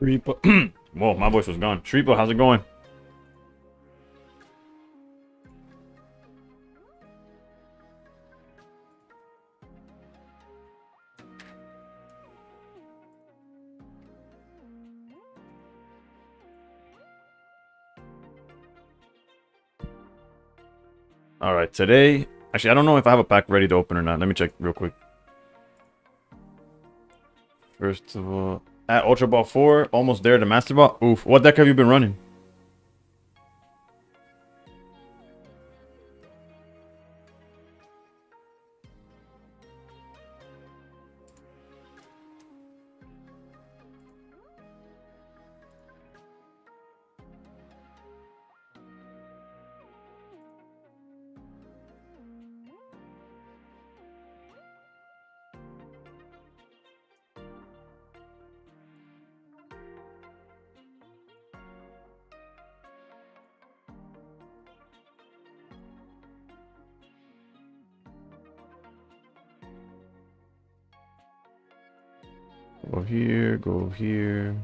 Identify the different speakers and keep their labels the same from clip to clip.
Speaker 1: Shreepa. Whoa, my voice was gone. Shreepa, how's it going? All right, today. Actually, I don't know if I have a pack ready to open or not. Let me check real quick. First of all, at Ultra Ball 4, almost there to Master Ball. Oof, what deck have you been running? Go here, go here.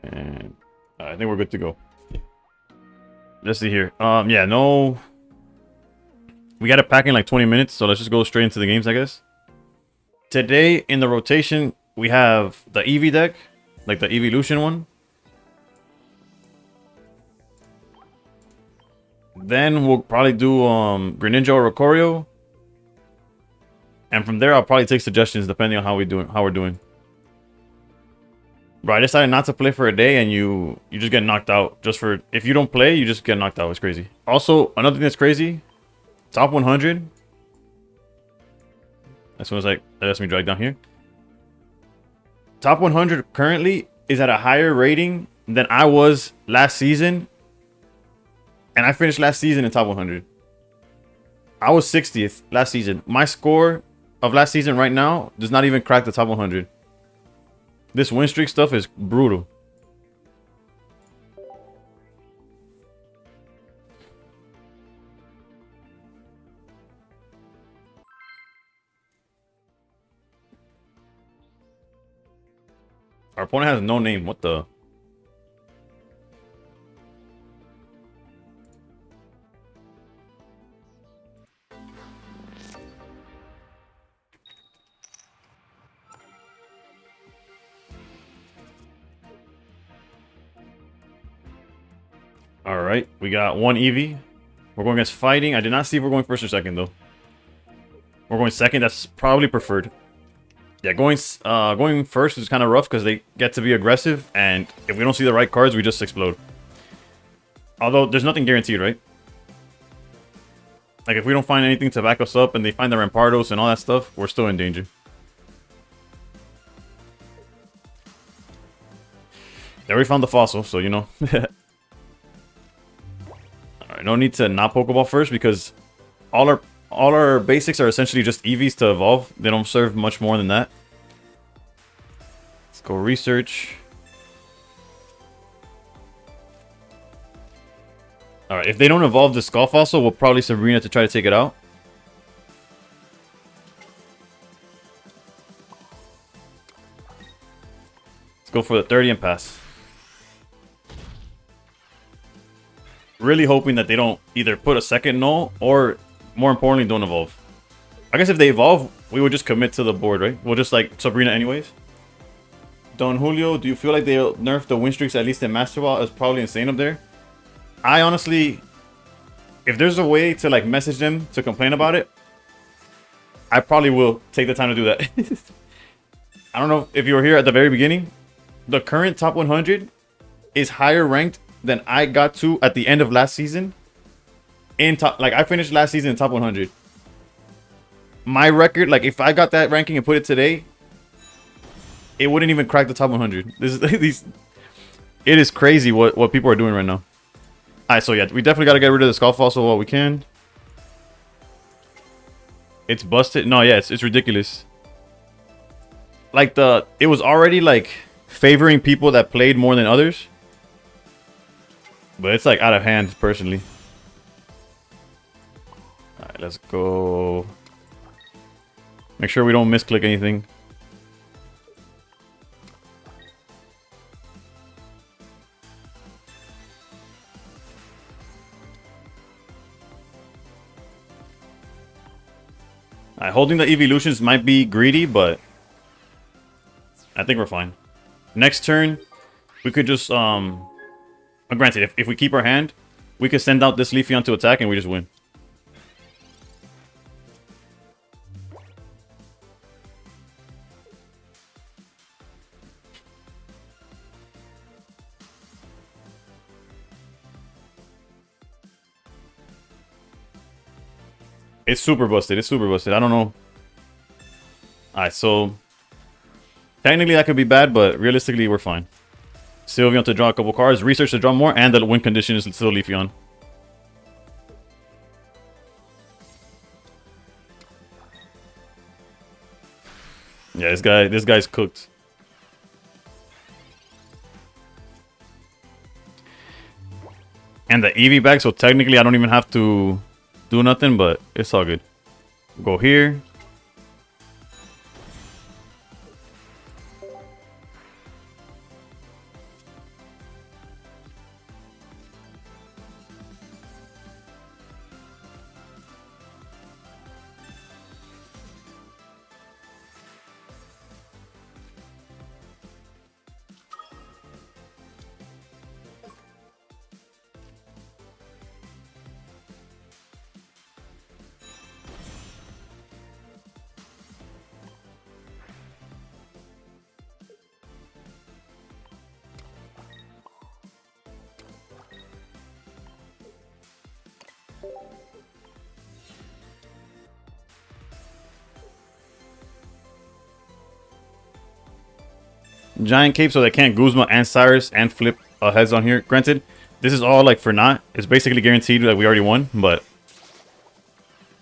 Speaker 1: And I think we're good to go. Let's see here. Yeah, no. We got a pack in like 20 minutes, so let's just go straight into the games, I guess. Today in the rotation, we have the Eevee deck, like the Evolution one. Then we'll probably do Greninja or Rocorio. And from there, I'll probably take suggestions depending on how we're doing. Bro, I decided not to play for a day, and you just get knocked out. Just for if you don't play, you just get knocked out. It's crazy. Also, another thing that's crazy, top 100. As soon as that lets me drag down here. Top 100 currently is at a higher rating than I was last season. And I finished last season in top 100. I was 60th last season. My score of last season right now does not even crack the top 100. This win streak stuff is brutal. Our opponent has no name. What the? All right, we got one Eevee. We're going against fighting. I did not see if we're going first or second though. We're going second. That's probably preferred. Yeah, going first is kind of rough because they get to be aggressive, and if we don't see the right cards, we just explode. Although there's nothing guaranteed, right? Like if we don't find anything to back us up, and they find the Rampardos and all that stuff, we're still in danger. They already found the fossil, so you know. Alright, no need to not Pokeball first because all our basics are essentially just EVs to evolve. They don't serve much more than that. Let's go research. Alright, if they don't evolve the Skull Fossil, we'll probably Sabrina to try to take it out. Let's go for the 30 and pass. Really hoping that they don't either put a second null or, more importantly, don't evolve. I guess if they evolve, we would just commit to the board, right? We'll just like Sabrina anyways. Don Julio, do you feel like they'll nerf the win streaks at least in Master Ball? It's probably insane up there. I honestly, if there's a way to like message them to complain about it, I probably will take the time to do that. I don't know if you were here at the very beginning. The current top 100 is higher ranked than I got to at the end of last season. In top, like I finished last season in top 100. My record, like if I got that ranking and put it today, it wouldn't even crack the top 100. This is it is crazy what people are doing right now. Alright, so yeah, we definitely got to get rid of the Skull Fossil while we can. It's busted. No, yeah, it's ridiculous. Like it was already like favoring people that played more than others. But it's like out of hand, personally. let's go. Make sure we don't misclick anything. Holding the evolutions might be greedy, but I think we're fine. Next turn, we could just granted, if we keep our hand, we could send out this Leafeon to attack and we just win. It's super busted. It's super busted. I don't know. Alright, so technically that could be bad, but realistically we're fine. Sylveon to draw a couple cards, research to draw more, and the win condition is still Leafeon. Yeah, this guy's cooked. And the Eevee back, so technically I don't even have to do nothing, but it's all good. Go here. Giant Cape so they can't Guzma and Cyrus and flip heads on here. Granted, this is all like for naught. It's basically guaranteed that we already won, but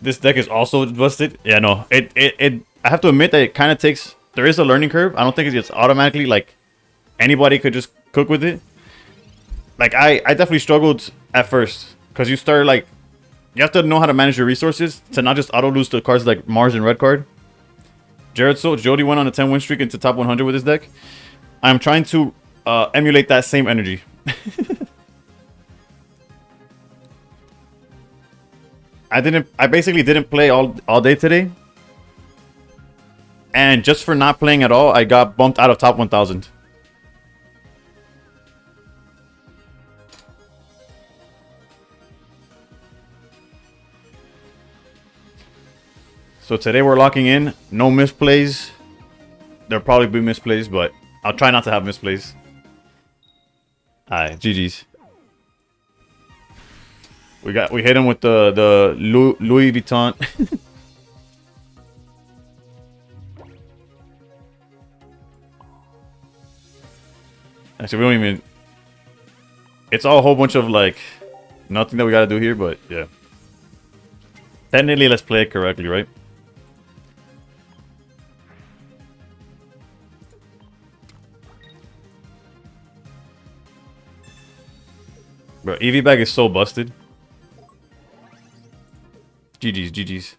Speaker 1: this deck is also busted. Yeah, no. I have to admit that it kind of takes... There is a learning curve. I don't think it's just automatically like anybody could just cook with it. Like I definitely struggled at first because you start like... You have to know how to manage your resources to not just auto lose to cards like Mars and Red Card. Jared So Jody went on a 10 win streak into top 100 with this deck. I'm trying to emulate that same energy. I basically didn't play all day today. And just for not playing at all, I got bumped out of top 1000. So today we're locking in. No misplays. There'll probably be misplays, but I'll try not to have misplays. Alright, GG's. We hit him with the Louis Vuitton. Actually, we don't even... It's all a whole bunch of like nothing that we gotta do here, but yeah. Technically, let's play it correctly, right? Bro, Eevee bag is so busted. GG's, GG's.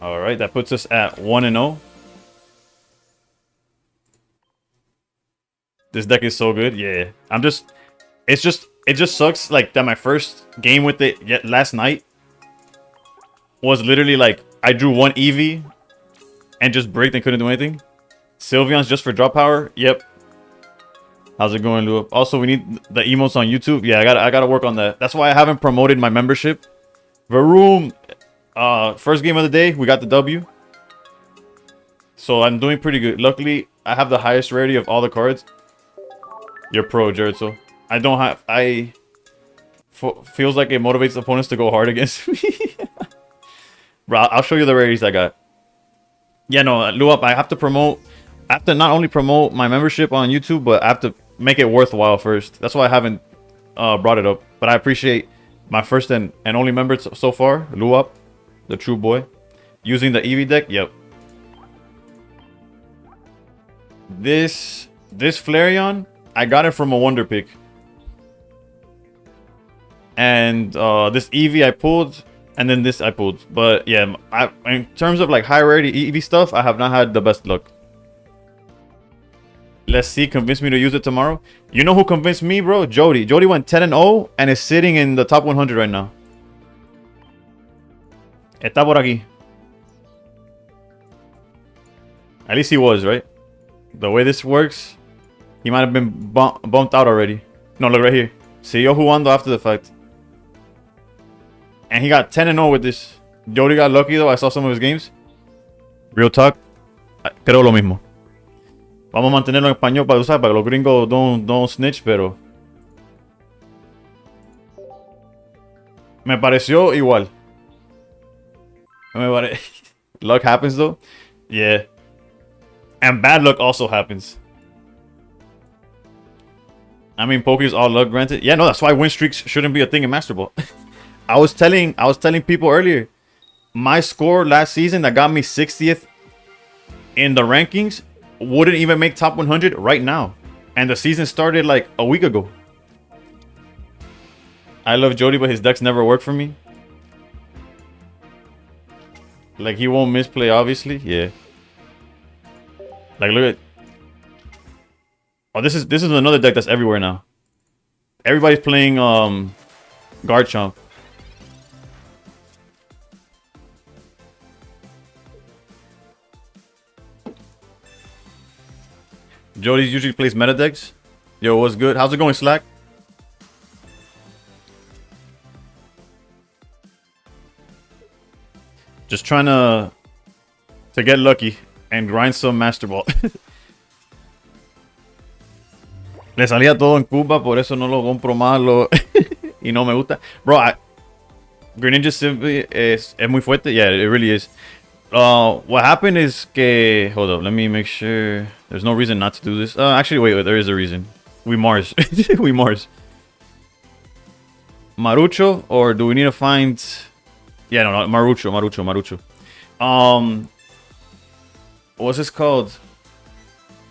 Speaker 1: Alright, that puts us at 1-0. This deck is so good. Yeah. It just sucks like that my first game with it last night was literally like I drew one Eevee and just bricked and couldn't do anything. Sylveon's just for drop power. Yep. How's it going, Lou? Also, we need the emotes on YouTube. Yeah, I gotta work on that. That's why I haven't promoted my membership. Varoom, first game of the day, we got the W. So I'm doing pretty good. Luckily, I have the highest rarity of all the cards. You're pro, Jared. So I don't have. Feels like it motivates opponents to go hard against me. Bro, I'll show you the rarities I got. Yeah, no, Luop, I have to promote. I have to not only promote my membership on YouTube, but I have to make it worthwhile first. That's why I haven't brought it up. But I appreciate my first and only member so far, Luop, the true boy. Using the Eevee deck, yep. This Flareon, I got it from a Wonder Pick. and this Eevee I pulled, and then this I pulled. But yeah, in terms of like high rarity Eevee stuff, I have not had the best luck. Let's see, convince me to use it tomorrow. You know who convinced me, bro? Jody. Jody went 10-0 and is sitting in the top 100 right now. Está por aquí. At least he was, right? The way this works, he might have been bumped out already. No, look right here. Siguió jugando after the fact. And he got 10-0 with this. Jody got lucky though. I saw some of his games. Real talk. Creo lo mismo. Vamos a mantenerlo en español para usar, para que los gringos don't snitch, pero... Me pareció igual. Luck happens though. Yeah. And bad luck also happens. I mean, poker is all luck, granted. Yeah, no, that's why win streaks shouldn't be a thing in Master Ball. I was telling people earlier, my score last season that got me 60th in the rankings wouldn't even make top 100 right now. And the season started like a week ago. I love Jody, but his decks never work for me. Like, he won't misplay, obviously. Yeah. Like, look at... Oh, this is another deck that's everywhere now. Everybody's playing Garchomp. Jody usually plays meta decks. Yo, what's good? How's it going, Slack? Just trying to get lucky and grind some Master Ball. Le salía todo en Cuba, por eso no lo compro más y no me gusta. Bro, Greninja simply es muy fuerte. Yeah, it really is. What happened is que... Hold up, let me make sure. There's no reason not to do this. Actually, wait, there is a reason. We Mars. We Mars. Marucho, or do we need to find... Yeah, no, Marucho. What's this called?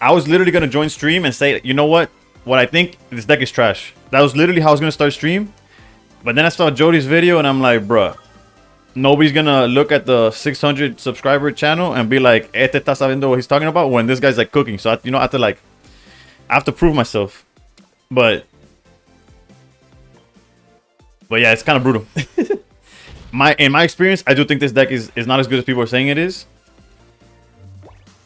Speaker 1: I was literally gonna join stream and say, you know what? What I think, this deck is trash. That was literally how I was gonna start stream. But then I saw Jody's video and I'm like, bruh, nobody's gonna look at the 600 subscriber channel and be like, este está sabiendo what he's talking about, when this guy's like cooking. So I have to prove myself. But yeah, it's kind of brutal. In my experience, I do think this deck is not as good as people are saying it is.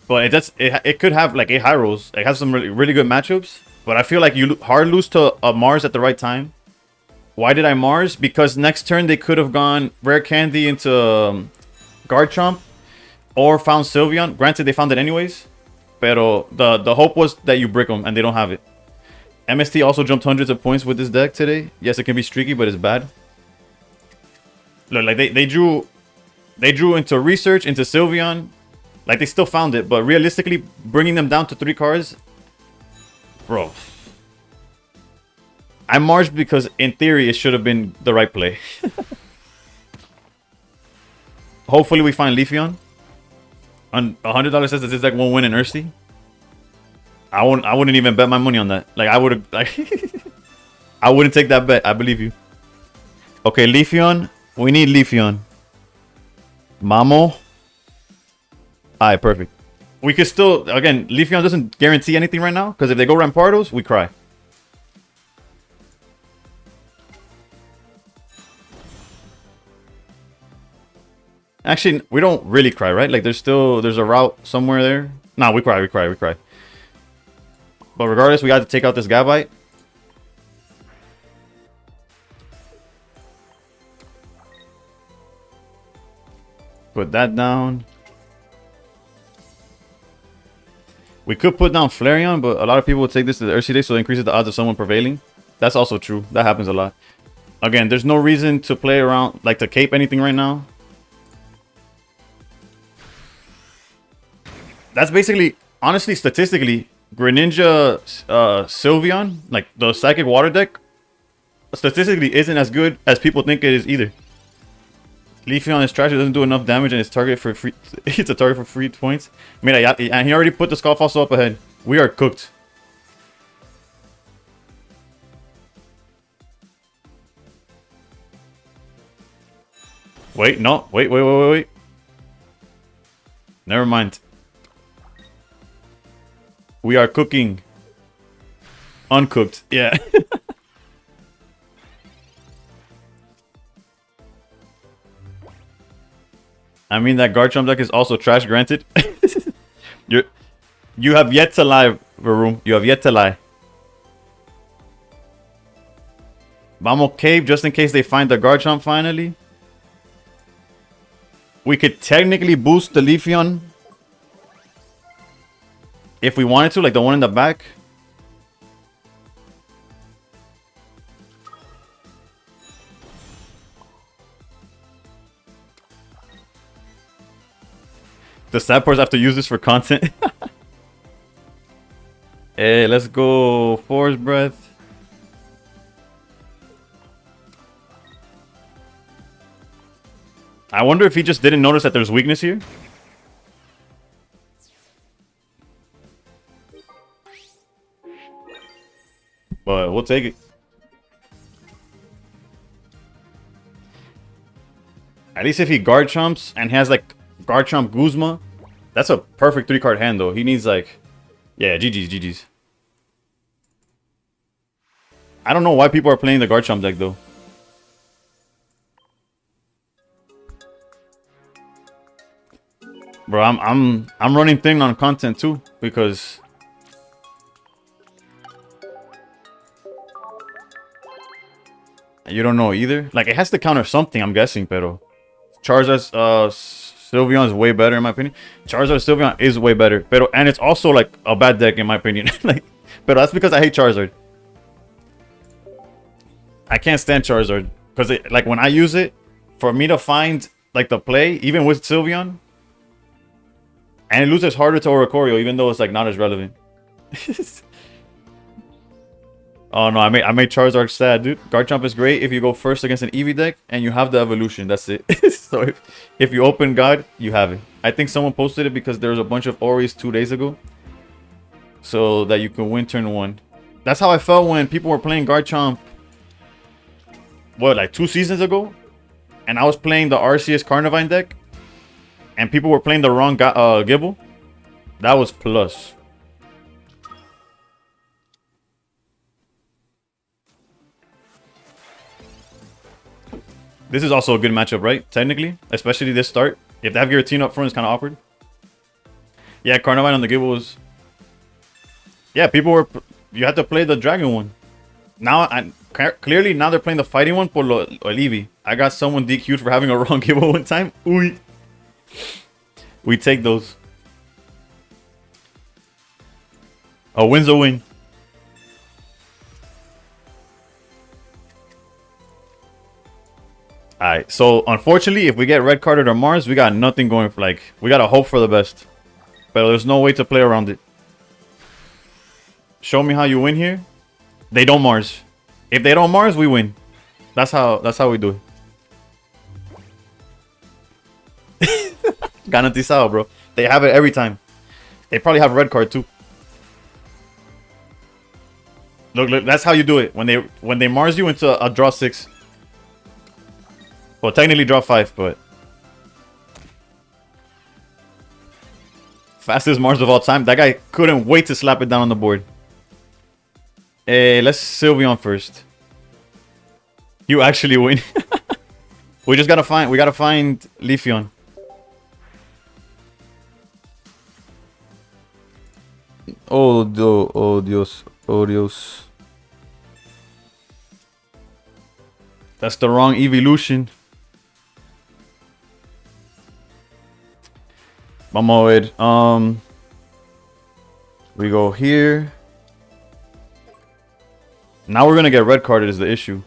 Speaker 1: But it could have like 8 high rolls. It has some really good matchups. But I feel like you hard lose to a Mars at the right time. Why did I Mars? Because next turn they could have gone Rare Candy into Garchomp or found Sylveon. Granted, they found it anyways. Pero the hope was that you brick them and they don't have it. MST also jumped hundreds of points with this deck today. Yes, it can be streaky, but it's bad. Look, like they drew into Research, into Sylveon. Like, they still found it, but realistically, bringing them down to 3 cards, bro. I marged because, in theory, it should have been the right play. Hopefully, we find Leafeon. $100 says that this deck won't win in Ursty. I wouldn't even bet my money on that. Like, I would have, like, I wouldn't take that bet. I believe you. Okay, Leafeon. We need Leafeon. Mamo. Alright, perfect. We could still, again, Leafeon doesn't guarantee anything right now, because if they go Rampardos, we cry. Actually, we don't really cry, right? Like, there's a route somewhere there. Nah, we cry. But regardless, we got to take out this Gabite. Put that down. We could put down Flareon, but a lot of people would take this to the Urshiday, so it increases the odds of someone prevailing. That's also true. That happens a lot. Again, there's no reason to play around, like to cape anything right now. That's basically, honestly, statistically, Greninja Sylveon, like the Psychic Water deck, statistically isn't as good as people think it is either. Leafeon is trash. It doesn't do enough damage, and it's target for free. It's a target for free points. Mira, and he already put the Skull Fossil up ahead. We are cooked. Wait, no. Wait. Never mind. We are cooking. Uncooked. Yeah. I mean, that Garchomp deck is also trash, granted. You have yet to lie, Varoom. You have yet to lie. Vamos Cave, just in case they find the Garchomp finally. We could technically boost the Leafeon if we wanted to, like the one in the back. The sad part is I have to use this for content. Hey, let's go Force Breath. I wonder if he just didn't notice that there's weakness here. But we'll take it. At least if he Garchomps and has like Garchomp Guzma, that's a perfect 3-card hand though. He needs like, yeah, GG's. I don't know why people are playing the Garchomp deck though. Bro, I'm running thin on content too because you don't know either. Like it has to counter something, I'm guessing, pero Charizard's Sylveon is way better in my opinion. Charizard Sylveon is way better, pero and it's also like a bad deck in my opinion. Like, but that's because I hate Charizard. I can't stand Charizard because like when I use it, for me to find like the play, even with Sylveon. And it loses harder to Oricorio, even though it's like not as relevant. Oh no, I made Charizard sad, dude. Garchomp is great if you go first against an Eevee deck and you have the evolution. That's it. So if you open God, you have it. I think someone posted it because there was a bunch of Oris 2 days ago, so that you can win turn 1. That's how I felt when people were playing Garchomp. What, like 2 seasons ago? And I was playing the Arceus Carnivine deck. And people were playing the wrong Gibble. That was plus. This is also a good matchup, right? Technically. Especially this start. If they have Giratina up front, it's kind of awkward. Yeah, Carnivine on the Gibble was... Yeah, people were... You had to play the Dragon one. Now, clearly, now they're playing the Fighting one por lo Eevee. I got someone DQ'd for having a wrong Gibble one time. Ooh. We take those. A win's a win. Alright, so unfortunately, if we get red carded or Mars, we got nothing going for like... We gotta hope for the best. But there's no way to play around it. Show me how you win here. They don't Mars. If they don't Mars, we win. That's how we do it. Garantizado, bro. They have it every time. They probably have a red card too. Look, that's how you do it. When they Mars you into a draw 6. Well, technically draw 5, but fastest Mars of all time. That guy couldn't wait to slap it down on the board. Hey, let's Sylveon first. You actually win. We gotta find Leafeon. Oh Dios. That's the wrong evolution. Vamos a ver. We go here. Now we're gonna get red carded is the issue.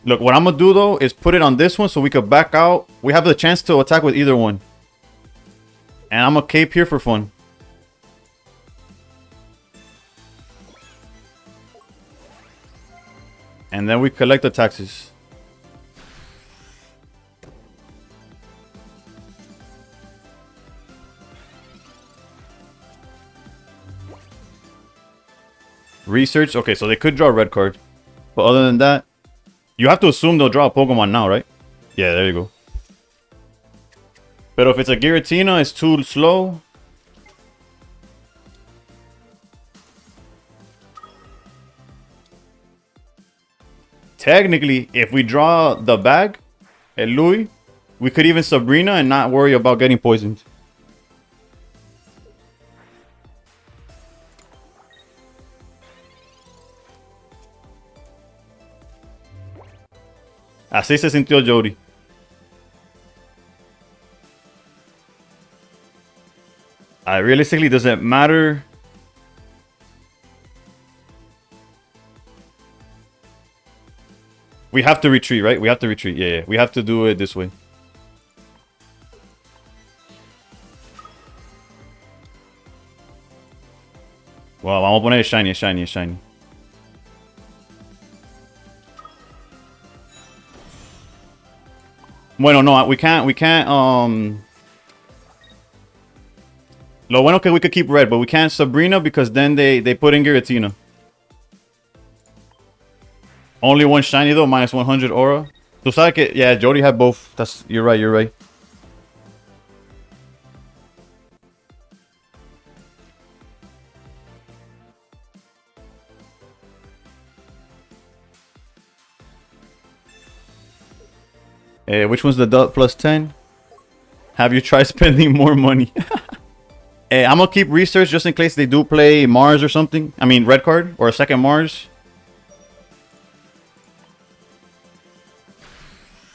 Speaker 1: Look, what I'm gonna do though is put it on this one so we could back out. We have the chance to attack with either one. And I'm gonna cape here for fun. And then we collect the taxes. research. Okay, so they could draw a red card. But other than that, you have to assume they'll draw a Pokemon now, right? Yeah, there you go. But if it's a Giratina, it's too slow. Technically, if we draw the bag at Louis, we could even Sabrina and not worry about getting poisoned. Así se sintió Jody. Realistically, does it matter? We have to retreat, right? We have to retreat. Yeah. We have to do it this way. Wow, vamos a poner shiny, shiny, shiny. Bueno, no, we can't, Lo bueno que we could keep red, but we can't Sabrina because then they put in Giratina. Only one shiny though, minus 100 aura. Tú sabes que, yeah, Jody had both. You're right, you're right. Which one's the dot plus 10? Have you tried spending more money? I'm gonna keep research just in case they do play Mars or something. I mean, red card or a second Mars.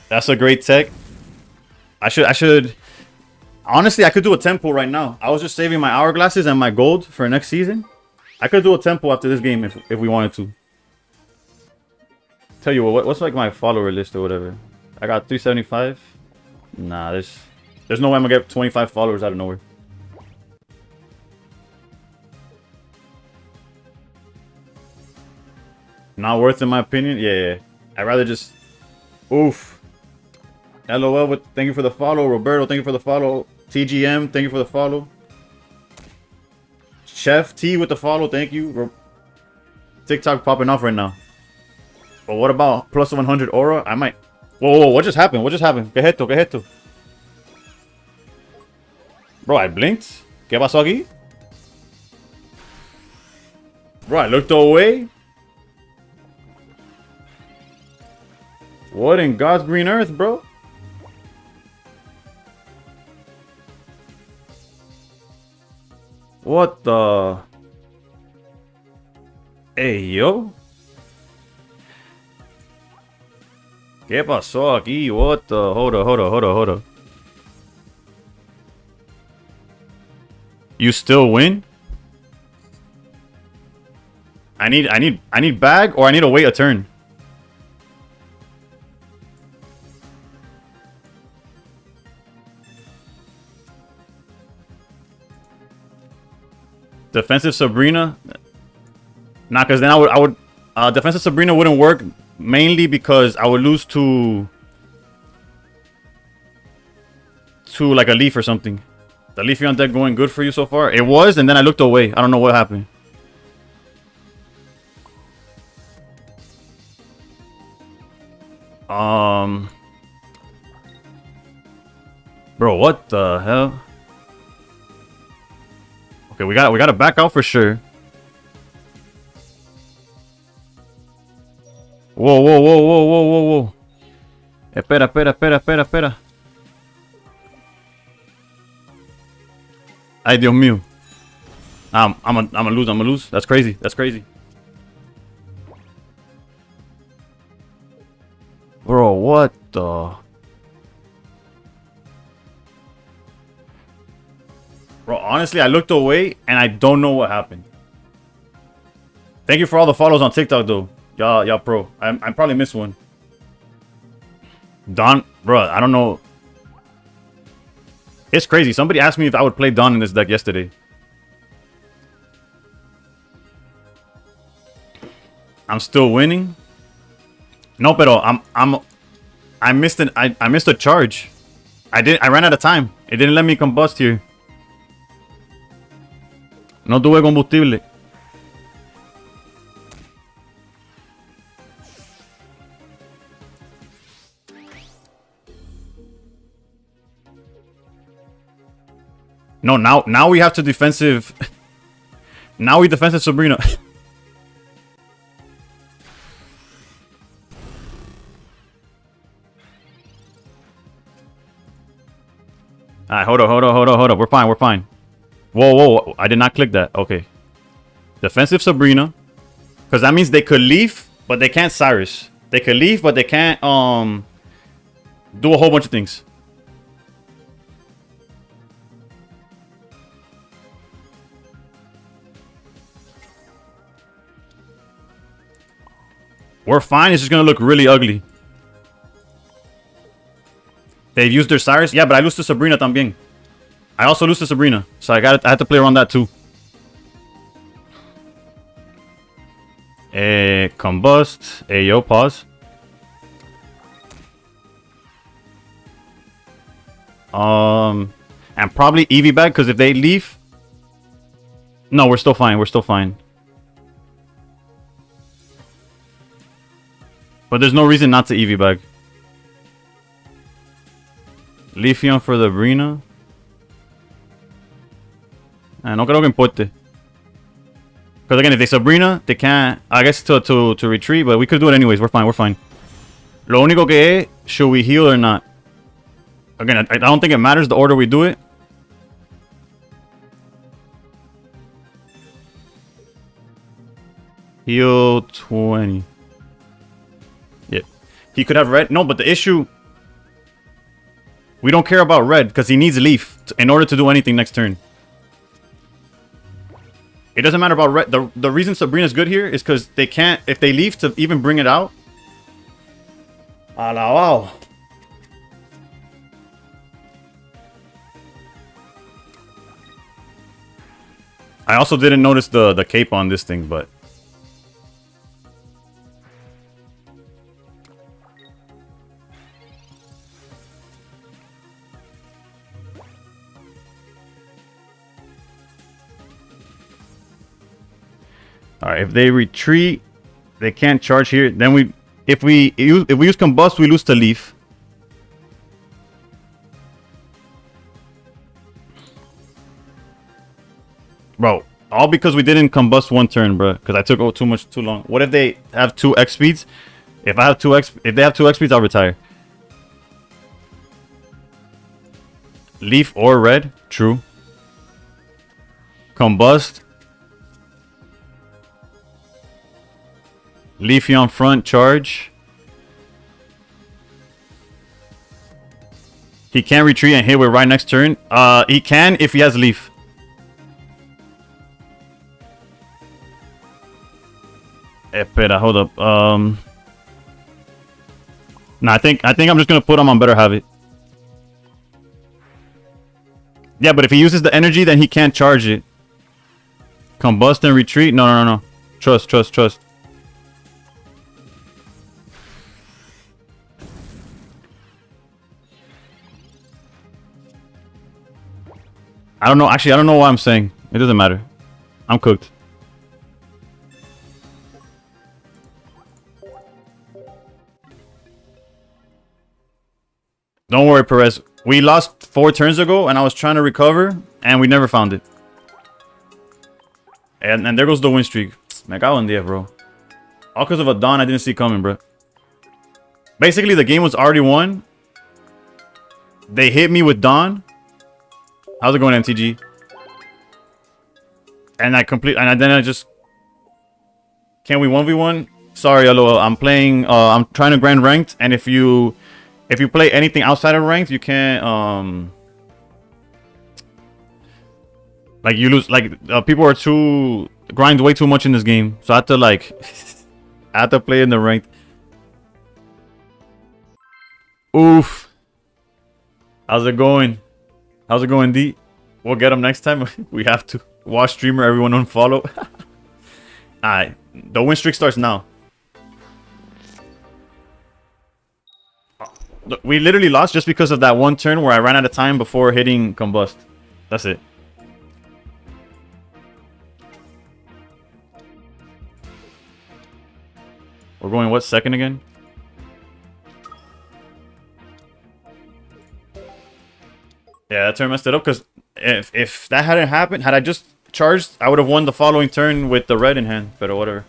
Speaker 1: That's a great tech. I should. Honestly, I could do a tempo right now. I was just saving my hourglasses and my gold for next season. I could do a tempo after this game if we wanted to. Tell you what's like my follower list or whatever. I got 375. Nah, there's no way I'm gonna get 25 followers out of nowhere. Not worth in my opinion. Yeah. I'd rather just. Oof. LOL. Thank you for the follow. Roberto, thank you for the follow. TGM, thank you for the follow. Chef T with the follow. Thank you. TikTok popping off right now. But what about plus 100 aura? I might. Whoa, what just happened? What just happened? ¿Qué es esto? ¿Qué es esto? Bro, I blinked. ¿Qué pasó aquí? Bro, I looked away. What in God's green earth, bro? What the? Hey, yo. ¿Qué pasó aquí? What the? Hold up. You still win? I need bag or I need to wait a turn. Defensive Sabrina? Nah, because then I would defensive Sabrina wouldn't work mainly because I would lose to like a leaf or something. The Leafy on deck going good for you so far? It was, and then I looked away. I don't know what happened. Bro, what the hell? Okay, we gotta back out for sure. Whoa. Espera. Ay, Dios mío. I'm gonna lose. That's crazy. Bro, what the? Bro, honestly, I looked away and I don't know what happened. Thank you for all the follows on TikTok, though. Y'all pro. I probably missed one. Don, bro, I don't know. It's crazy. Somebody asked me if I would play Don in this deck yesterday. I'm still winning. No, pero I missed a charge. I ran out of time. It didn't let me combust here. No tuve combustible. No, now we have to defensive. Now we defensive Sabrina. Alright, hold up. We're fine. Whoa. I did not click that. Okay. Defensive Sabrina. Because that means they could leave, but they can't Cyrus. They could leave, but they can't do a whole bunch of things. We're fine. It's just gonna look really ugly. They've used their Cyrus. Yeah, but I lose to Sabrina también. I also lose to Sabrina. So I had to play around that too. Combust. Yo, pause. And probably Eevee back, because if they leave... No, we're still fine. But there's no reason not to Eevee bag. Leafeon for the Brina. No creo que importe. Because again, if they Sabrina, they can't... I guess to retreat, but we could do it anyways. We're fine. Lo único que es, should we heal or not? Again, I don't think it matters the order we do it. Heal 20. Yeah. He could have red. No, but the issue... We don't care about red because he needs leaf in order to do anything next turn. It doesn't matter about red. The reason Sabrina's good here is because they can't... If they leave to even bring it out... Wow. I also didn't notice the cape on this thing, but... Alright, if they retreat, they can't charge here. Then if we use Combust, we lose to Leaf. Bro, all because we didn't Combust one turn, bro. Because I took too long. What if they have 2 X speeds? If they have 2 X speeds, I'll retire. Leaf or red, true. Combust. Leafeon front, charge. He can't retreat and hit with right next turn. He can if he has Leaf. Espera, hold up. Nah, I think I'm just gonna put him on Better Have It. Yeah, but if he uses the energy, then he can't charge it. Combust and retreat? No. Trust. I don't know. Actually, I don't know what I'm saying. It doesn't matter. I'm cooked. Don't worry, Perez. We lost 4 turns ago, and I was trying to recover, and we never found it. And there goes the win streak. Me cago en 10, bro. All because of a Dawn I didn't see coming, bro. Basically, the game was already won. They hit me with Dawn. How's it going, MTG? And then I just... Can we 1v1? Sorry, LOL. I'm playing... I'm trying to grind ranked, and if you play anything outside of ranked, you can't... Like, you lose... Like, people are too... Grind way too much in this game. So I have to, like... I have to play in the ranked. Oof. How's it going? How's it going, D? We'll get him next time. We have to. Watch streamer, everyone unfollow. Alright. The win streak starts now. We literally lost just because of that one turn where I ran out of time before hitting Combust. That's it. We're going what second again? Yeah, that turn messed it up because If that hadn't happened, had I just charged, I would have won the following turn with the red in hand. But whatever.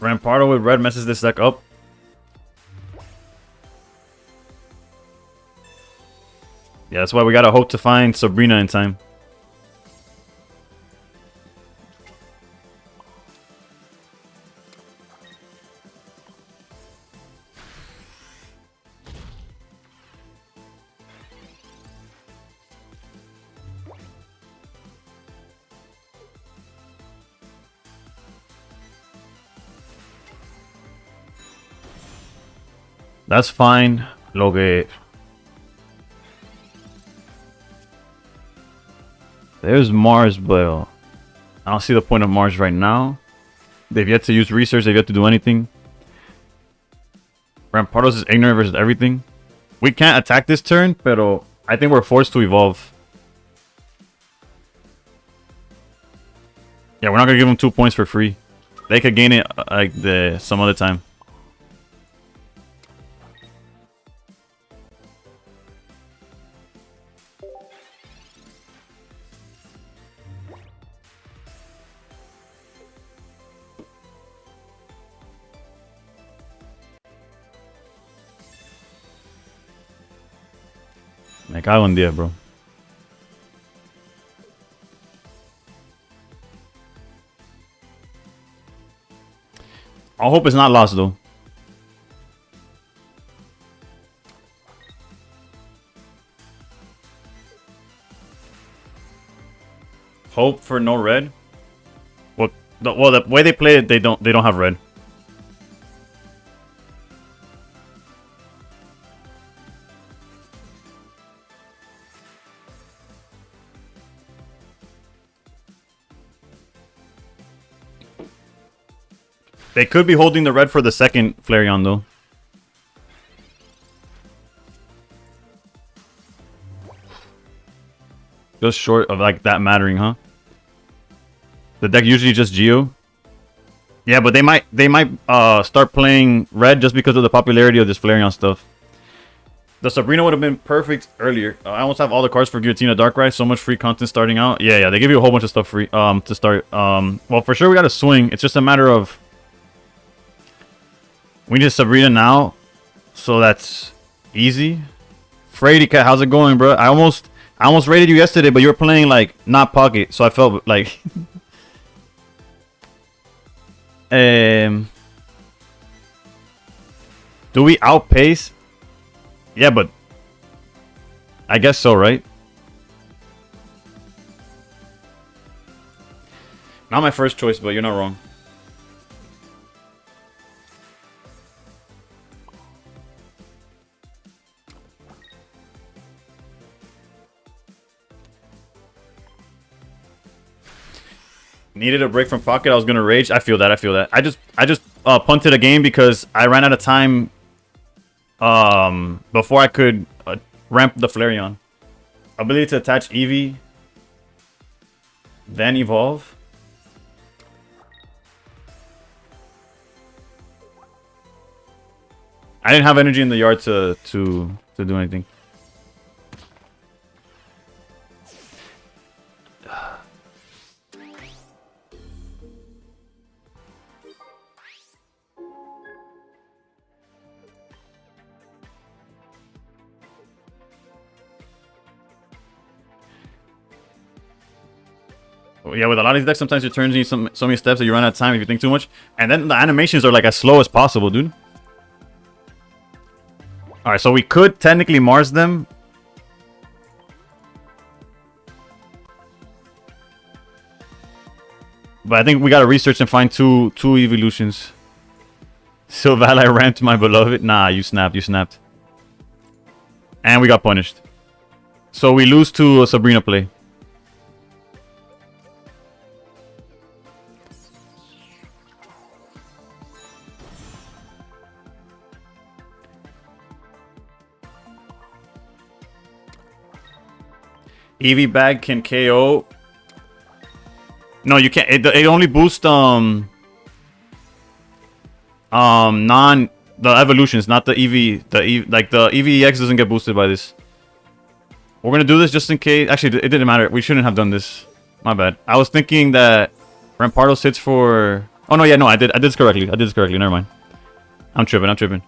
Speaker 1: Rampardo with red messes this deck up. Yeah, that's why we gotta hope to find Sabrina in time. That's fine. Lo que... There's Mars, but I don't see the point of Mars right now. They've yet to use research. They've yet to do anything. Rampardos is ignorant versus everything. We can't attack this turn, but I think we're forced to evolve. Yeah, we're not gonna give them 2 points for free. They could gain it like some other time. Me cago en 10, bro. I hope it's not lost, though. Hope for no red. Well, the way they play it, they don't have red. They could be holding the red for the second Flareon, though. Just short of like that mattering, huh? The deck usually just Geo. Yeah, but they might start playing red just because of the popularity of this Flareon stuff. The Sabrina would have been perfect earlier. I almost have all the cards for Giratina Darkrai. So much free content starting out. Yeah, they give you a whole bunch of stuff free to start. Well, for sure we got to swing. It's just a matter of we need Sabrina now, so that's easy. Frady Cat, how's it going, bro? I almost rated you yesterday, but you were playing like not pocket, so I felt like do we outpace? Yeah, but I guess so, right? Not my first choice, but you're not wrong. Needed a break from pocket. I was gonna rage. I feel that. I just punted a game because I ran out of time. Before I could ramp the Flareon. Ability to attach Eevee, then evolve. I didn't have energy in the yard to do anything. Yeah, with a lot of these decks, sometimes your turns need so many steps that you run out of time if you think too much. And then the animations are like as slow as possible, dude. Alright, so we could technically Mars them. But I think we gotta research and find two evolutions. Sylvali ramped my beloved. Nah, you snapped. And we got punished. So we lose to a Sabrina play. Eevee bag can KO. No, you can't. It only boosts non the evolutions, not the Eevee. Like the Eevee EX doesn't get boosted by this. We're gonna do this just in case. Actually, it didn't matter. We shouldn't have done this. My bad. I was thinking that Rampardos hits for. Oh no, yeah, no, I did this correctly. I did this correctly. Never mind. I'm tripping. I'm tripping.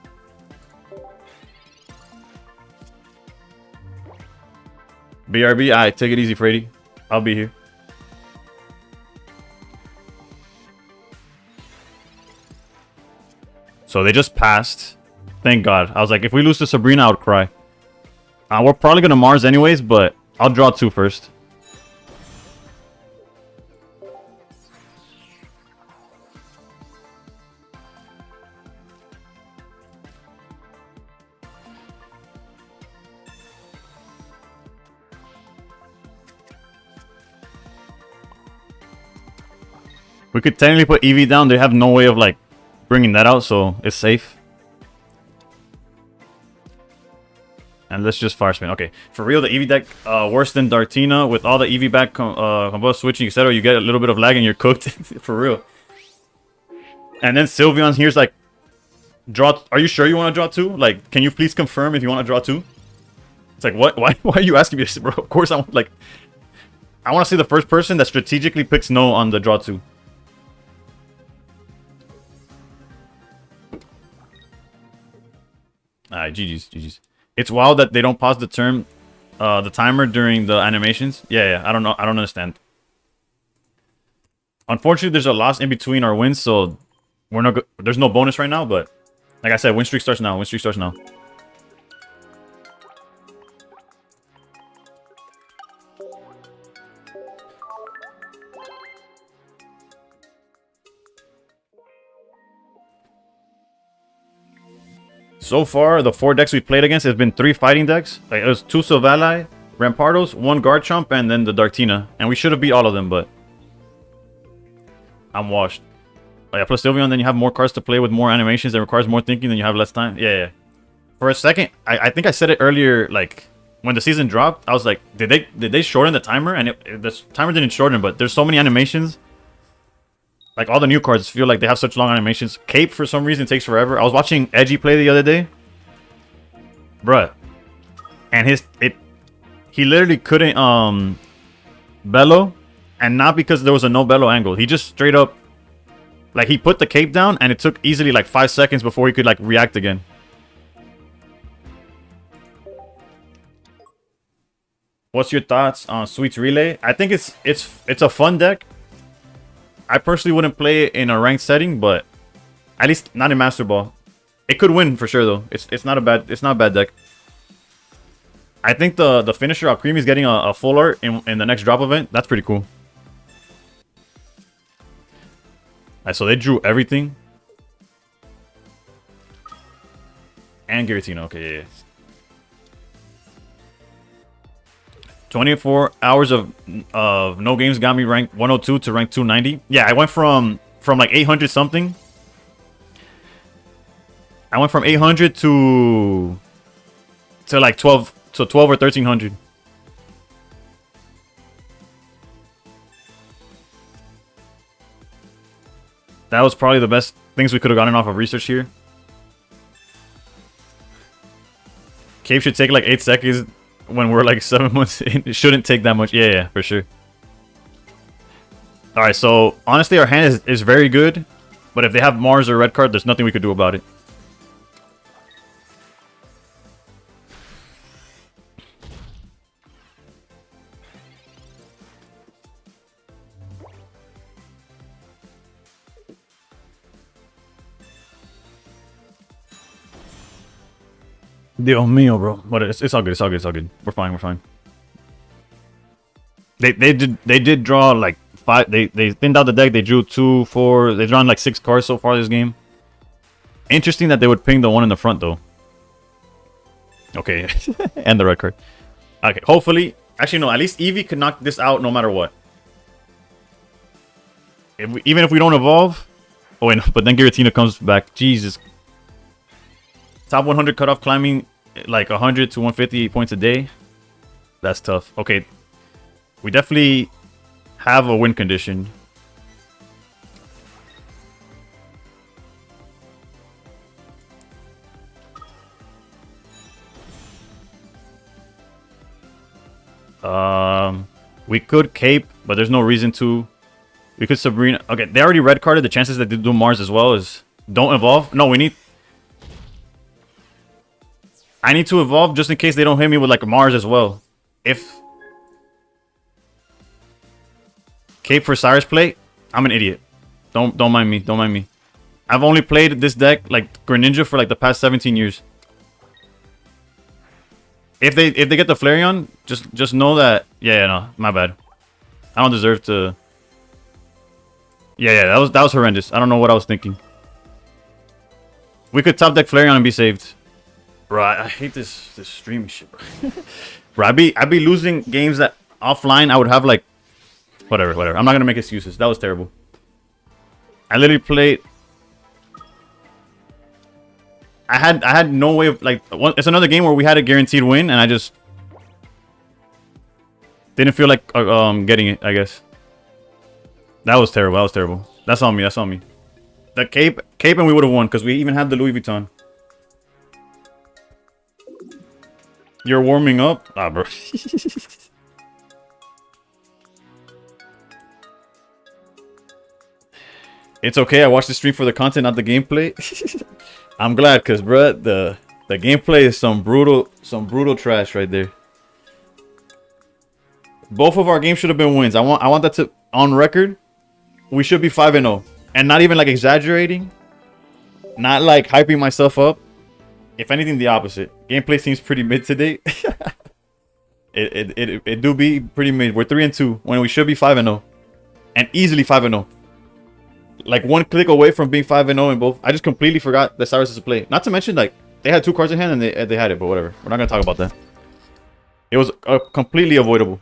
Speaker 1: BRB, alright, take it easy, Freddy. I'll be here. So they just passed. Thank God. I was like, if we lose to Sabrina, I would cry. We're probably gonna Mars anyways, but I'll draw 2 first. We could technically put Eevee down. They have no way of like bringing that out, so it's safe. And let's just fire spin. Okay, for real, the Eevee deck worse than Dartina with all the Eevee back combo switching, etc. You get a little bit of lag and you're cooked. For real. And then Sylveon here's like, draw. Are you sure you want to draw 2? Like, can you please confirm if you want to draw 2? It's like, what? Why are you asking me this, bro? Of course I want. Like, I want to see the first person that strategically picks no on the draw 2. Alright, GG's. It's wild that they don't pause the timer during the animations. Yeah, I don't know. I don't understand. Unfortunately, there's a loss in between our wins, so we're not. There's no bonus right now, but like I said, win streak starts now. Win streak starts now. So far, the 4 decks we played against has been 3 fighting decks. Like, it was 2 Sylvalai, Rampardos, 1 Garchomp, and then the Dartina. And we should have beat all of them, but I'm washed. Oh, yeah, plus Sylveon, then you have more cards to play with more animations that requires more thinking, then you have less time. Yeah. For a second, I think I said it earlier, like, when the season dropped, I was like, did they shorten the timer? And the timer didn't shorten, but there's so many animations. Like, all the new cards feel like they have such long animations. Cape, for some reason, takes forever. I was watching Edgy play the other day. Bruh. And he literally couldn't, bellow. And not because there was a no bellow angle. He just straight up, like, he put the cape down, and it took easily, like, 5 seconds before he could, like, react again. What's your thoughts on Sweets Relay? I think it's a fun deck. I personally wouldn't play it in a ranked setting, but at least not in Master Ball. It could win for sure though. It's not a bad deck. I think the finisher Alcremie is getting a full art in the next drop event. That's pretty cool. Alright, so they drew everything. And Giratina, okay, yeah. 24 hours of no games got me ranked 102 to rank 290. Yeah, I went from like 800 something. I went from 800 to like 12 or 1300. That was probably the best things we could have gotten off of research here. Cape should take like 8 seconds. When we're like 7 months in, it shouldn't take that much. Yeah, for sure. Alright, so honestly, our hand is very good. But if they have Mars or red card, there's nothing we could do about it. Dios mío, bro. What? It's all good. It's all good. It's all good. We're fine. We're fine. They did draw like 5. They thinned out the deck. They drew 2, 4. They've drawn like 6 cards so far this game. Interesting that they would ping the one in the front though. Okay, and the red card. Okay, hopefully. Actually, no. At least Eevee could knock this out no matter what. Even if we don't evolve. Oh wait, no, but then Giratina comes back. Jesus. Top 100 cutoff climbing like 100 to 150 points a day. That's tough. Okay. We definitely have a win condition. We could cape, but there's no reason to. We could Sabrina. Okay, they already red carded. The chances that they do Mars as well is don't evolve. No, we need. I need to evolve just in case they don't hit me with like Mars as well. If cape for Cyrus play, I'm an idiot. Don't mind me. Don't mind me. I've only played this deck like Greninja for like the past 17 years. If they get the Flareon, just know that no, my bad. I don't deserve to. Yeah, that was horrendous. I don't know what I was thinking. We could top deck Flareon and be saved. Bro, I hate this streaming shit, bro. Bro, I'd be losing games that offline I would have like whatever. I'm not gonna make excuses. That was terrible. I literally played. I had no way of like. It's another game where we had a guaranteed win, and I just didn't feel like getting it. I guess that was terrible. That was terrible. That's on me. That's on me. The cape, and we would have won because we even had the Louis Vuitton. You're warming up, bro. It's okay. I watched the stream for the content, not the gameplay. I'm glad, cause bro, the gameplay is some brutal trash right there. Both of our games should have been wins. I want that to on record. We should be 5-0, and not even like exaggerating, not like hyping myself up. If anything, the opposite. Gameplay seems pretty mid today. it do be pretty mid. We're 3-2 when we should be 5-0, and easily 5-0. Like one click away from being 5-0 in both. I just completely forgot that Cyrus is a play. Not to mention, like they had 2 cards in hand and they had it, but whatever. We're not gonna talk about that. It was completely avoidable.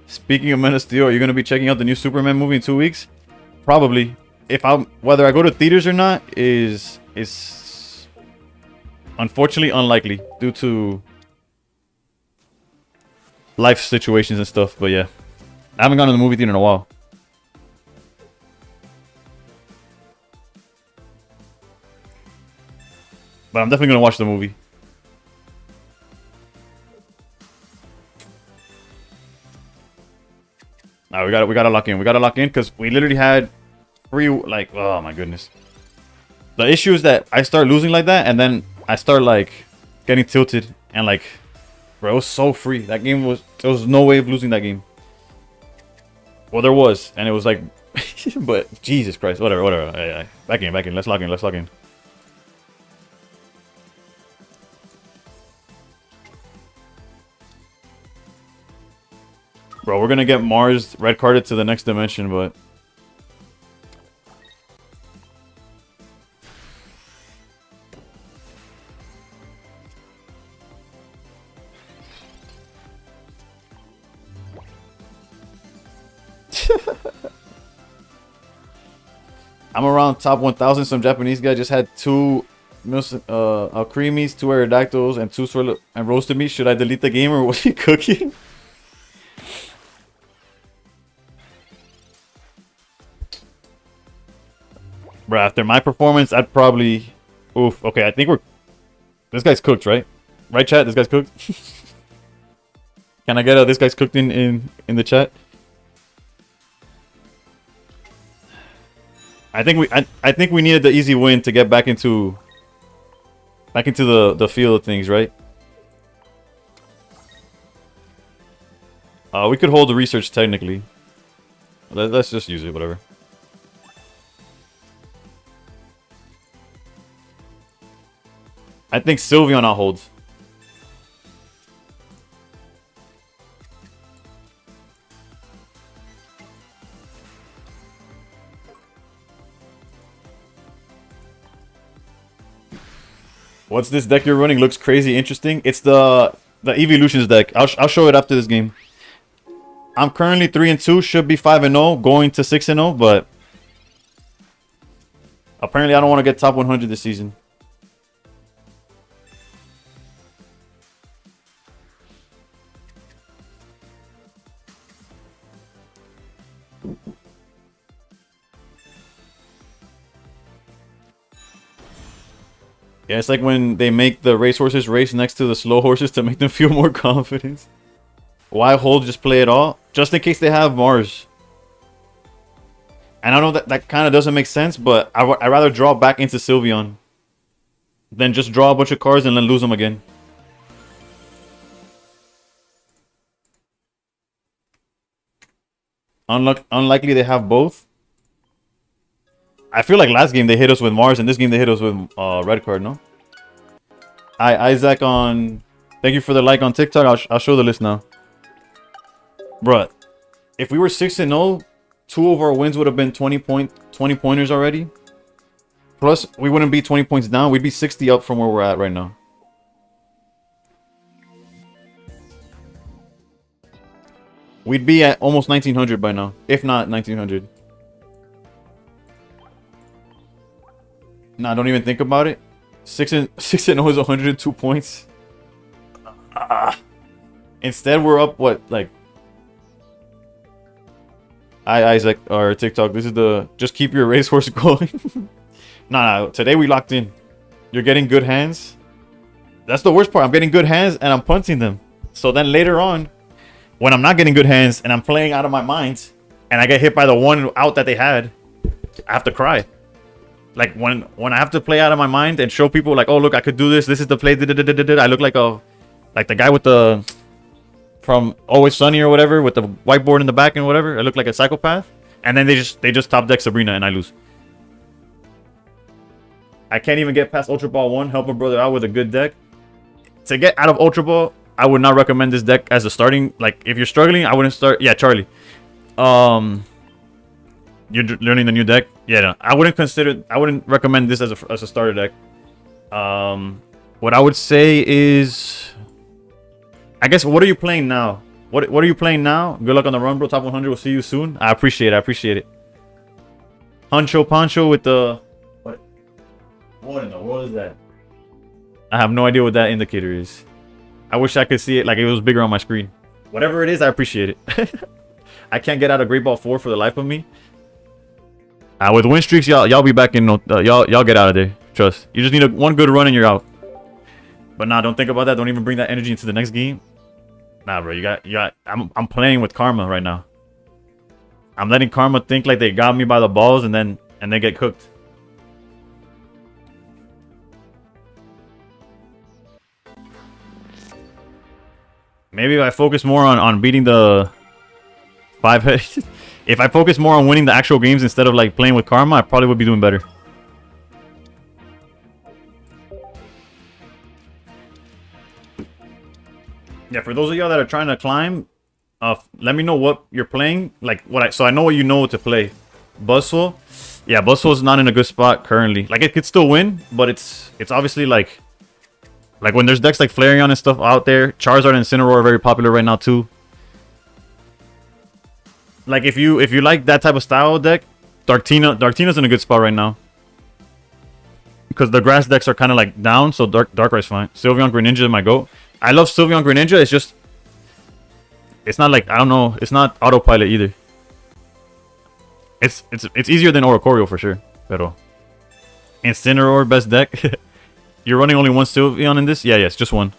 Speaker 1: Speaking of Men of Steel, are you gonna be checking out the new Superman movie in 2 weeks? Probably. Whether I go to theaters or not is unfortunately unlikely due to life situations and stuff. But yeah. I haven't gone to the movie theater in a while. But I'm definitely gonna watch the movie. Nah, we gotta lock in. We gotta lock in because we literally had free like oh my goodness. The issue is that I start losing like that and then I start like getting tilted and like bro, it was so free. That game there was no way of losing that game. Well, there was, and it was like, but Jesus Christ, whatever. Back in. Let's log in. Bro, we're gonna get Mars red carded to the next dimension, but I'm around top 1,000. Some Japanese guy just had 2 creamies, 2 Aerodactyls, and 2 swirl and roasted me. Should I delete the game or was he cooking? Bro, after my performance, I'd probably... Oof. Okay, I think we're... This guy's cooked, right? Right, chat? This guy's cooked? Can I get this guy's cooked in the chat? I think we needed the easy win to get back into the feel of things, right? We could hold the research technically. Let's just use it, whatever. I think Sylveon now holds. What's this deck you're running? Looks crazy interesting. It's the Evolutions deck. I'll show it after this game. I'm currently 3-2, should be 5-0, going to 6-0, but apparently I don't want to get top 100 this season. Yeah, it's like when they make the racehorses race next to the slow horses to make them feel more confidence. Why hold? Just play it all, just in case they have Mars. And I know that kind of doesn't make sense, but I'd rather draw back into Sylveon than just draw a bunch of cards and then lose them again. Unlikely they have both. I feel like last game they hit us with Mars, and this game they hit us with red card, no? Isaac on... Thank you for the like on TikTok. I'll show the list now. Bruh, if we were 6-0, 2 of our wins would have been 20 pointers already. Plus, we wouldn't be 20 points down. We'd be 60 up from where we're at right now. We'd be at almost 1900 by now, if not 1900. Nah, don't even think about it. 6-0 is 102 points. Instead, we're up what, like? Isaac or TikTok. This is the just keep your racehorse going. Nah, today we locked in. You're getting good hands. That's the worst part. I'm getting good hands and I'm punting them. So then later on, when I'm not getting good hands and I'm playing out of my mind, and I get hit by the one out that they had, I have to cry. Like when I have to play out of my mind and show people like, oh look, I could do this. This is the play. I look like the guy with the from Always Sunny or whatever with the whiteboard in the back and whatever. I look like a psychopath. And then they just top deck Sabrina and I lose. I can't even get past Ultra Ball 1. Help a brother out with a good deck. To get out of Ultra Ball, I would not recommend this deck as a starting. Like if you're struggling, I wouldn't start. Yeah, Charlie. You're learning the new deck. Yeah, no, I wouldn't recommend this as a starter deck. What I would say is, I guess, what are you playing now? What are you playing now? Good luck on the run, bro. Top 100. We'll see you soon. I appreciate it. Huncho Pancho with the what in the world is that? I have no idea what that indicator is. I wish I could see it like it was bigger on my screen. Whatever it is, I appreciate it. I can't get out of Great Ball 4 for the life of me. With win streaks, y'all be back in. Y'all get out of there. Trust. You just need one good run and you're out. But nah, don't think about that. Don't even bring that energy into the next game. Nah, bro. You got. I'm playing with karma right now. I'm letting karma think like they got me by the balls and then they get cooked. Maybe if I focus more on beating the 5-head. If I focus more on winning the actual games instead of like playing with karma, I probably would be doing better. Yeah, for those of y'all that are trying to climb, let me know what you're playing. Like so I know what you know to play. Buzzwole. Yeah, Buzzwole's not in a good spot currently. Like it could still win, but it's obviously like when there's decks like Flareon and stuff out there. Charizard and Incineroar are very popular right now too. Like if you like that type of style deck, Darktina's in a good spot right now. Because the grass decks are kind of like down, so Darkrai's fine. Sylveon Greninja is my GOAT. I love Sylveon Greninja. It's just, it's not like, I don't know, it's not autopilot either. It's easier than Oricorio for sure. Pero Incineroar best deck. You're running only one Sylveon in this? Yeah, yes, just one.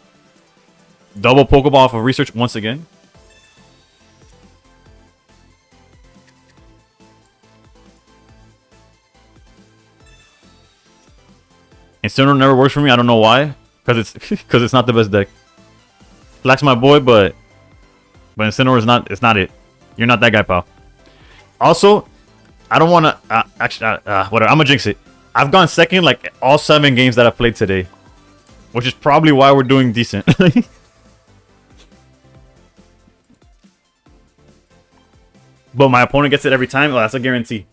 Speaker 1: Double Pokeball off of research once again. Incineroar never works for me. I don't know why. Because it's not the best deck. Flax my boy, but Incineroar is not. It's not it. You're not that guy, pal. Also, I don't want to. Actually, whatever. I'm gonna jinx it. I've gone second like all 7 games that I've played today, which is probably why we're doing decent. But my opponent gets it every time. Well, that's a guarantee.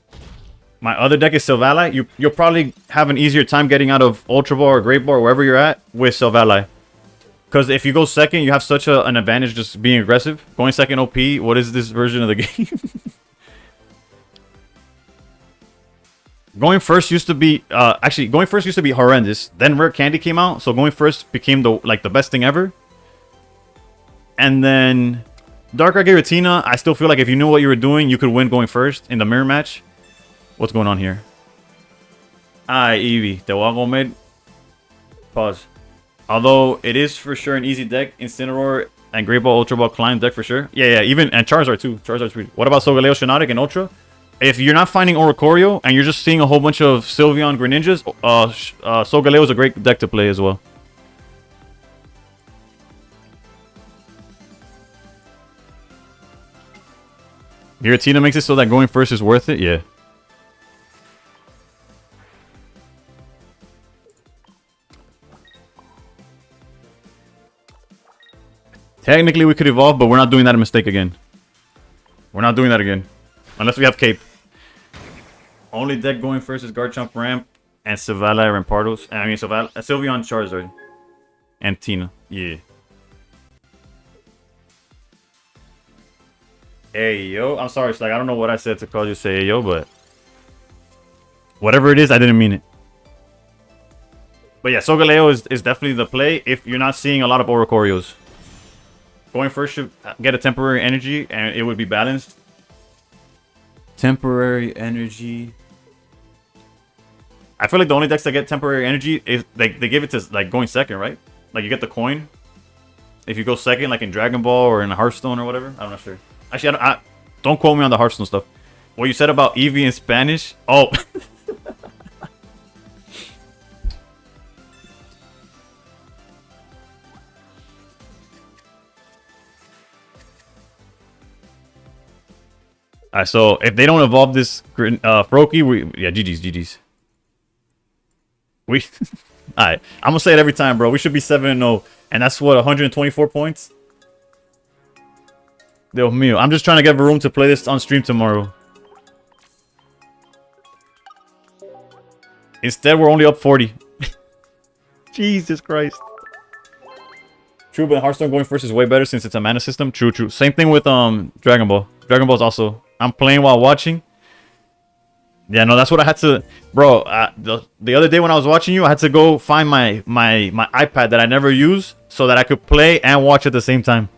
Speaker 1: My other deck is Silvally. You'll probably have an easier time getting out of Ultra Ball or Great Ball or wherever you're at with Silvally. Because if you go second, you have such an advantage just being aggressive. Going second OP, what is this version of the game? Going first used to be horrendous. Then Rare Candy came out, so going first became the best thing ever. And then Darkrai Giratina, I still feel like if you knew what you were doing, you could win going first in the mirror match. What's going on here? Alright, Eevee. Te voy a comer. Pause. Although it is for sure an easy deck, Incineroar and Great Ball, Ultra Ball, Climb deck for sure. Yeah, even and Charizard too. Charizard's pretty. What about Solgaleo, Shiinotic, and Ultra? If you're not finding Oricorio and you're just seeing a whole bunch of Sylveon Greninjas, Solgaleo is a great deck to play as well. Giratina makes it so that going first is worth it? Yeah. Technically, we could evolve, but we're not doing that mistake again. We're not doing that again. Unless we have Cape. Only deck going first is Garchomp, Ramp, and Savala, Rampardos. I mean, Savala, Sylveon, Charizard. And Tina. Yeah. Hey, yo. I'm sorry, Slag. I don't know what I said to call you say hey, yo, but... whatever it is, I didn't mean it. But yeah, Solgaleo is definitely the play if you're not seeing a lot of Oricorios. Going first should get a temporary energy, and it would be balanced. Temporary energy. I feel like the only decks that get temporary energy is they give it to like going second, right? Like you get the coin. If you go second, like in Dragon Ball or in Hearthstone or whatever. I'm not sure. Actually, don't quote me on the Hearthstone stuff. What you said about Eevee in Spanish? Oh. Alright, so if they don't evolve this Froakie, yeah, GG's. Alright, I'm gonna say it every time, bro. We should be 7-0, and that's what, 124 points? Dios mío. I'm just trying to get room to play this on stream tomorrow. Instead, we're only up 40. Jesus Christ. True, but Hearthstone going first is way better since it's a mana system. True. Same thing with Dragon Ball. Dragon Ball is also... I'm playing while watching. Yeah, no, that's what I had to... Bro, the other day when I was watching you, I had to go find my iPad that I never use so that I could play and watch at the same time.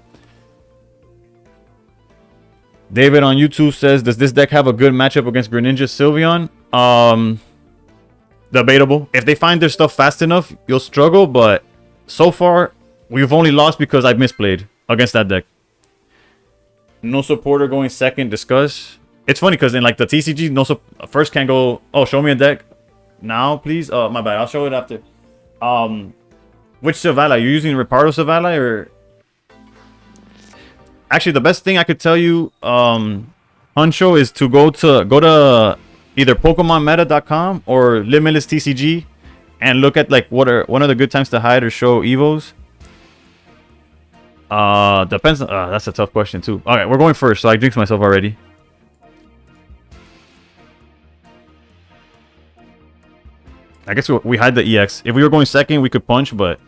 Speaker 1: David on YouTube says, does this deck have a good matchup against Greninja Sylveon? Debatable. If they find their stuff fast enough, you'll struggle, but so far, we've only lost because I've misplayed against that deck. No supporter going second, discuss. It's funny because in like the TCG, first can't go, oh, show me a deck now, please. Oh, my bad. I'll show it after. Which Savala? You're using Ripardo Savala or... Actually, the best thing I could tell you, Huncho, is to go to either PokemonMeta.com or Limitless TCG and look at like what are the good times to hide or show Evos. Depends. That's a tough question too. All right, we're going first, so I jinxed myself already. I guess we hide the EX. If we were going second, we could punch, but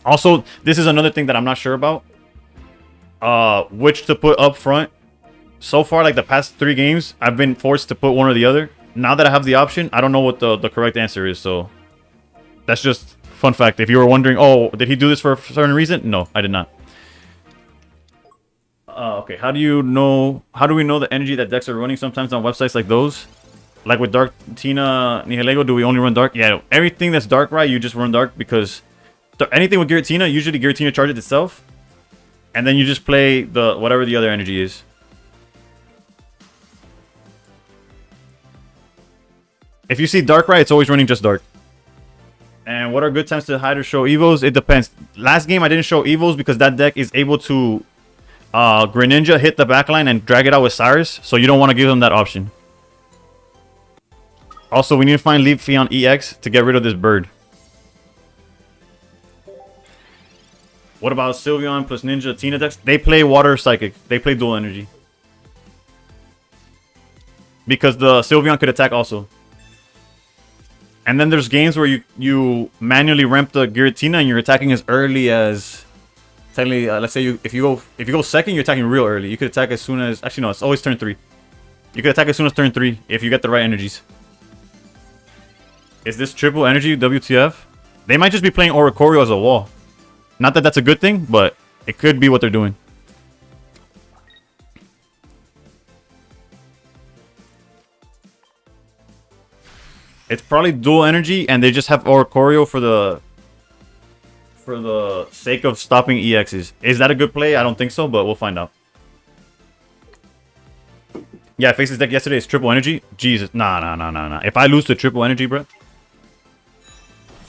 Speaker 1: also this is another thing that I'm not sure about. Which to put up front. So far, like the past 3 games, I've been forced to put one or the other. Now that I have the option, I don't know what the correct answer is. So that's just fun fact. If you were wondering, oh, did he do this for a certain reason? No, I did not. Okay, how do we know the energy that decks are running sometimes on websites like those? Like with Dark Tina Nihilego, do we only run Dark? Yeah, everything that's Darkrai, you just run Dark because anything with Giratina, usually Giratina charges itself. And then you just play whatever the other energy is. If you see Darkrai, it's always running just Dark. And what are good times to hide or show Evos? It depends. Last game, I didn't show Evos because that deck is able to Greninja hit the backline and drag it out with Cyrus. So you don't want to give them that option. Also, we need to find Leafy on EX to get rid of this bird. What about Sylveon plus Ninja Tina decks? They play Water Psychic. They play Dual Energy. Because the Sylveon could attack also. And then there's games where you manually ramp the Giratina and you're attacking as early as... Technically, let's say if you go second, you're attacking real early. You could attack as soon as... Actually, no, it's always turn 3. You could attack as soon as turn 3 if you get the right energies. Is this triple energy WTF? They might just be playing Oricorio as a wall. Not that that's a good thing, but it could be what they're doing. It's probably dual energy, and they just have Oricorio for the sake of stopping EXs. Is that a good play? I don't think so, but we'll find out. Yeah, I faced this deck yesterday. It's triple energy. Jesus, nah. If I lose to triple energy, bro.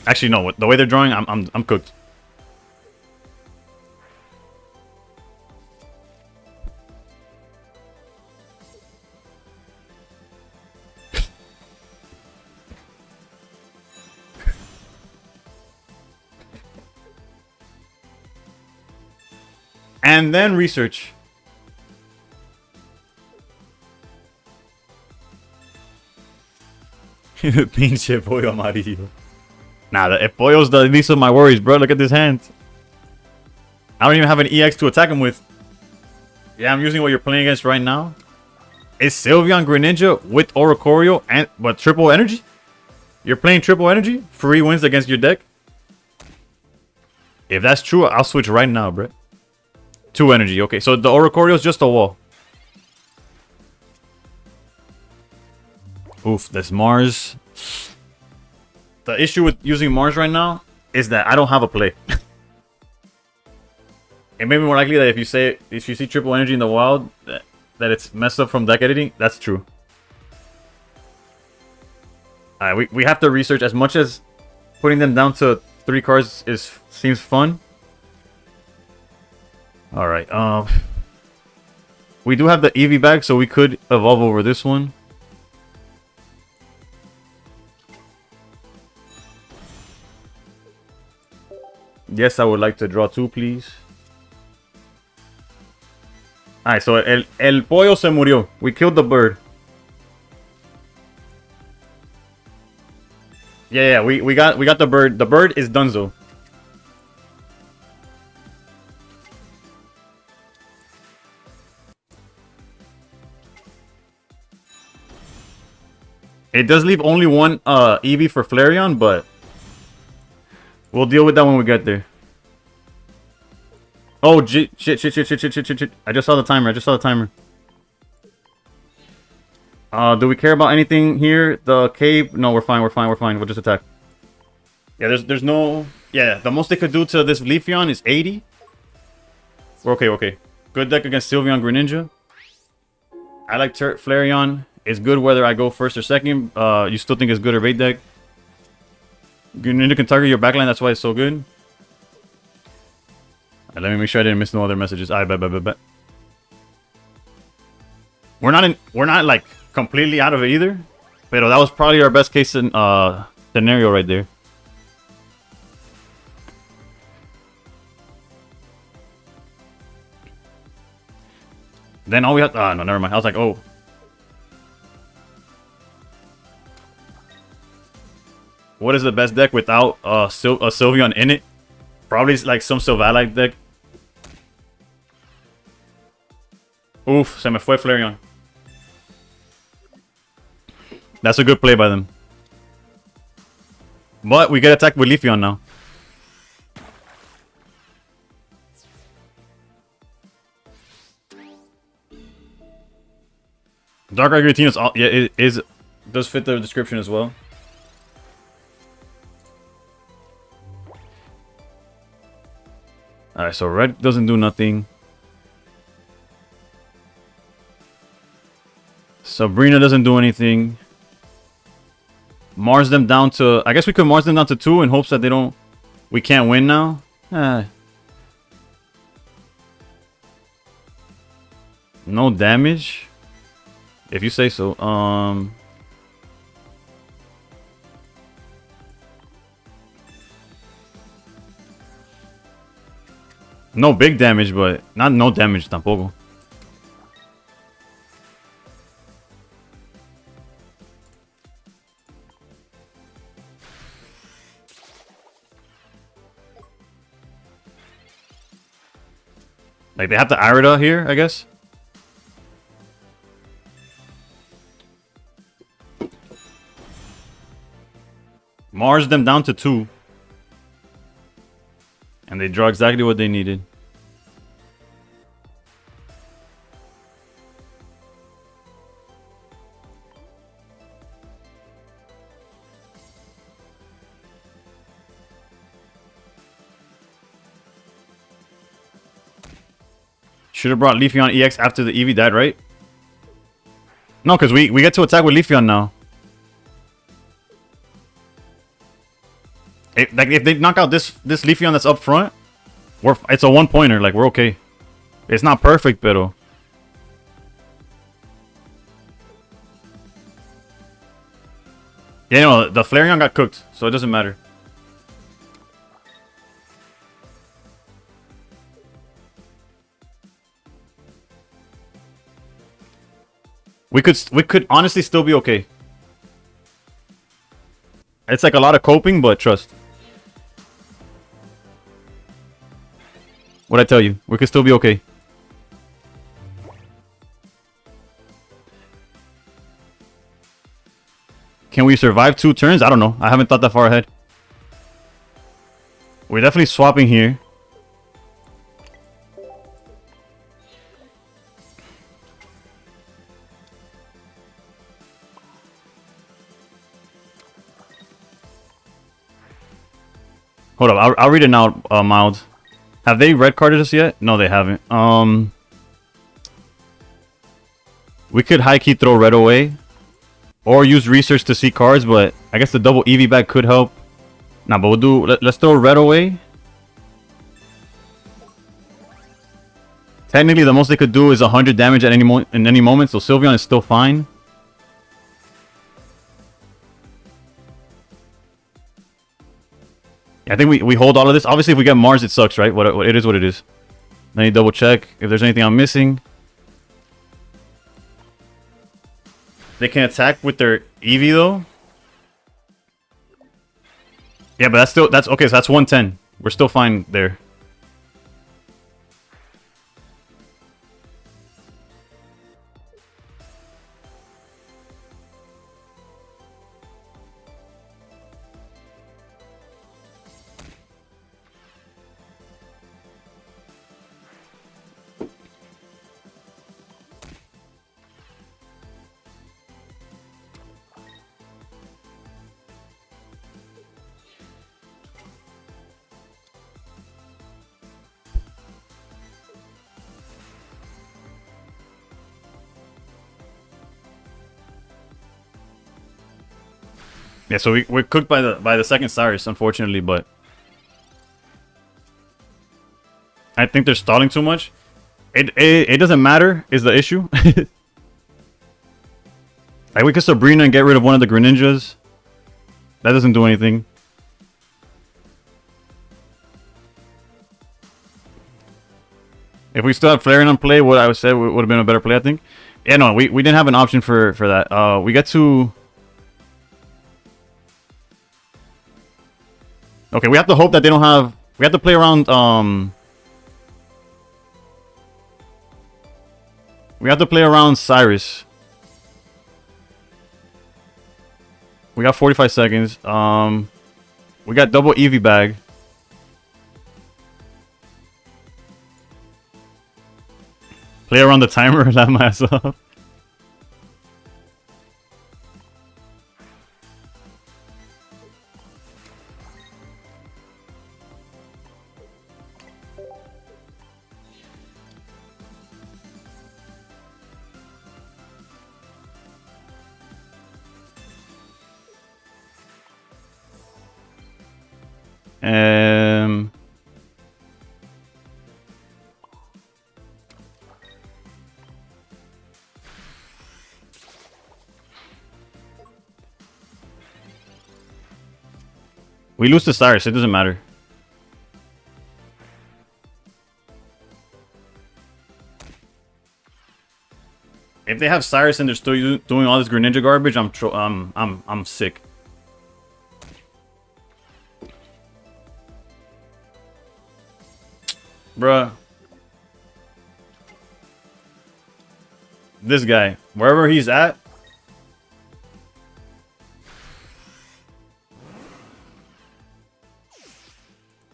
Speaker 1: Actually, no. The way they're drawing, I'm cooked. And then research. Pinche pollo amarillo. Nah, the pollo's the least of my worries, bro. Look at this hand. I don't even have an EX to attack him with. Yeah, I'm using what you're playing against right now. Is Sylveon Greninja with Oricorio and but triple energy? You're playing triple energy? Free wins against your deck? If that's true, I'll switch right now, bro. 2 energy. Okay, so the Oricorio is just a wall. Oof, that's Mars. The issue with using Mars right now is that I don't have a play. It may be more likely that if you see triple energy in the wild, that it's messed up from deck editing. That's true. Alright, we have to research. As much as putting them down to 3 cards seems fun. Alright, we do have the Eevee bag, so we could evolve over this one. Yes, I would like to draw 2, please. Alright, so el pollo se murió. We killed the bird. Yeah, we got the bird. The bird is Dunzo. It does leave only one Eevee for Flareon, but we'll deal with that when we get there. Oh, shit. I just saw the timer. Do we care about anything here? The cave? No, we're fine. We'll just attack. Yeah, there's no... Yeah, the most they could do to this Leafeon is 80. We're okay. Good deck against Sylveon Greninja. I like Flareon. It's good whether I go first or second. You still think it's good or bait deck? Greninja can target your backline, that's why it's so good. Right, let me make sure I didn't miss no other messages. I bet. We're not like completely out of it either. But that was probably our best case scenario right there. Then all we have... no, never mind. I was like, oh. What is the best deck without a Sylveon in it? Probably like some Sylvalite deck. Oof, se me fue Flareon. That's a good play by them. But we get attacked with Leafeon now. Dark Argentine is... Yeah, it does fit the description as well. Alright, so red doesn't do nothing. Sabrina doesn't do anything. Mars them down to... I guess we could Mars them down to 2 in hopes that they don't... We can't win now. No damage. If you say so. No big damage, but not no damage tampoco. Like they have the Irida here, I guess. Mars them down to 2. And they draw exactly what they needed. Should have brought Leafeon EX after the Eevee died, right? No, because we get to attack with Leafeon now. Like if they knock out this Leafeon that's up front, it's a 1-pointer. Like we're okay. It's not perfect, pero. Yeah, no, the Flareon got cooked, so it doesn't matter. We could honestly still be okay. It's like a lot of coping, but trust. What'd I tell you? We could still be okay. Can we survive 2 turns? I don't know. I haven't thought that far ahead. We're definitely swapping here. Hold up, I'll read it now, Mild. Have they red carded us yet? No, they haven't. We could high key throw red away. Or use research to see cards, but I guess the double Eevee bag could help. Nah, but let's throw red away. Technically, the most they could do is 100 damage at in any moment, so Sylveon is still fine. Yeah, I think we hold all of this. Obviously, if we get Mars, it sucks, right? What it is, what it is. Let me double check if there's anything I'm missing. They can attack with their Eevee though. Yeah, but that's okay. So that's 110. We're still fine there. Yeah, so we're cooked by the second Cyrus, unfortunately, but I think they're stalling too much. It doesn't matter, is the issue. Like we could Sabrina and get rid of one of the Greninjas. That doesn't do anything. If we still had Flareon on play, what I would say would have been a better play, I think. Yeah, no, we didn't have an option for that. We get to. Okay, we have to hope that they don't have... We have to play around, we have to play around Cyrus. We got 45 seconds. We got double Eevee bag. Play around the timer, let my ass up. We lose to Cyrus, it doesn't matter. If they have Cyrus and they're still doing all this Greninja garbage, I'm sick. Bruh. This guy, wherever he's at.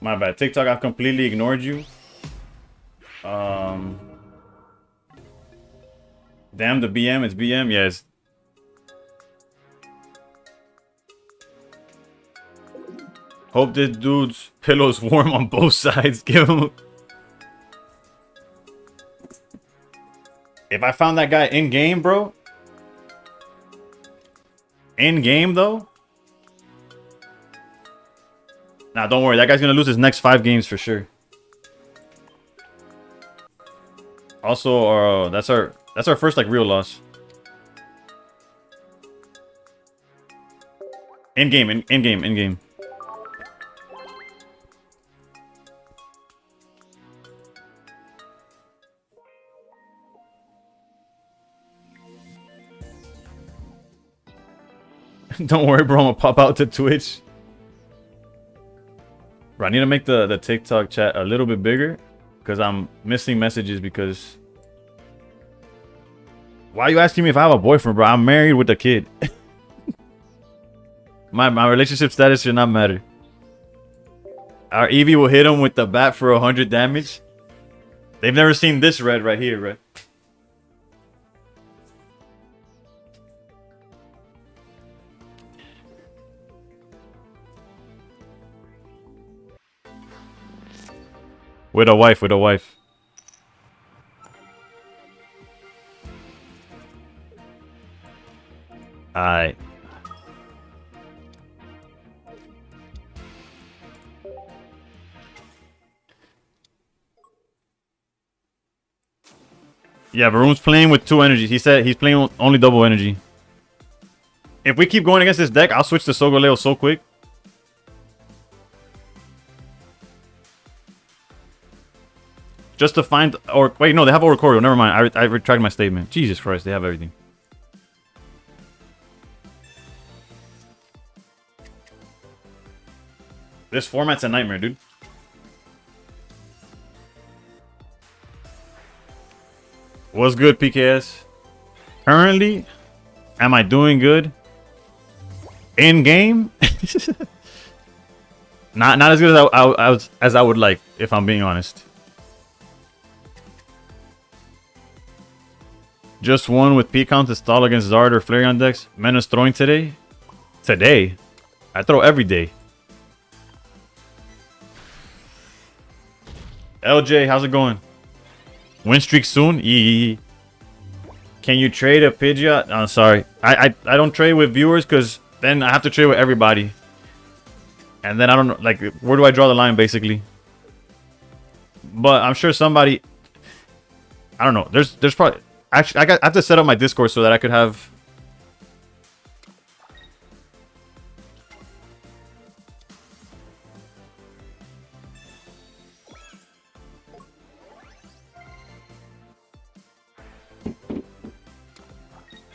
Speaker 1: My bad. TikTok, I've completely ignored you. Damn, the BM, it's BM. Yes. Hope this dude's pillow's warm on both sides. Give him... If I found that guy in game, bro. In game, though. Nah, don't worry. That guy's gonna lose his next 5 games for sure. Also, that's our first like real loss. In game. Don't worry, bro. I'm gonna pop out to Twitch. Bro, I need to make the TikTok chat a little bit bigger because I'm missing messages because... Why are you asking me if I have a boyfriend, bro? I'm married with a kid. my relationship status should not matter. Our Eevee will hit him with the bat for 100 damage. They've never seen this red right here, right? With a wife. Alright. Yeah, Varun's playing with 2 energy. He said he's playing only double energy. If we keep going against this deck, I'll switch to Solgaleo so quick. Just to find... Or wait, no, they have Oricorio. Never mind. I retract my statement. Jesus Christ, they have everything. This format's a nightmare, dude. What's good, PKS? Currently, am I doing good? In game? not as good as I would like, if I'm being honest. Just one with P-Count to stall against Zard or Flareon decks. Menace throwing today? Today? I throw every day. LJ, how's it going? Win streak soon? Yee. Can you trade a Pidgeot? I'm sorry. I don't trade with viewers because then I have to trade with everybody. And then I don't know, like, where do I draw the line, basically? But I'm sure somebody... I don't know. There's probably... Actually, I have to set up my Discord so that I could have...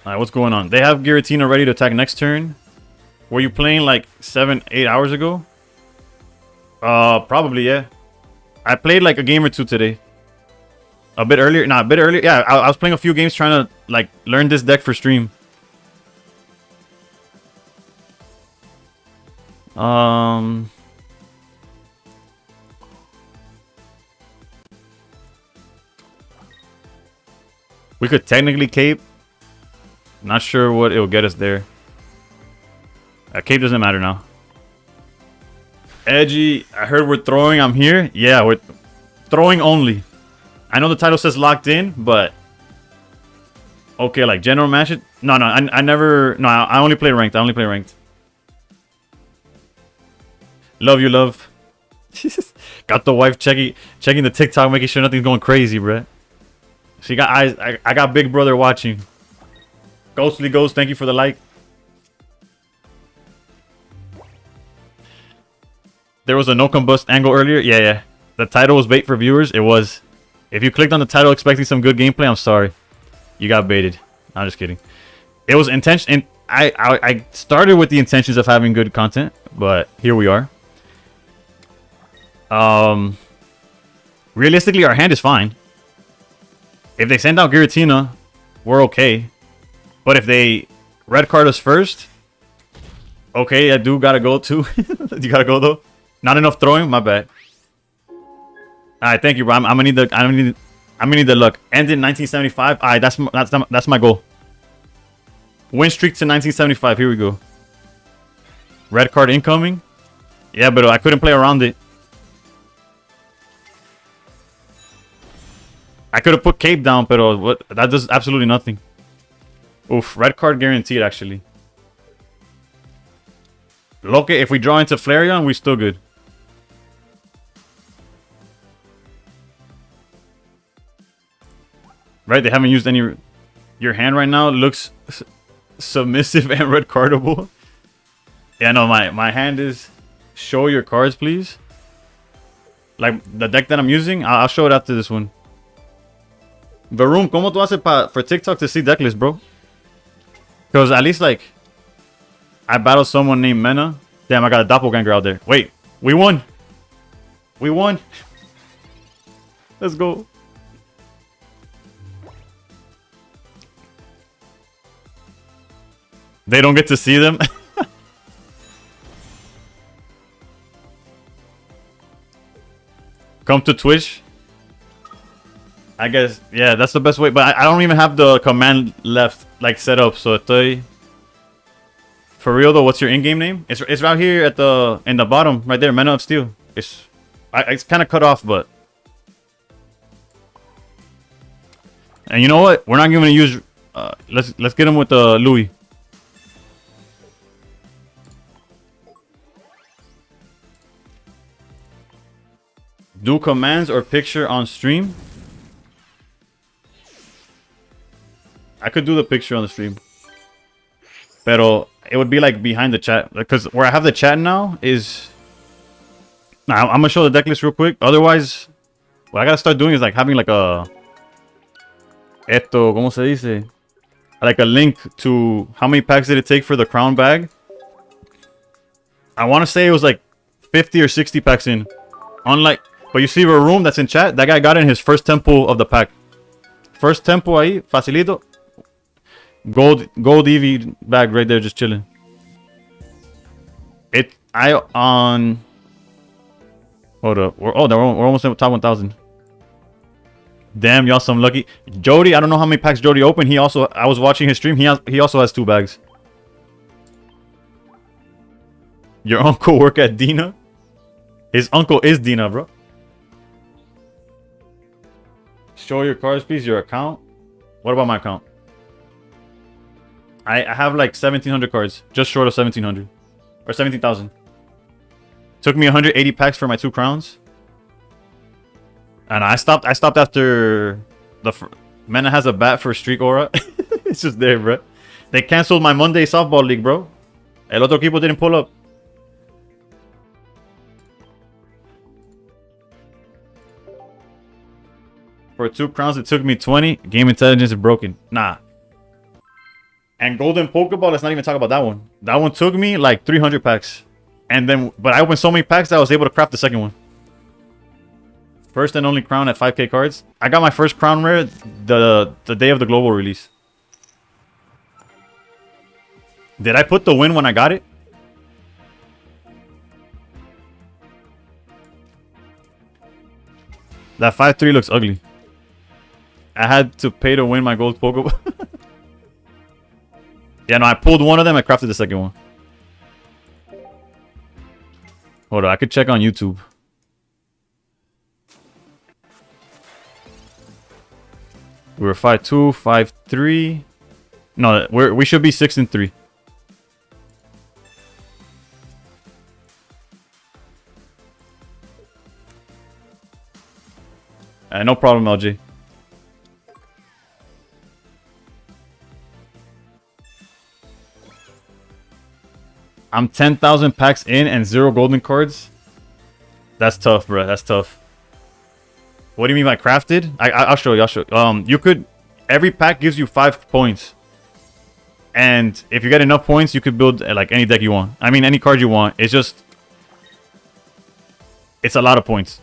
Speaker 1: Alright, what's going on? They have Giratina ready to attack next turn. Were you playing like 7-8 hours ago? Probably, yeah. I played like a game or two today. A bit earlier. Nah, a bit earlier. Yeah, I was playing a few games trying to like learn this deck for stream. We could technically cape. Not sure what it'll get us there. Cape doesn't matter now. Edgy, I heard we're throwing. I'm here. Yeah, we're throwing only. I know the title says locked in, but... Okay, like general match it? No, I never... No, I only play ranked. Love you, love. Got the wife checking the TikTok, making sure nothing's going crazy, bruh. She got eyes. I got big brother watching. Ghostly Ghost, thank you for the like. There was a no combust angle earlier. Yeah. The title was bait for viewers. It was. If you clicked on the title expecting some good gameplay, I'm sorry. You got baited. I'm just kidding. It was intention. And I started with the intentions of having good content, but here we are. Realistically, our hand is fine. If they send out Giratina, we're okay. But if they red card us first, okay, I do gotta go too. You gotta go though. Not enough throwing, my bad. All right, thank you, bro. I'm gonna need the luck. End in 1975. All right, that's my goal. Win streak to 1975. Here we go. Red card incoming. Yeah, but I couldn't play around it. I could have put Cape down, but what? That does absolutely nothing. Oof, red card guaranteed, actually. Look, if we draw into Flareon, we're still good. Right, they haven't used any... Your hand right now looks submissive and red cardable. Yeah, no, my hand is... Show your cards, please. Like, the deck that I'm using, I'll show it after this one. Varoom, ¿cómo tú haces for TikTok to see deck list, bro? Because at least, like... I battled someone named Mena. Damn, I got a doppelganger out there. Wait, we won. We won. Let's go. They don't get to see them. Come to Twitch. I guess, yeah, that's the best way. But I don't even have the command left, like, set up. So estoy... For real though, what's your in-game name? It's right here at in the bottom, right there, Mena of Steel. It's kind of cut off, but... And you know what? We're not even gonna use... let's get him with Louis. Do commands or picture on stream? I could do the picture on the stream. Pero it would be like behind the chat. Because where I have the chat now is... Nah, I'm gonna show the deck list real quick. Otherwise, what I gotta start doing is like having like a... ¿Cómo se dice? Like a link to how many packs did it take for the crown bag. I want to say it was like 50 or 60 packs in. Unlike... But you see a room that's in chat? That guy got in his first temple of the pack. First temple ahí, facilito. Gold EV bag right there, just chilling. Hold up. We're almost at top 1,000. Damn, y'all some lucky. Jody, I don't know how many packs Jody opened. I was watching his stream. He also has 2 bags. Your uncle work at Dina? His uncle is Dina, bro. Show your cards, please. Your account. What about my account? I have like 1,700 cards. Just short of 1,700. Or 17,000. Took me 180 packs for my 2 crowns. And I stopped after the... Mena has a bat for Streak Aura. It's just there, bro. They canceled my Monday softball league, bro. El otro equipo didn't pull up. For 2 crowns, it took me 20. Game intelligence is broken. Nah. And Golden Pokeball, let's not even talk about that one. That one took me like 300 packs. And then, but I opened so many packs that I was able to craft the second one. First and only crown at 5k cards. I got my first crown rare the day of the global release. Did I put the win when I got it? That 5-3 looks ugly. I had to pay to win my gold Pokeball. Yeah, no, I pulled one of them. I crafted the second one. Hold on, I could check on YouTube. We were 5-2, 5-3. No, we should be 6-3. No problem, LG. I'm 10,000 packs in and 0 golden cards. That's tough, bro. That's tough. What do you mean by crafted? I'll show you. I'll show you. You could... Every pack gives you 5 points. And if you get enough points, you could build like any deck you want. I mean, any card you want. It's just... It's a lot of points.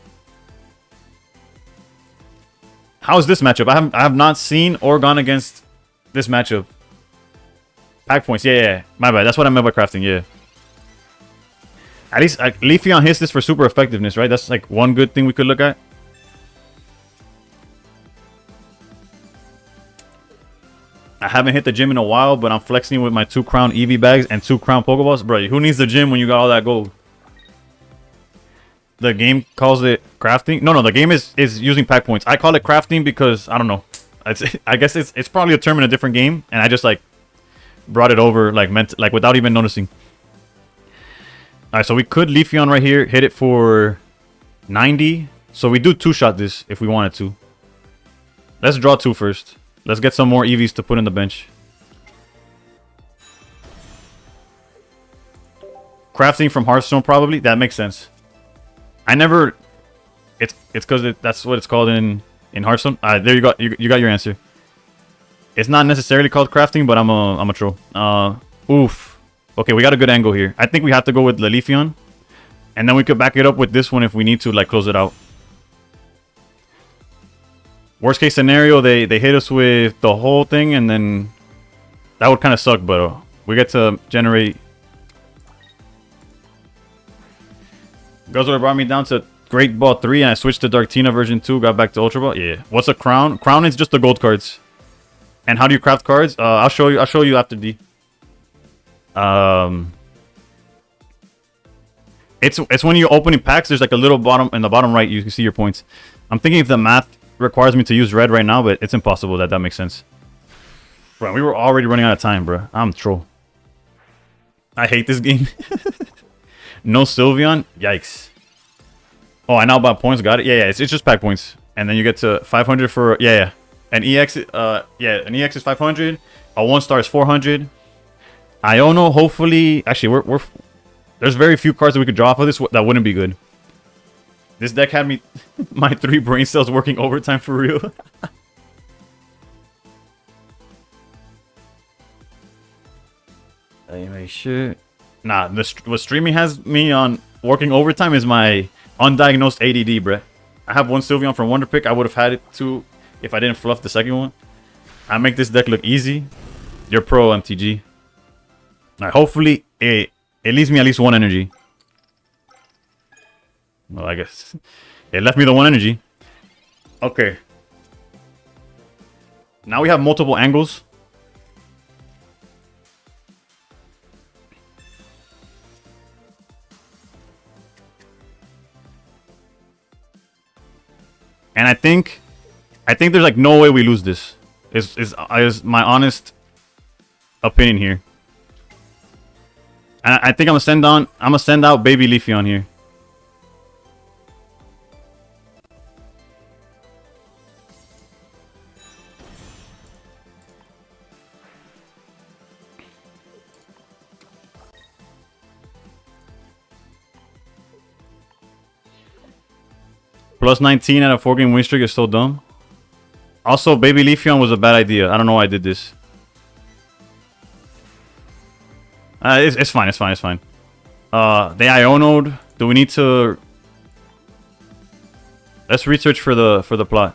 Speaker 1: How is this matchup? I have not seen or gone against this matchup. Pack points. Yeah. My bad. That's what I meant by crafting. Yeah. At least Leafeon hits this for super effectiveness, right? That's like one good thing we could look at. I haven't hit the gym in a while, but I'm flexing with my 2 crown EV bags and 2 crown Pokeballs. Bro, who needs the gym when you got all that gold? the game calls it crafting. No, the game is using pack points. I call it crafting because I don't know. I guess it's probably a term in a different game, and I just like brought it over like without even noticing. All right, so we could Leafeon right here, hit it for 90. So we do two-shot this if we wanted to. Let's draw two first. Let's get some more EVs to put in the bench. Crafting from Hearthstone probably. That makes sense. I never. It's because that's what it's called in Hearthstone. There you go. You got your answer. It's not necessarily called crafting, but I'm a troll. Oof. Okay, we got a good angle here. I think we have to go with the Leafeon, and then we could back it up with this one if we need to, like close it out. Worst case scenario, they hit us with the whole thing, and then that would kind of suck. But we get to generate. Guzzler brought me down to Great Ball 3, and I switched to Darktina version 2, got back to Ultra Ball. Yeah. What's a crown? Crown is just the gold cards. And how do you craft cards? I'll show you after D. It's when you're opening packs, there's like a little bottom in the bottom right, you can see your points. I'm thinking if the math requires me to use red right now, but it's impossible that makes sense. Bro, we were already running out of time, bro. I'm a troll. I hate this game. No Sylveon? Yikes. Oh, I now bought points. Got it. Yeah. It's just pack points. And then you get to 500 for... Yeah. An EX... an EX is 500. A 1-star is 400. Iono, hopefully... Actually, we're... There's very few cards that we could draw off of this that wouldn't be good. This deck had me... my 3 brain cells working overtime for real. Let me make sure... Nah, what streaming has me on working overtime is my undiagnosed ADD, bruh. I have one Sylveon from Wonder Pick. I would have had it too if I didn't fluff the second one. I make this deck look easy. You're pro, MTG. Alright, hopefully it leaves me at least 1 energy. Well, I guess it left me the 1 energy. Okay. Now we have multiple angles. And I think there's like no way we lose this. Is my honest opinion here. And I think I'm gonna send out Baby Leafeon here. Plus 19 at a 4-game win streak is so dumb. Also, Baby Leafeon was a bad idea. I don't know why I did this. It's fine. It's fine. They Iono'd. Do we need to... Let's research for the plot.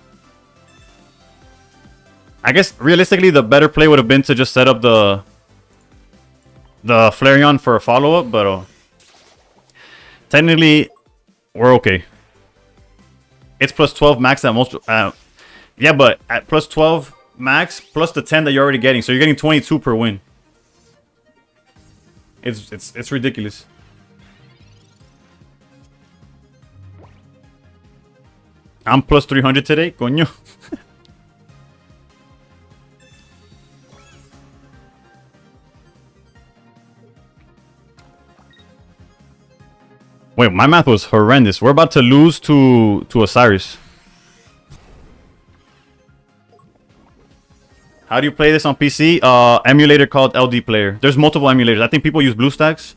Speaker 1: I guess, realistically, the better play would have been to just set up the Flareon for a follow-up, but... technically, we're okay. It's plus 12 max at most. Yeah, but at plus 12 max, plus the 10 that you're already getting. So you're getting 22 per win. It's ridiculous. I'm plus 300 today, coño. Wait, my math was horrendous. We're about to lose to Osiris. How do you play this on PC? Emulator called LD Player. There's multiple emulators. I think people use BlueStacks.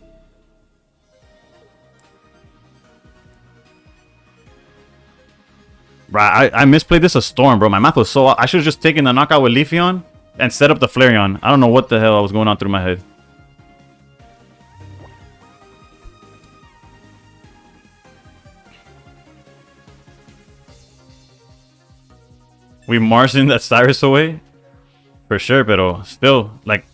Speaker 1: Right, I misplayed this a storm, bro. My math was so... I should have just taken the knockout with Leafeon and set up the Flareon. I don't know what the hell was going on through my head. We Martian that Cyrus away? For sure, pero still, like...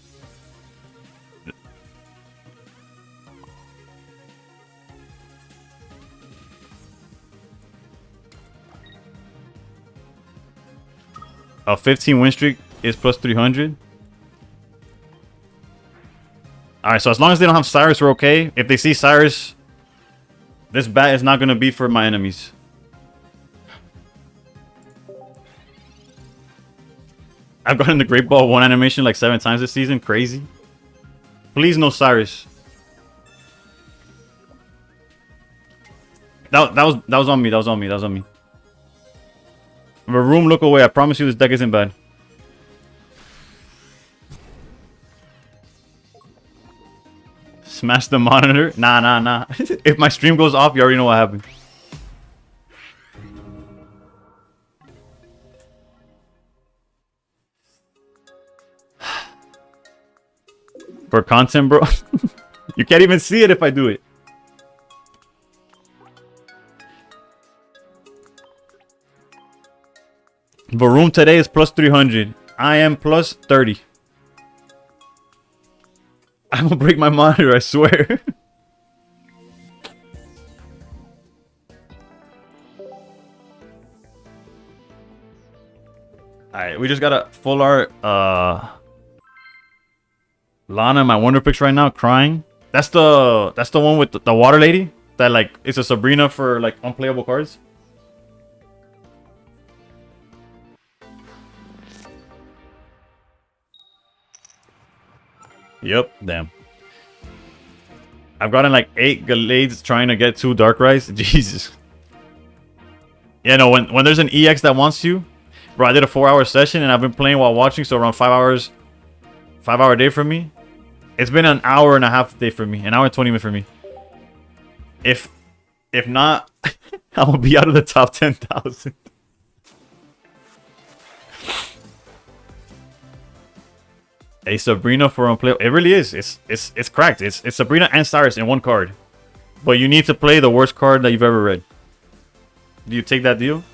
Speaker 1: A 15 win streak is plus 300. Alright, so as long as they don't have Cyrus, we're okay. If they see Cyrus, This bat is not gonna be for my enemies. I've gotten the Great Ball 1 animation like 7 times this season. Crazy. Please no Cyrus. That was on me. That was on me. That was on me. Room, look away. I promise you this deck isn't bad. Smash the monitor? Nah. If my stream goes off, you already know what happened. For content, bro. You can't even see it if I do it. Varoom today is plus 300. I am plus 30. I'm gonna break my monitor, I swear. Alright, we just got a full art Lana in my Wonder Picks right now crying. That's the one with the water lady that like it's a Sabrina for like unplayable cards. Yep, damn. I've gotten like 8 Gallades trying to get 2 Darkrais. Jesus. Yeah, no, when there's an EX that wants you, bro, I did a 4-hour session and I've been playing while watching, so around 5 hours. 5-hour day for me. It's been an hour and a half day for me. An hour and 20 minutes for me. If not, I will be out of the top 10,000. A Sabrina for unplayable. It really is. It's cracked. It's Sabrina and Cyrus in one card. But you need to play the worst card that you've ever read. Do you take that deal?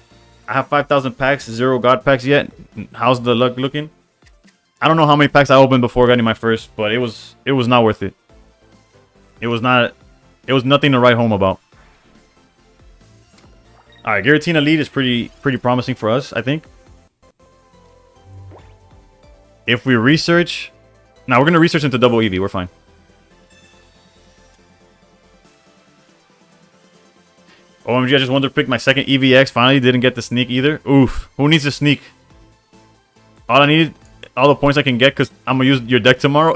Speaker 1: I have 5,000 packs, 0 God packs yet. How's the luck looking? I don't know how many packs I opened before getting my first, but it was not worth it. It was nothing to write home about. Alright, Giratina lead is pretty promising for us, I think. If we research... Now we're going to research into double EV. We're fine. OMG, I just wanted to pick my second EVX. Finally, didn't get the sneak either. Oof. Who needs a sneak? All I need... All the points I can get because I'm going to use your deck tomorrow.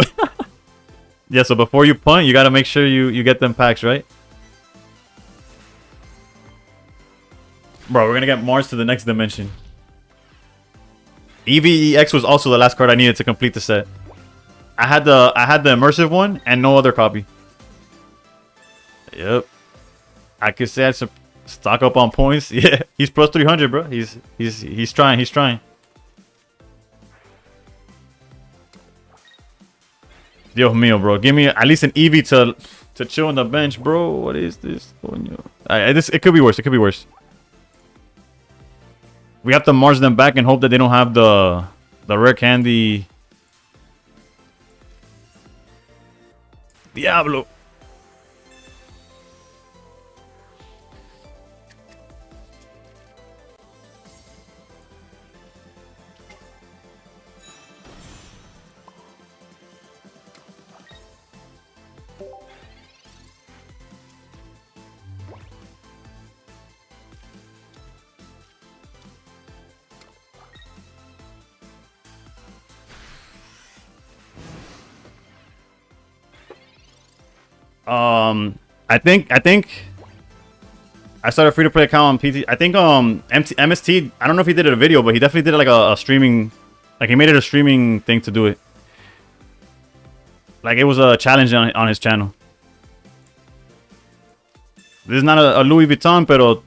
Speaker 1: Yeah, so before you punt, you got to make sure you get them packs, right? Bro, we're going to get Mars to the next dimension. EVEX was also the last card I needed to complete the set. I had the immersive one and no other copy. Yep. I could say I should stock up on points. Yeah, he's plus 300, bro. He's trying. Dios mío, bro. Give me at least an EV to chill on the bench, bro. What is this? It could be worse. It could be worse. We have to Mars them back and hope that they don't have the rare candy. Diablo. I think I started a free-to-play account on PT. I think MST, I don't know if he did it a video, but he definitely did it like a streaming, like he made it a streaming thing to do it. Like it was a challenge on his channel. This is not a Louis Vuitton, pero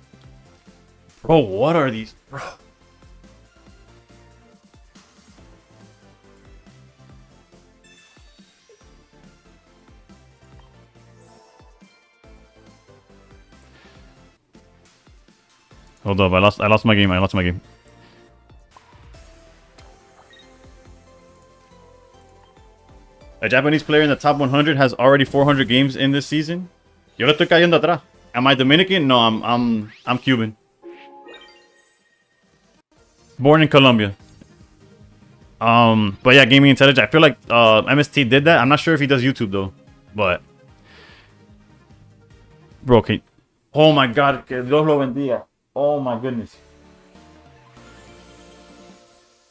Speaker 1: bro, what are these, bro? Hold up, I lost my game. A Japanese player in the top 100 has already 400 games in this season. Yo le estoy cayendo atrás. Am I Dominican? No, I'm Cuban. Born in Colombia. But yeah, Gaming Intelligence. I feel like MST did that. I'm not sure if he does YouTube though. But bro, okay. Oh my God, que Dios lo bendiga. Oh my goodness.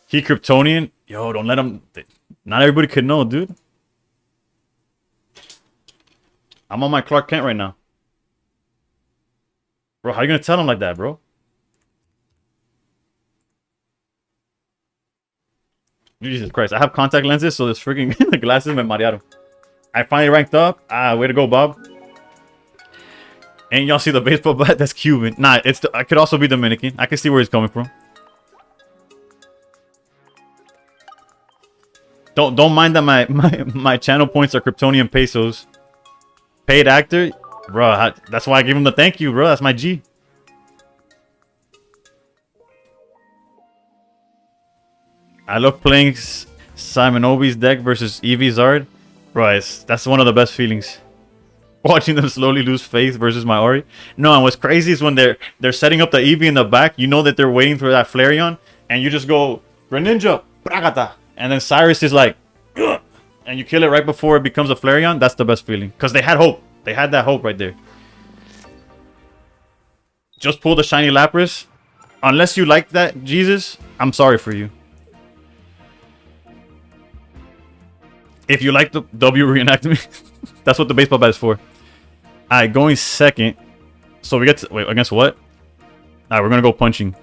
Speaker 1: He Kryptonian? Yo, don't let him. Not everybody could know, dude. I'm on my Clark Kent right now. Bro, how you gonna tell him like that, bro? Jesus Christ, I have contact lenses, so this freaking glasses me marearon. I finally ranked up. Ah, way to go, Bob. And y'all see the baseball bat? That's Cuban. Nah, I could also be Dominican. I can see where he's coming from. Don't mind that my channel points are Kryptonian pesos. Paid actor, bro. That's why I gave him the thank you, bro. That's my G. I love playing Simon Obi's deck versus Eevee Zard. Bro, that's one of the best feelings. Watching them slowly lose faith versus my Ori. No, and what's crazy is when they're setting up the Eevee in the back, you know that they're waiting for that Flareon, and you just go Greninja, Pragata, and then Cyrus is like, ugh, and you kill it right before it becomes a Flareon. That's the best feeling, because they had hope. They had that hope right there. Just pull the shiny Lapras. Unless you like that, Jesus, I'm sorry for you. If you like the W reenactment, that's what the baseball bat is for. Alright, going second. So we get to, wait, against what? Alright, we're gonna go punching.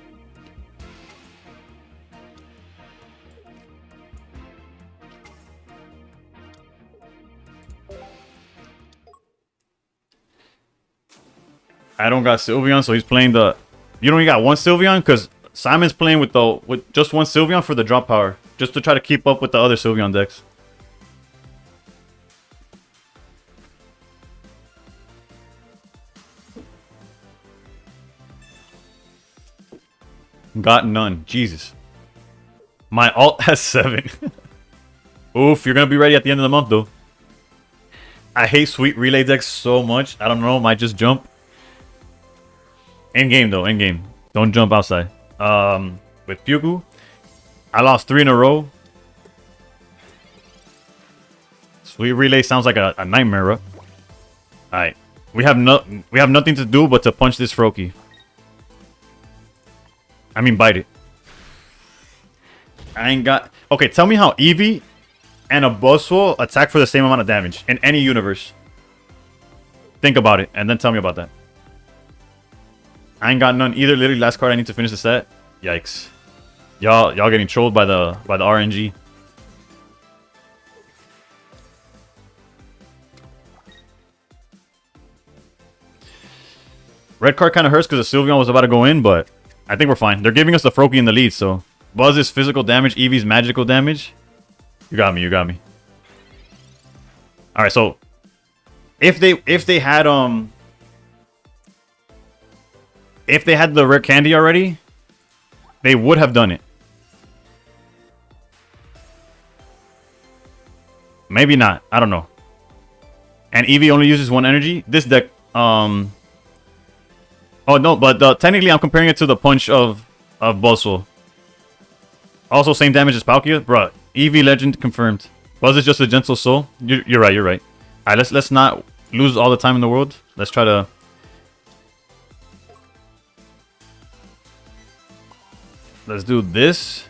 Speaker 1: I don't got Sylveon, so he's playing the... You don't even got one Sylveon? Because Simon's playing with just one Sylveon for the drop power. Just to try to keep up with the other Sylveon decks. Got none. Jesus. My alt has 7. Oof, you're going to be ready at the end of the month, though. I hate sweet relay decks so much. I don't know. Might just jump. In game, though. In game. Don't jump outside. With Pyugu, I lost 3 in a row. Sweet relay sounds like a nightmare, bro. Alright. We have nothing to do but to punch this Froakie. I mean, bite it. I ain't got... Okay, tell me how Eevee and a Buzzwole attack for the same amount of damage in any universe. Think about it, and then tell me about that. I ain't got none either. Literally, last card I need to finish the set. Yikes. Y'all getting trolled by the RNG. Red card kind of hurts because the Sylveon was about to go in, but... I think we're fine. They're giving us the Froakie in the lead, so... Buzz is physical damage, Eevee's magical damage. You got me, you got me. Alright, so... If they had, If they had the rare candy already, they would have done it. Maybe not. I don't know. And Eevee only uses 1 energy. This deck, Oh, no, but technically I'm comparing it to the punch of Buzzwole. Also, same damage as Palkia. Bruh, Eevee Legend confirmed. Buzz is just a gentle soul. You're right, you're right. Alright, let's not lose all the time in the world. Let's try to... Let's do this.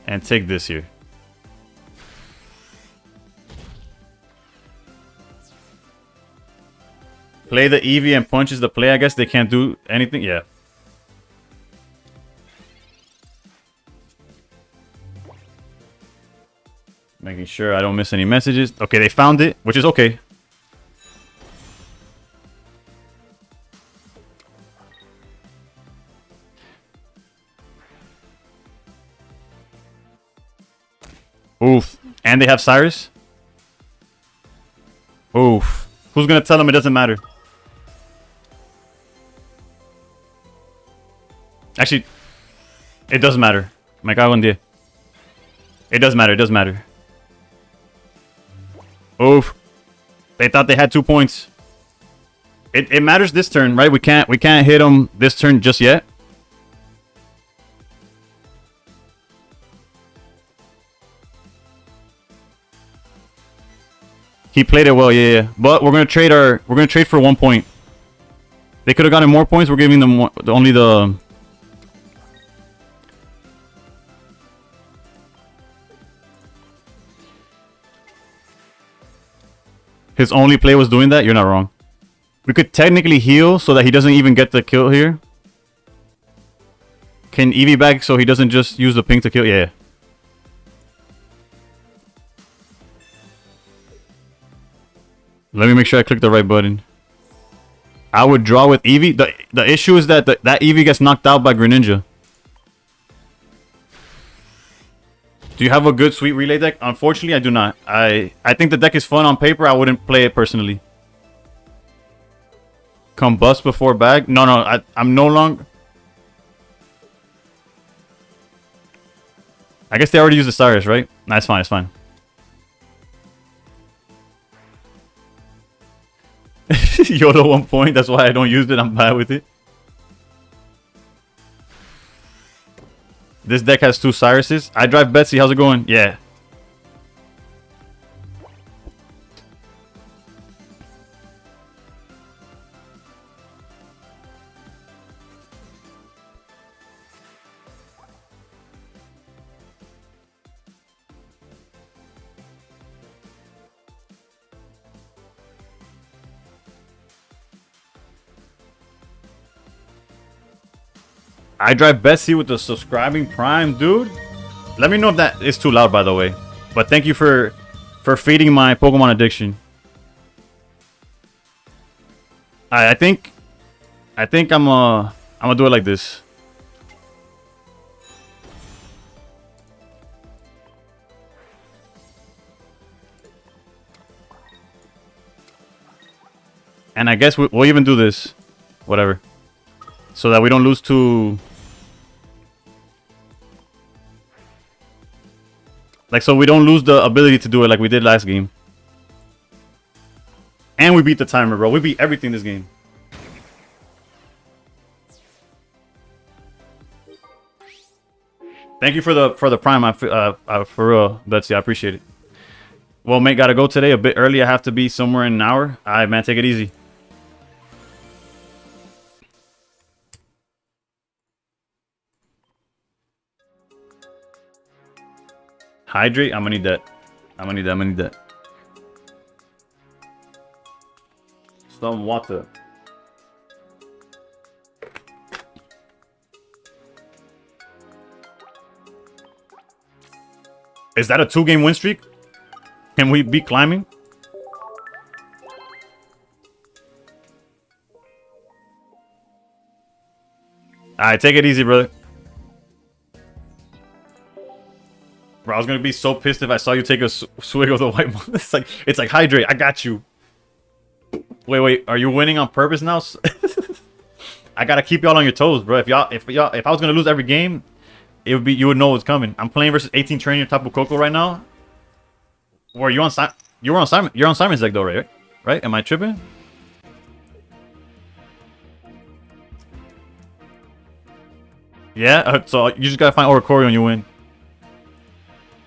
Speaker 1: And take this here. Play the Eevee and punches the play. I guess they can't do anything. Yeah. Making sure I don't miss any messages. Okay, they found it, which is okay. Oof. And they have Cyrus? Oof. Who's gonna tell them it doesn't matter? Actually, it does matter. My God, one day. It does matter. It does matter. Oof. They thought they had 2 points. It matters this turn, right? We can't hit them this turn just yet. He played it well, yeah. But we're gonna trade for 1 point. They could have gotten more points. We're giving them only the. His only play was doing that. You're not wrong. We could technically heal so that he doesn't even get the kill here. Can Eevee back so he doesn't just use the ping to kill? Yeah. Let me make sure I click the right button. I would draw with Eevee. The issue is that that Eevee gets knocked out by Greninja. Do you have a good sweet relay deck? Unfortunately, I do not. I think the deck is fun on paper. I wouldn't play it personally. Combust before bag? No, I'm no longer... I guess they already used the Cyrus, right? That's fine, it's fine. YOLO 1 point, that's why I don't use it. I'm bad with it. This deck has 2 Cyruses. I drive Betsy, how's it going? Yeah. I drive Betsy with the subscribing Prime, dude. Let me know if that is too loud, by the way. But thank you for feeding my Pokemon addiction. I think I'm gonna do it like this. And I guess we'll even do this, whatever, so that we don't lose to. Like, so we don't lose the ability to do it like we did last game. And we beat the timer, bro. We beat everything this game. Thank you for the prime, for real, Betsy. I appreciate it. Well, mate, gotta go today a bit early. I have to be somewhere in an hour. All right, man, take it easy. Hydrate. I'm gonna need that. I'm gonna need that. Some water. Is that a 2-game win streak? Can we be climbing? Alright, take it easy, brother. Bro, I was gonna be so pissed if I saw you take a swig of the white moon. It's like hydrate. I got you. Wait. Are you winning on purpose now? I gotta keep y'all on your toes, bro. If I was gonna lose every game, it would be, you would know what's coming. I'm playing versus 18 Trainer Tapu Koko right now. Or you on Simon? You're on Simon's deck though, right? Right? Am I tripping? Yeah. So you just gotta find Oricorio and you win.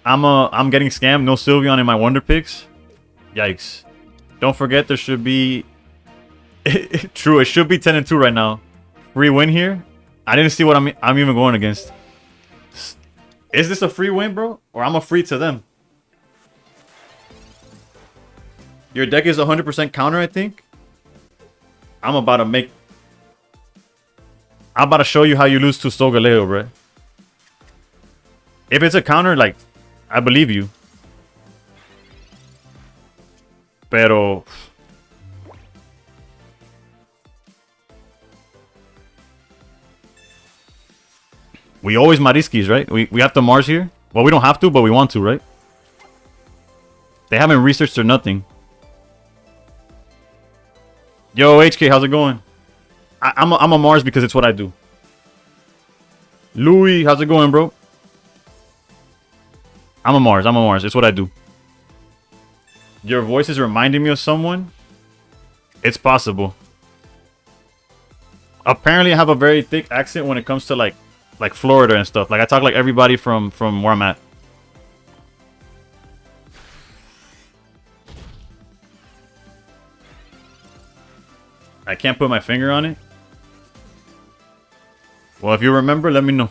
Speaker 1: I'm getting scammed. No Sylveon in my Wonder Picks. Yikes. Don't forget there should be... True, it should be 10-2 right now. Free win here. I didn't see what I'm even going against. Is this a free win, bro? Or I'm a free to them? Your deck is 100% counter, I think. I'm about to show you how you lose to Solgaleo, bro. If it's a counter, like... I believe you. Pero... We always Mariskis, right? We have to Mars here? Well, we don't have to, but we want to, right? They haven't researched or nothing. Yo, HK, how's it going? I'm a Mars because it's what I do. Louis, how's it going, bro? I'm a Mars. It's what I do. Your voice is reminding me of someone? It's possible. Apparently, I have a very thick accent when it comes to like Florida and stuff. Like, I talk like everybody from where I'm at. I can't put my finger on it. Well, if you remember, let me know.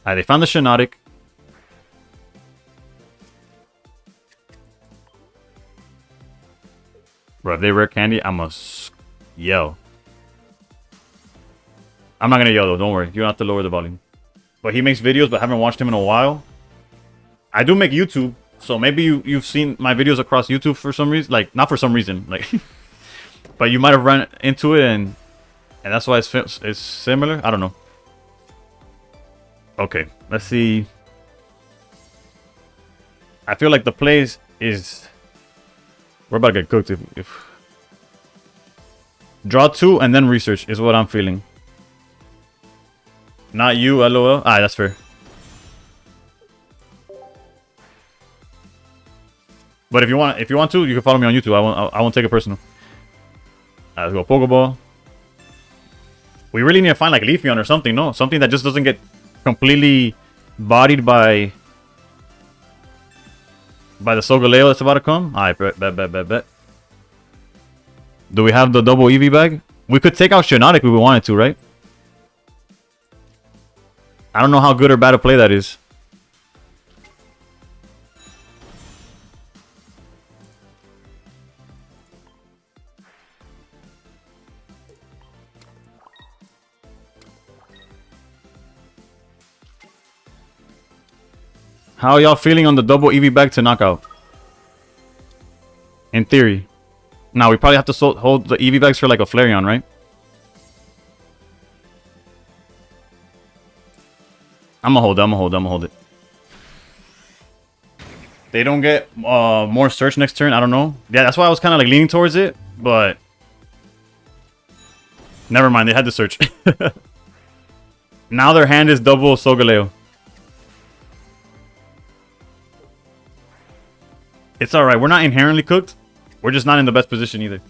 Speaker 1: Alright, they found the Shiinotic. Bro, if they rare candy, I must yell. I'm not gonna yell though, don't worry. You don't have to lower the volume. But he makes videos, but I haven't watched him in a while. I do make YouTube, so maybe you've seen my videos across YouTube for some reason. Like, not for some reason, like... But you might have run into it and that's why it's similar. I don't know. Okay, let's see. I feel like the plays is... We're about to get cooked if... Draw 2 and then research is what I'm feeling. Not you, LOL. Ah, that's fair. But if you want to, you can follow me on YouTube. I won't take it personal. Let's go Pokeball. We really need to find like Leafeon or something, no? Something that just doesn't get completely bodied by the Solgaleo that's about to come. Alright, bet. Do we have the double EV bag? We could take out Shiinotic if we wanted to, right? I don't know how good or bad a play that is. How are y'all feeling on the double EV bag to knockout? In theory. Now, we probably have to hold the EV bags for like a Flareon, right? I'm gonna hold it. They don't get more search next turn, I don't know. Yeah, that's why I was kind of like leaning towards it, but... Never mind, they had to search. Now their hand is double Solgaleo. It's alright, we're not inherently cooked. We're just not in the best position either.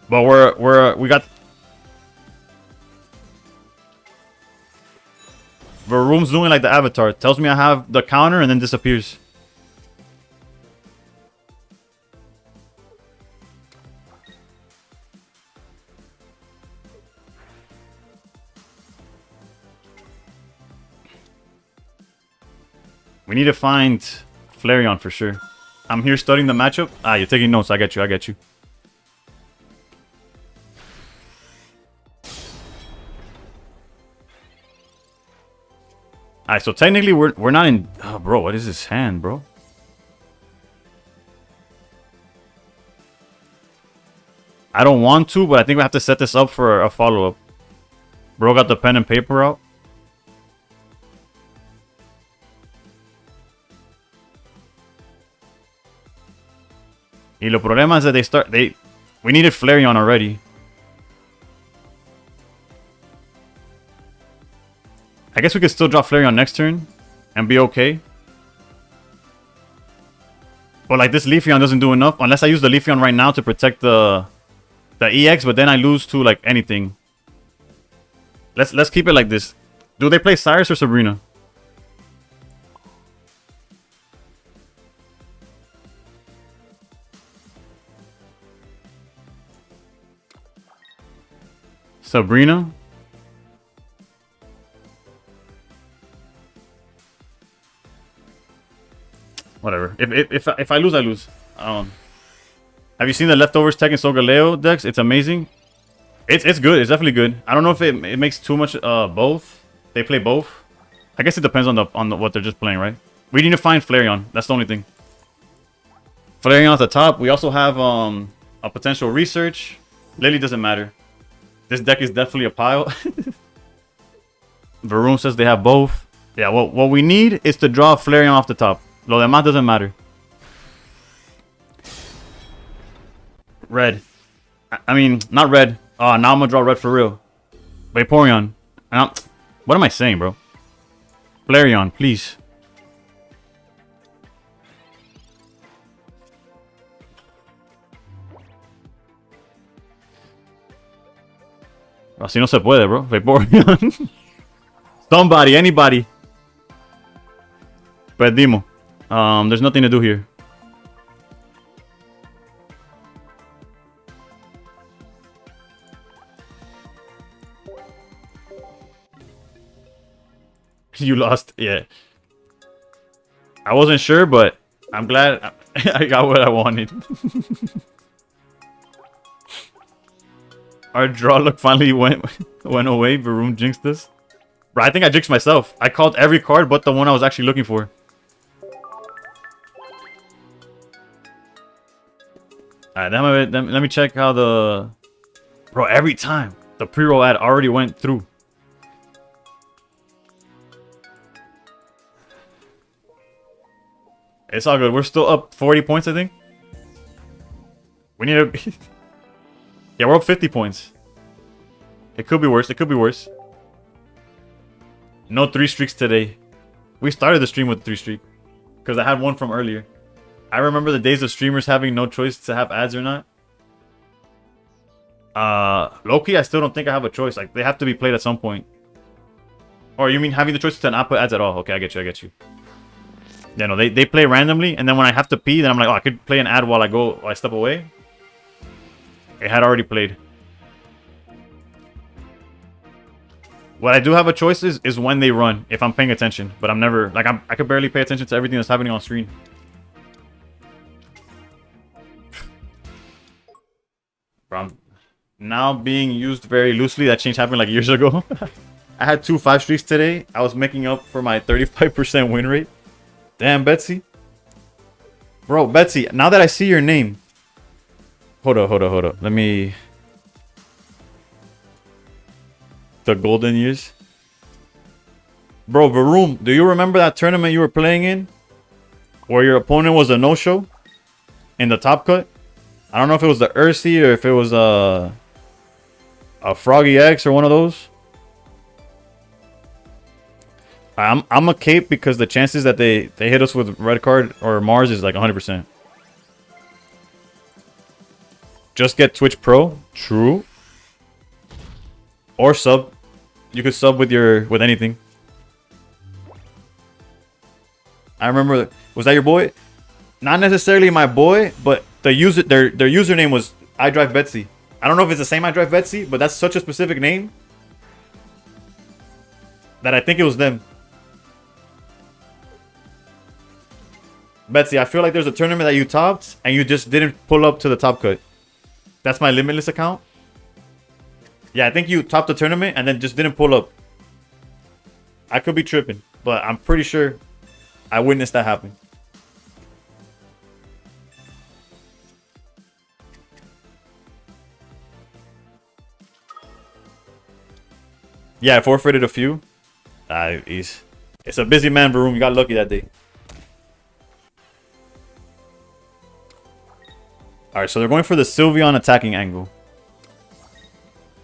Speaker 1: But we got... Varoom's doing like the Avatar. Tells me I have the counter and then disappears. We need to find Flareon for sure. I'm here studying the matchup. Ah, you're taking notes. I get you. Alright, so technically we're not in... Oh, bro, what is this hand, bro? I don't want to, but I think we have to set this up for a follow-up. Bro got the pen and paper out. Y lo problema is that we needed Flareon already. I guess we could still drop Flareon next turn and be okay. But like this Leafeon doesn't do enough unless I use the Leafeon right now to protect the EX, but then I lose to like anything. Let's keep it like this. Do they play Cyrus or Sabrina? Sabrina? Whatever. If I lose, I lose. Have you seen the Leftovers Tekken Solgaleo decks? It's amazing. It's good. It's definitely good. I don't know if it makes too much both. They play both. I guess it depends on what they're just playing, right? We need to find Flareon. That's the only thing. Flareon at the top. We also have a potential research. Lily doesn't matter. This deck is definitely a pile. Varoom says they have both. Yeah, what we need is to draw Flareon off the top. Lo demás doesn't matter. Red. I mean, not red. Oh, now I'm gonna draw red for real. Vaporeon. What am I saying, bro? Flareon, please. Así no se puede, bro. Vaporeon. Somebody, anybody. Perdimos. There's nothing to do here. You lost. Yeah. I wasn't sure, but I'm glad I got what I wanted. Our draw look finally went away. Varoom jinxed us. Bro, I think I jinxed myself. I called every card but the one I was actually looking for. Alright, let me check how the... Bro, every time the pre-roll ad already went through. It's all good. We're still up 40 points, I think. We need to... Yeah, we're up 50 points. It could be worse. It could be worse. No 3 streaks today. We started the stream with 3 streak. Because I had one from earlier. I remember the days of streamers having no choice to have ads or not. Low-key, I still don't think I have a choice. Like, they have to be played at some point. Or you mean having the choice to not put ads at all? Okay, I get you, I get you. Yeah, no, they play randomly, and then when I have to pee, then I'm like, oh, I could play an ad while I step away. It had already played. What I do have a choice is when they run, if I'm paying attention. But I'm never, like, I could barely pay attention to everything that's happening on screen. Bro, I'm now being used very loosely. That change happened like years ago. I had 2 5 streaks today. I was making up for my 35% win rate. Damn, Betsy. Bro, Betsy, now that I see your name. Hold up. Let me... The golden years. Bro, Varoom, do you remember that tournament you were playing in? Where your opponent was a no-show? In the top cut? I don't know if it was the Ursi or if it was a Froggy X or one of those. I'm a cape because the chances that they hit us with red card or Mars is like 100%. Just get Twitch Pro. True. Or sub. You could sub with anything. I remember, was that your boy? Not necessarily my boy, but their username was iDriveBetsy. I don't know if it's the same iDriveBetsy, but that's such a specific name that I think it was them. Betsy, I feel like there's a tournament that you topped and you just didn't pull up to the top cut. That's my Limitless account. Yeah, I think you topped the tournament and then just didn't pull up. I could be tripping, but I'm pretty sure I witnessed that happen. Yeah, I forfeited a few. It's a busy man room. You got lucky that day. Alright, so they're going for the Sylveon attacking angle.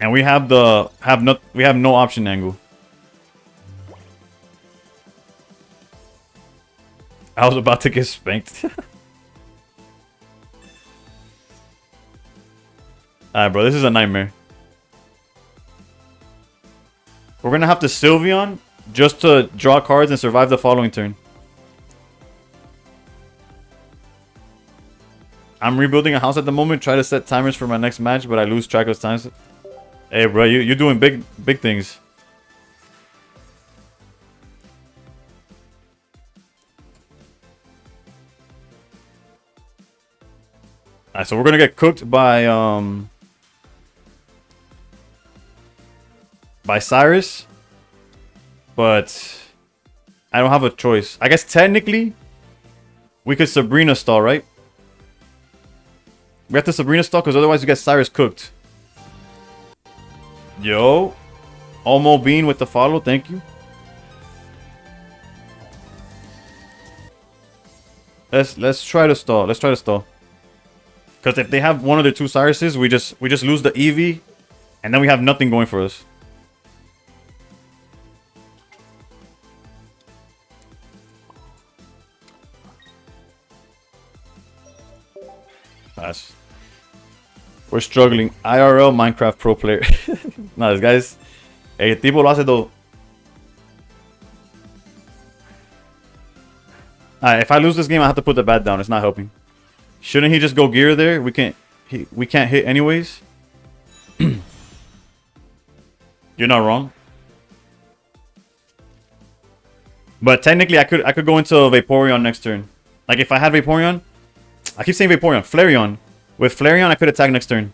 Speaker 1: And we have no option angle. I was about to get spanked. Alright, bro, this is a nightmare. We're gonna have to Sylveon just to draw cards and survive the following turn. I'm rebuilding a house at the moment. Try to set timers for my next match, but I lose track of times. Hey, bro, you're doing big things. Alright, so we're gonna get cooked by Cyrus, but I don't have a choice. I guess technically we could Sabrina stall, right? We have to Sabrina stall because otherwise we get Cyrus cooked. Yo, Almo Bean with the follow, thank you. Let's try to stall. Let's try to stall. Because if they have one of the 2 Cyruses, we just lose the Eevee, and then we have nothing going for us. Pass. We're struggling. IRL Minecraft pro player. Nah, this guy's... Hey, tipo lo hace todo. Alright, if I lose this game, I have to put the bat down. It's not helping. Shouldn't he just go gear there? We can't hit anyways. You're not wrong. But technically, I could go into Vaporeon next turn. Like if I had Vaporeon, I keep saying Vaporeon, Flareon. With Flareon, I could attack next turn.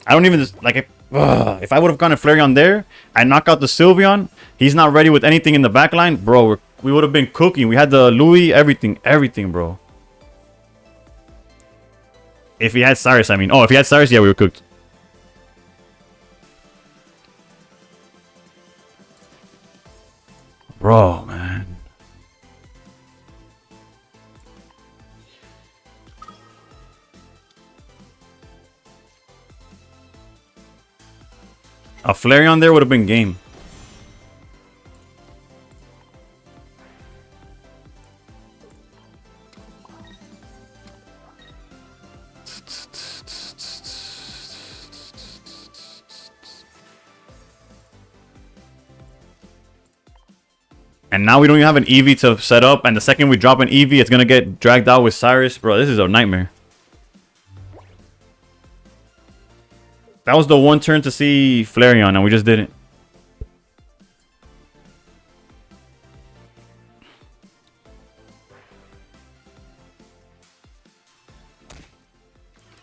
Speaker 1: I don't even like if I would have gone to Flareon there, I knock out the Sylveon. He's not ready with anything in the back line, bro. We would have been cooking. We had the Louis, everything, bro. If he had Cyrus, I mean. Oh, if he had Cyrus, yeah, we were cooked. Bro, man. A Flareon there would have been game. And now we don't even have an Eevee to set up. And the second we drop an Eevee, it's going to get dragged out with Cyrus. Bro, this is a nightmare. That was the one turn to see Flareon, and we just didn't.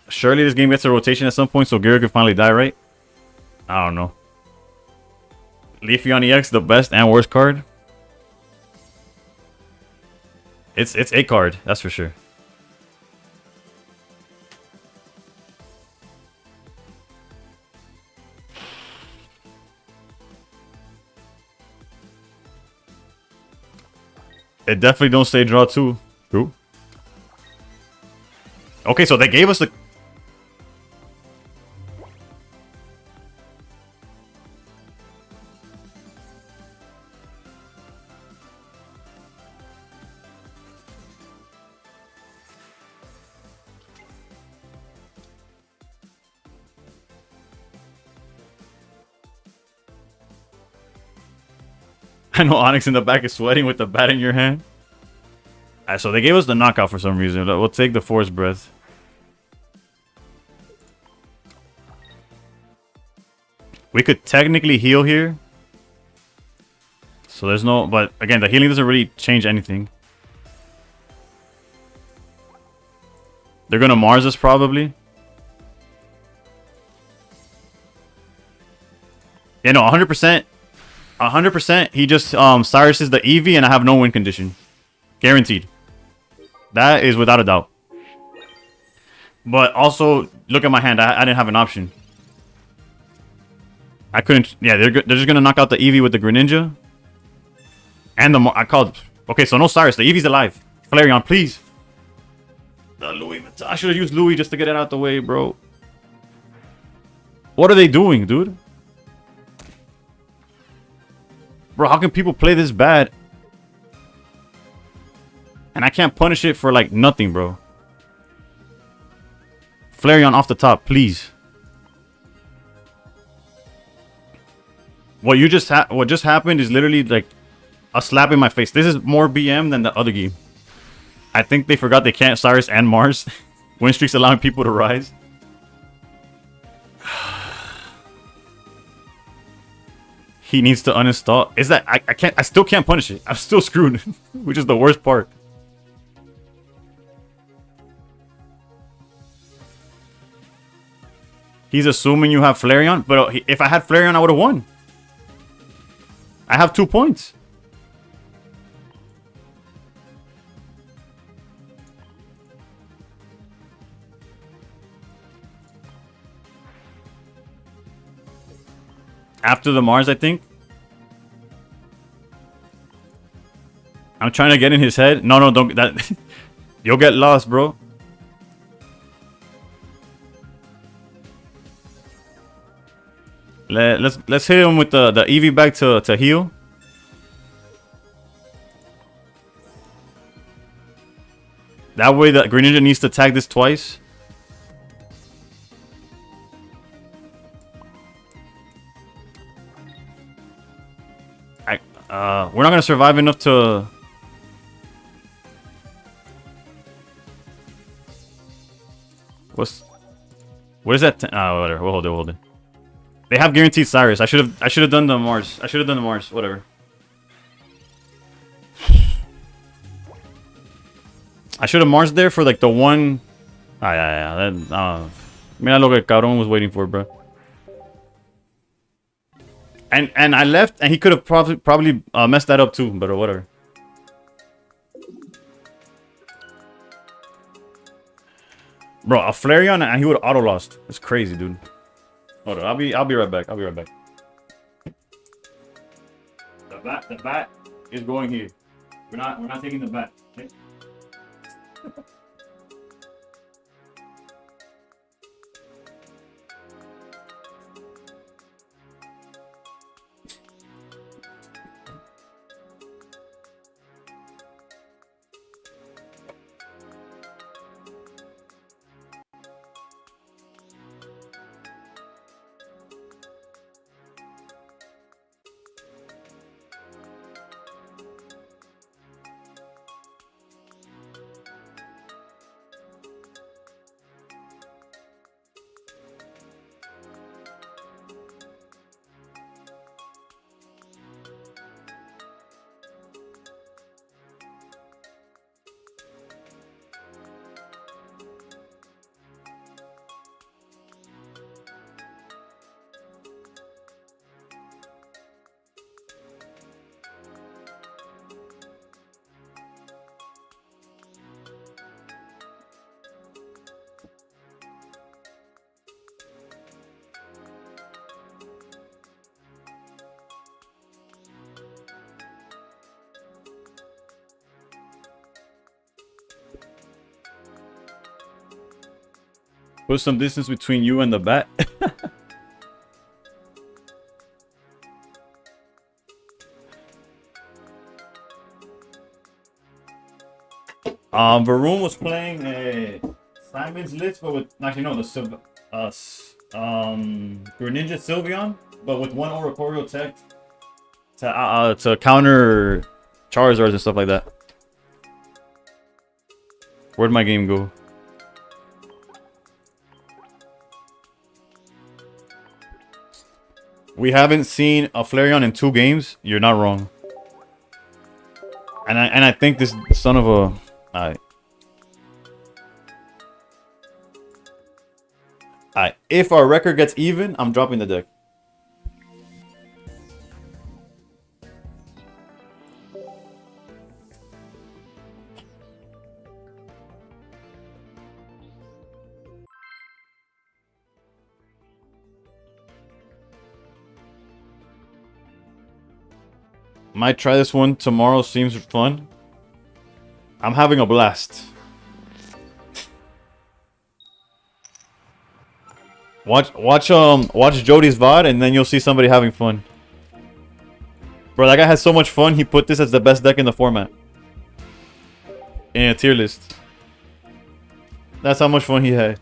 Speaker 1: Surely this game gets a rotation at some point, so Gira could finally die, right? I don't know. Leafeon EX, the best and worst card. It's a card, that's for sure. It definitely don't say draw 2. True. Okay, so they gave us the... I know Onyx in the back is sweating with the bat in your hand. Alright, so they gave us the knockout for some reason. We'll take the Force Breath. We could technically heal here. So there's no... But again, the healing doesn't really change anything. They're going to Mars us probably. Yeah, no, 100%. 100%. He just Cyrus is the Eevee and I have no win condition. Guaranteed. That is without a doubt. But also, look at my hand. I didn't have an option. I couldn't... Yeah, they're just going to knock out the Eevee with the Greninja. And the... I called... Okay, so no Cyrus. The Eevee's alive. Flareon, please. The Louis... I should have used Louis just to get it out the way, bro. What are they doing, dude? Bro, how can people play this bad? And I can't punish it for, like, nothing, bro. Flareon off the top, please. What just happened is literally, like, a slap in my face. This is more BM than the other game. I think they forgot they can't Cyrus and Mars. Win streaks allowing people to rise. He needs to uninstall. Is that... I still can't punish it. I'm still screwed. Which is the worst part. He's assuming you have Flareon. But if I had Flareon, I would have won. I have 2 points. After the Mars, I think. I'm trying to get in his head. No, don't... That, you'll get lost, bro. Let's hit him with the Eevee back to heal. That way the Greninja needs to tag this twice. We're not gonna survive enough to... What is that? Oh, whatever. We'll hold it. They have guaranteed Cyrus. I should have done the Mars. I should have done the Mars. Whatever. I should have Mars there for like the one. Ah, yeah. Mira lo que el cabrón was waiting for, bro. And I left, and he could have probably messed that up too, but whatever. Bro, a Flareon and he would have auto lost. It's crazy, dude. Hold on, I'll be right back. I'll be right back. The bat is going here. We're not taking the bat. Okay? Put some distance between you and the bat. Varun was playing Simon's List, but with actually no, the Greninja Sylveon, but with one Oricorio tech to counter Charizards and stuff like that. Where'd my game go? We haven't seen a Flareon in 2 games. You're not wrong. And I think this son of a... If our record gets even, I'm dropping the deck. Might try this one tomorrow. Seems fun. I'm having a blast. Watch Jody's VOD and then you'll see somebody having fun. Bro, that guy has so much fun. He put this as the best deck in the format. In a tier list. That's how much fun he had.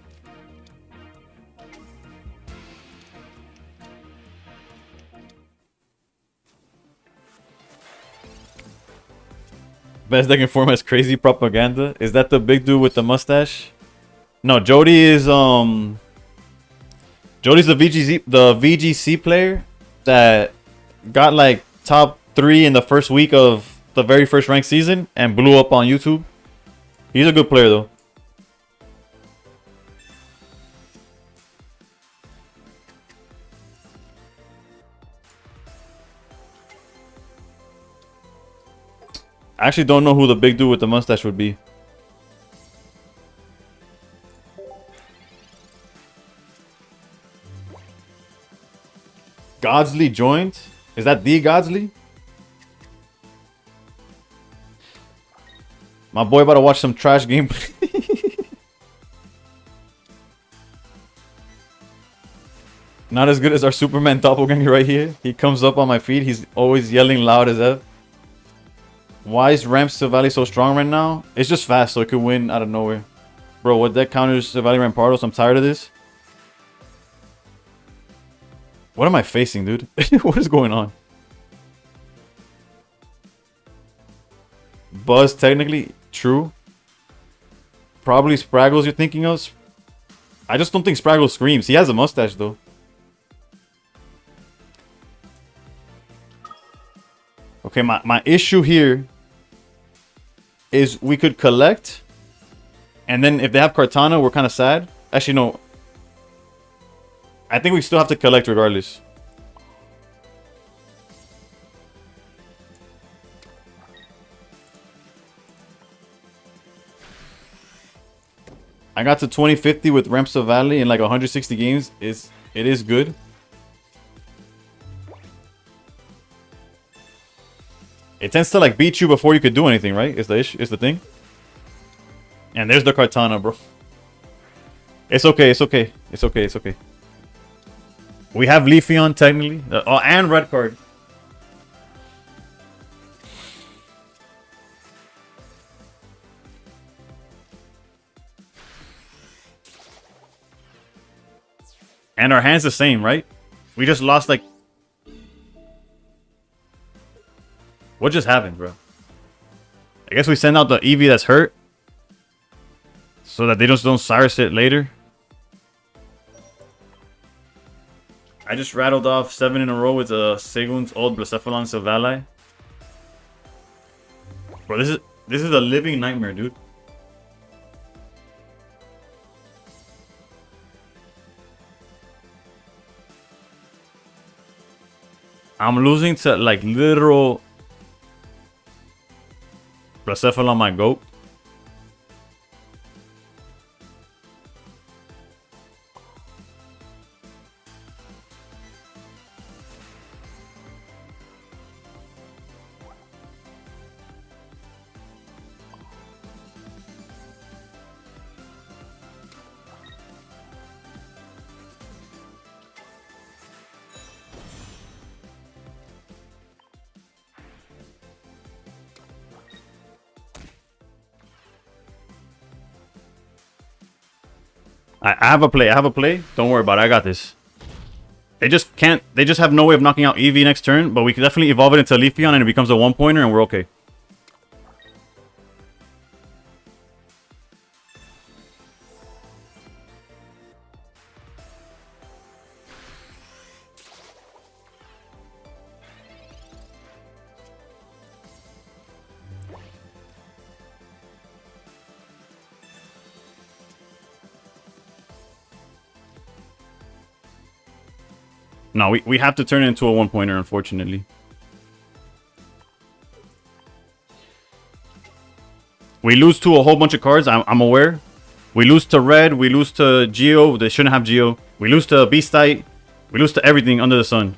Speaker 1: Best deck in format is crazy propaganda. Is that the big dude with the mustache? No, Jody is Jody's the VGC player that got like top 3 in the first week of the very first ranked season and blew up on YouTube. He's a good player though. I actually don't know who the big dude with the mustache would be. Godsley joined? Is that the Godsley? My boy about to watch some trash gameplay. Not as good as our Superman doppelganger right here. He comes up on my feed. He's always yelling loud as F. Why is Ramp Silvally so strong right now? It's just fast, so it could win out of nowhere. Bro, what deck counters Silvally Rampardos? I'm tired of this. What am I facing, dude? What is going on? Buzz, technically, true. Probably Spraggles you're thinking of. I just don't think Spraggles screams. He has a mustache, though. Okay, my issue here is we could collect, and then if they have Kartana, we're kind of sad. Actually, no. I think we still have to collect regardless. I got to 2050 with Ramsa Valley in like 160 games. It is good. It tends to like beat you before you could do anything, right? Is the issue? Is the thing? And there's the Kartana, bro. It's okay. It's okay. It's okay. It's okay. We have Leafeon technically. Oh, and red card. And our hand's the same, right? We just lost like... What just happened, bro? I guess we send out the Eevee that's hurt. So that they just don't Cyrus it later. I just rattled off 7 in a row with Segun's old Blacephalon Silvally. Bro, this is a living nightmare, dude. I'm losing to like literal Blacephalon my goat. I have a play. I have a play. Don't worry about it. I got this. They just can't. They just have no way of knocking out Eevee next turn. But we can definitely evolve it into Leafeon and it becomes a 1-pointer and we're okay. No, we have to turn it into a 1-pointer, unfortunately. We lose to a whole bunch of cards, I'm aware. We lose to Red, we lose to Geo, they shouldn't have Geo. We lose to Beastite, we lose to everything under the sun.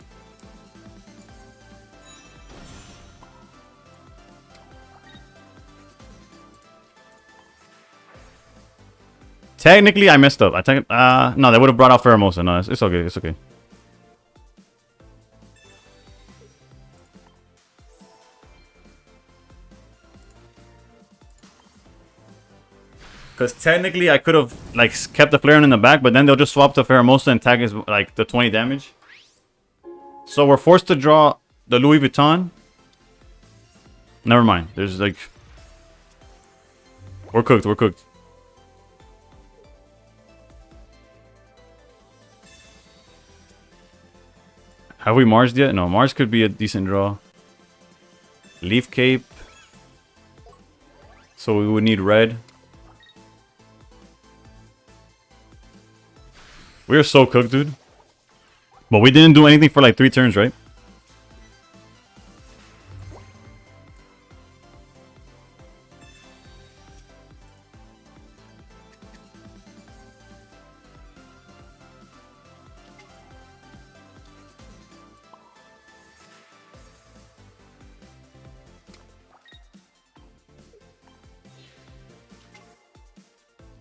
Speaker 1: Technically, I messed up. No, they would have brought out Pheromosa. No, it's okay, it's okay. Because technically I could have like kept the Flareon in the back, but then they'll just swap to Pheromosa and tag his like the 20 damage. So we're forced to draw the Louis Vuitton. Never mind. There's like... We're cooked, we're cooked. Have we Mars'd yet? No, Mars could be a decent draw. Leaf Cape. So we would need red. We are so cooked, dude. But we didn't do anything for like 3 turns, right?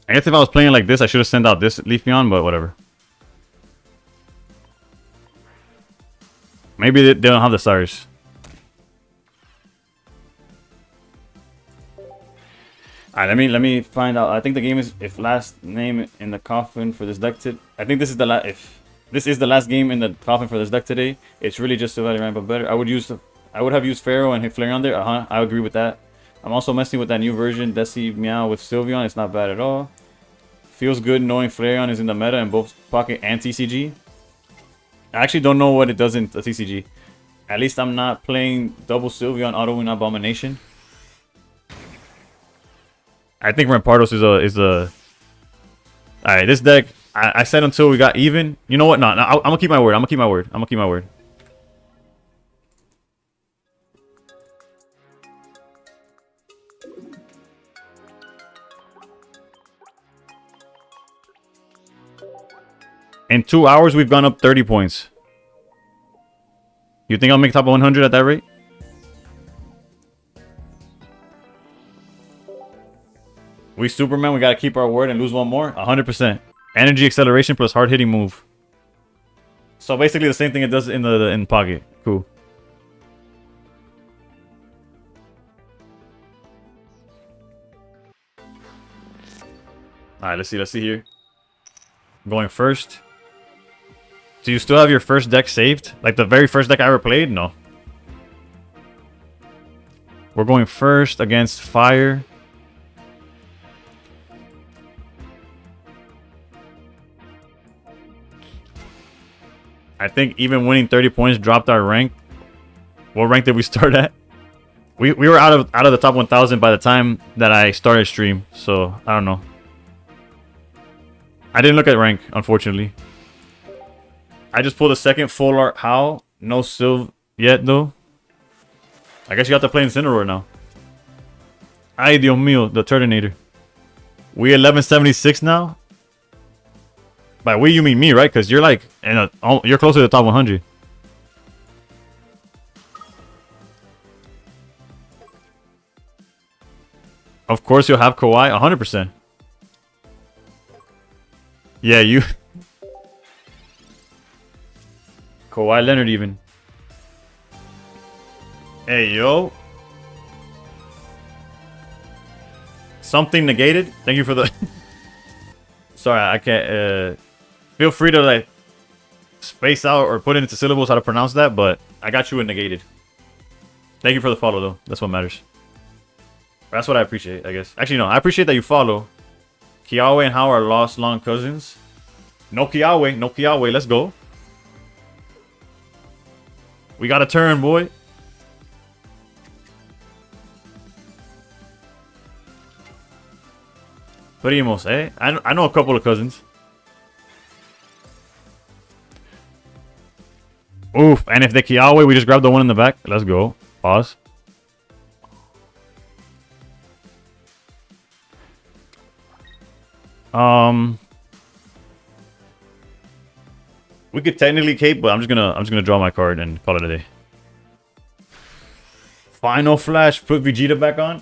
Speaker 1: I guess if I was playing like this, I should have sent out this Leafeon, but whatever. Maybe they don't have the Cyrus. Alright, let me find out. I think the game is if last name in the coffin for this deck I think this is the last if this is the last game in the coffin for this deck today. It's really just a value but better. I would have used Pharaoh and Flareon there. I agree with that. I'm also messing with that new version, Desi Meow with Sylveon. It's not bad at all. Feels good knowing Flareon is in the meta in both Pocket and TCG. I actually don't know what it does in the TCG. At least I'm not playing double Sylvia on Auto-Win Abomination. I think Rampardos is a... Alright, this deck, I said until we got even. You know what? No, I'm gonna keep my word. I'm gonna keep my word. I'm gonna keep my word. In 2 hours, we've gone up 30 points. You think I'll make top 100 at that rate? We Superman, we gotta keep our word and lose one more. 100%. Energy acceleration plus hard hitting move. So basically the same thing it does in the pocket. Cool. Alright, let's see here. I'm going first. Do you still have your first deck saved? Like the very first deck I ever played? No. We're going first against Fire. I think even winning 30 points dropped our rank. What rank did we start at? We were out of the top 1,000 by the time that I started stream. So I don't know. I didn't look at rank, unfortunately. I just pulled a second full art. How? No Sylv yet though. I guess you have to play Incineroar now. Ay, Dios mío, the Turtonator. We 1176 now. By we you mean me, right? Because you're like you're closer to the top 100. Of course you'll have Kawhi, 100%. Yeah, you. Kawhi Leonard even. Hey, yo. Something negated. Thank you for the... Sorry, I can't... Feel free to like space out or put it into syllables how to pronounce that, but I got you in negated. Thank you for the follow, though. That's what matters. That's what I appreciate, I guess. Actually, no. I appreciate that you follow. Kiawe and How are lost long cousins. No Kiawe. No Kiawe. Let's go. We got a turn, boy. Primos, eh? I know a couple of cousins. Oof. And if the Kiawe, we just grab the one in the back. Let's go. Pause. We could technically cape, but I'm just gonna draw my card and call it a day. Final flash, put Vegeta back on.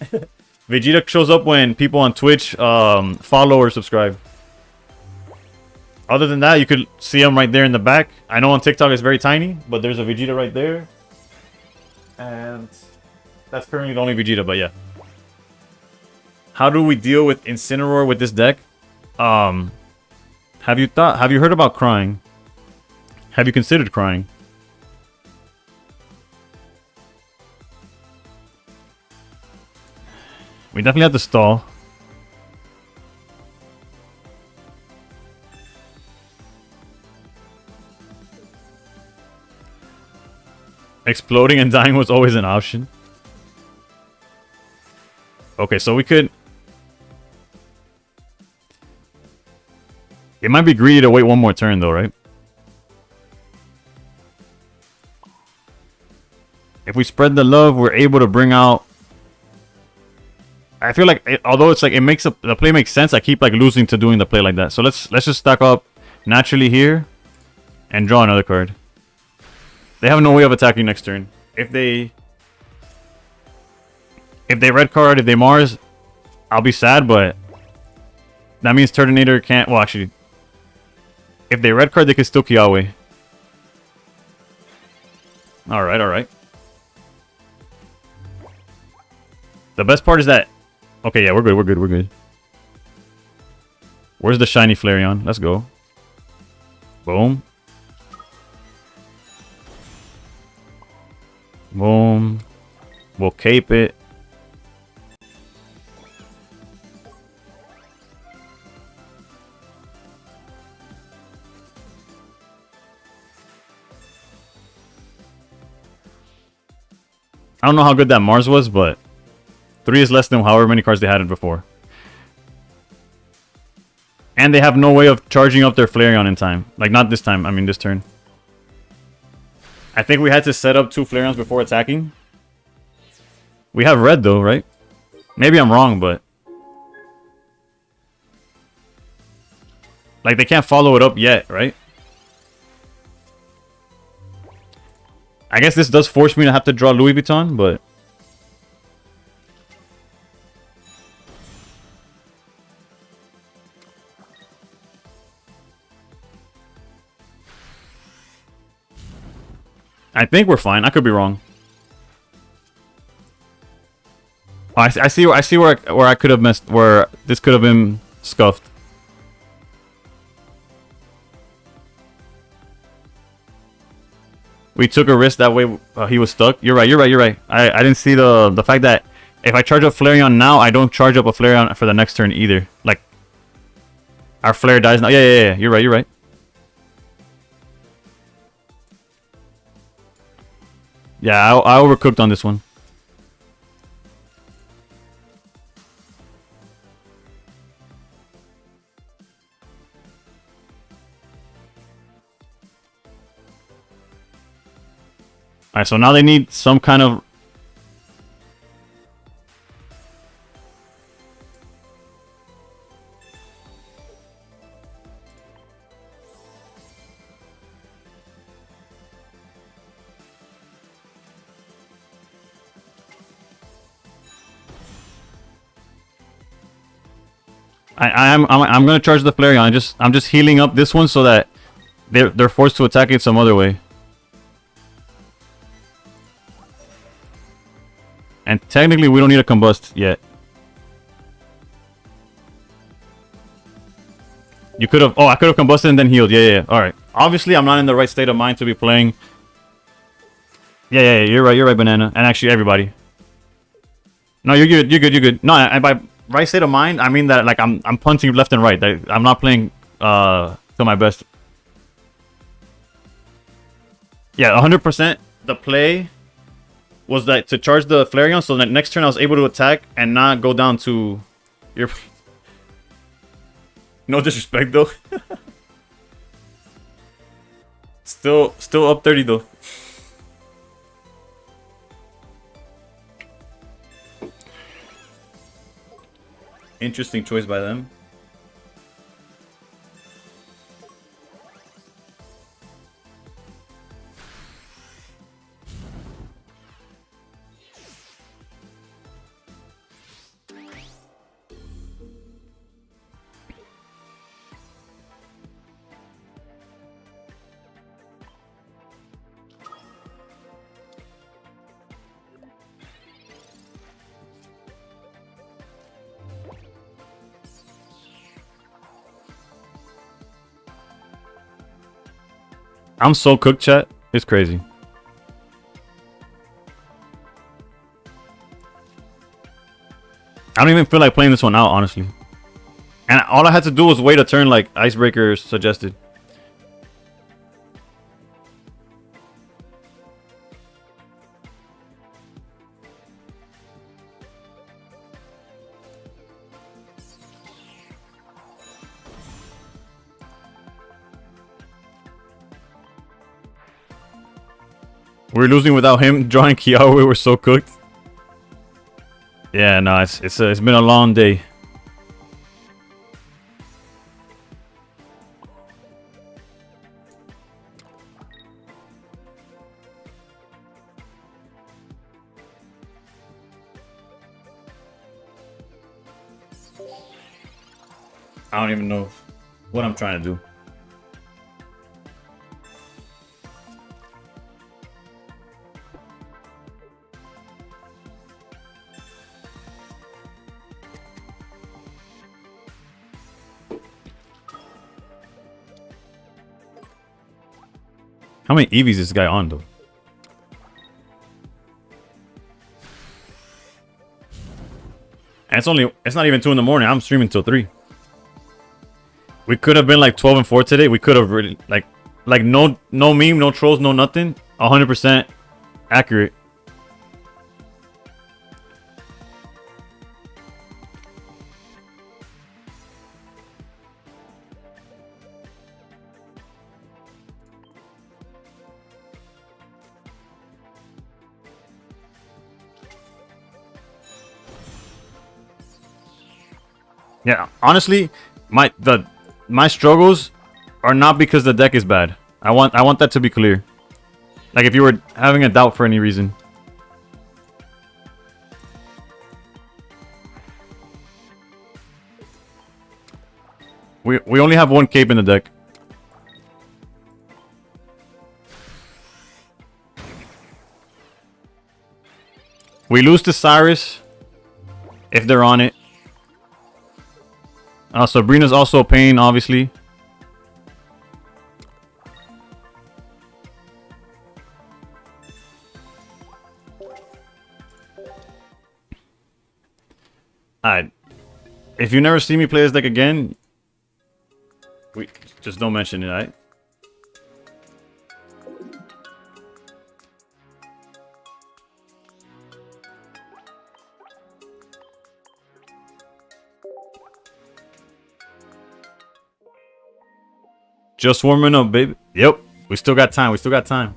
Speaker 1: Vegeta shows up when people on Twitch follow or subscribe. Other than that, you could see him right there in the back. I know on TikTok it's very tiny, but there's a Vegeta right there. And that's currently the only Vegeta, but yeah. How do we deal with Incineroar with this deck? Have you heard about crying? Have you considered crying? We definitely have to stall. Exploding and dying was always an option. Okay, so we could... It might be greedy to wait one more turn though, right? If we spread the love, we're able to bring out... I feel like, although it's like, it makes the play makes sense, I keep like losing to doing the play like that. So let's just stack up naturally here and draw another card. They have no way of attacking next turn. If they red card, if they Mars, I'll be sad, but that means Turtonator can't... Well, actually, if they red card, they can still Kiawe. Alright, alright. The best part is that... Okay, yeah, we're good, we're good, we're good. Where's the shiny Flareon? Let's go. Boom. Boom. We'll cape it. I don't know how good that Mars was, but 3 is less than however many cards they had it before. And they have no way of charging up their Flareon in time. Like, not this time. I mean, this turn. I think we had to set up 2 Flareons before attacking. We have red, though, right? Maybe I'm wrong, but... like, they can't follow it up yet, right? I guess this does force me to have to draw Louis Vuitton, but... I think we're fine. I could be wrong. Oh, I see where I could have missed, where this could have been scuffed. We took a risk that way. He was stuck. You're right. I didn't see the fact that if I charge up Flareon now, I don't charge up a Flareon for the next turn either. Like, our Flare dies now. Yeah. You're right. Yeah, I overcooked on this one. Alright, so now they need some kind of... I'm gonna charge the Flareon. I'm just healing up this one so that they're forced to attack it some other way. And technically, we don't need a combust yet. You could have... oh, I could have combusted and then healed. Yeah. All right. Obviously, I'm not in the right state of mind to be playing. Yeah. You're right, Banana. And actually, everybody. No, you're good. No, and by right state of mind, I mean that like I'm punching left and right. I'm not playing to my best. Yeah, 100%. The play was that to charge the Flareon, so that next turn I was able to attack and not go down to your... no disrespect though. Still up 30 though. Interesting choice by them. I'm so cooked, chat. It's crazy. I don't even feel like playing this one out, honestly. And all I had to do was wait a turn like Icebreaker suggested. We're losing without him drawing Kiawe. We were so cooked. Yeah, no, it's been a long day. I don't even know what I'm trying to do. How many EVs is this guy on, though? And it's not even 2 in the morning. I'm streaming till 3. We could have been like 12 and 4 today. We could have really like no meme, no trolls, no nothing. 100% accurate. Yeah, honestly, my struggles are not because the deck is bad. I want that to be clear. Like if you were having a doubt for any reason. We only have one cape in the deck. We lose to Cyrus if they're on it. Sabrina's also a pain, obviously. Alright. If you never see me play this deck again, we just don't mention it, alright? Just warming up, baby. Yep. We still got time. We still got time.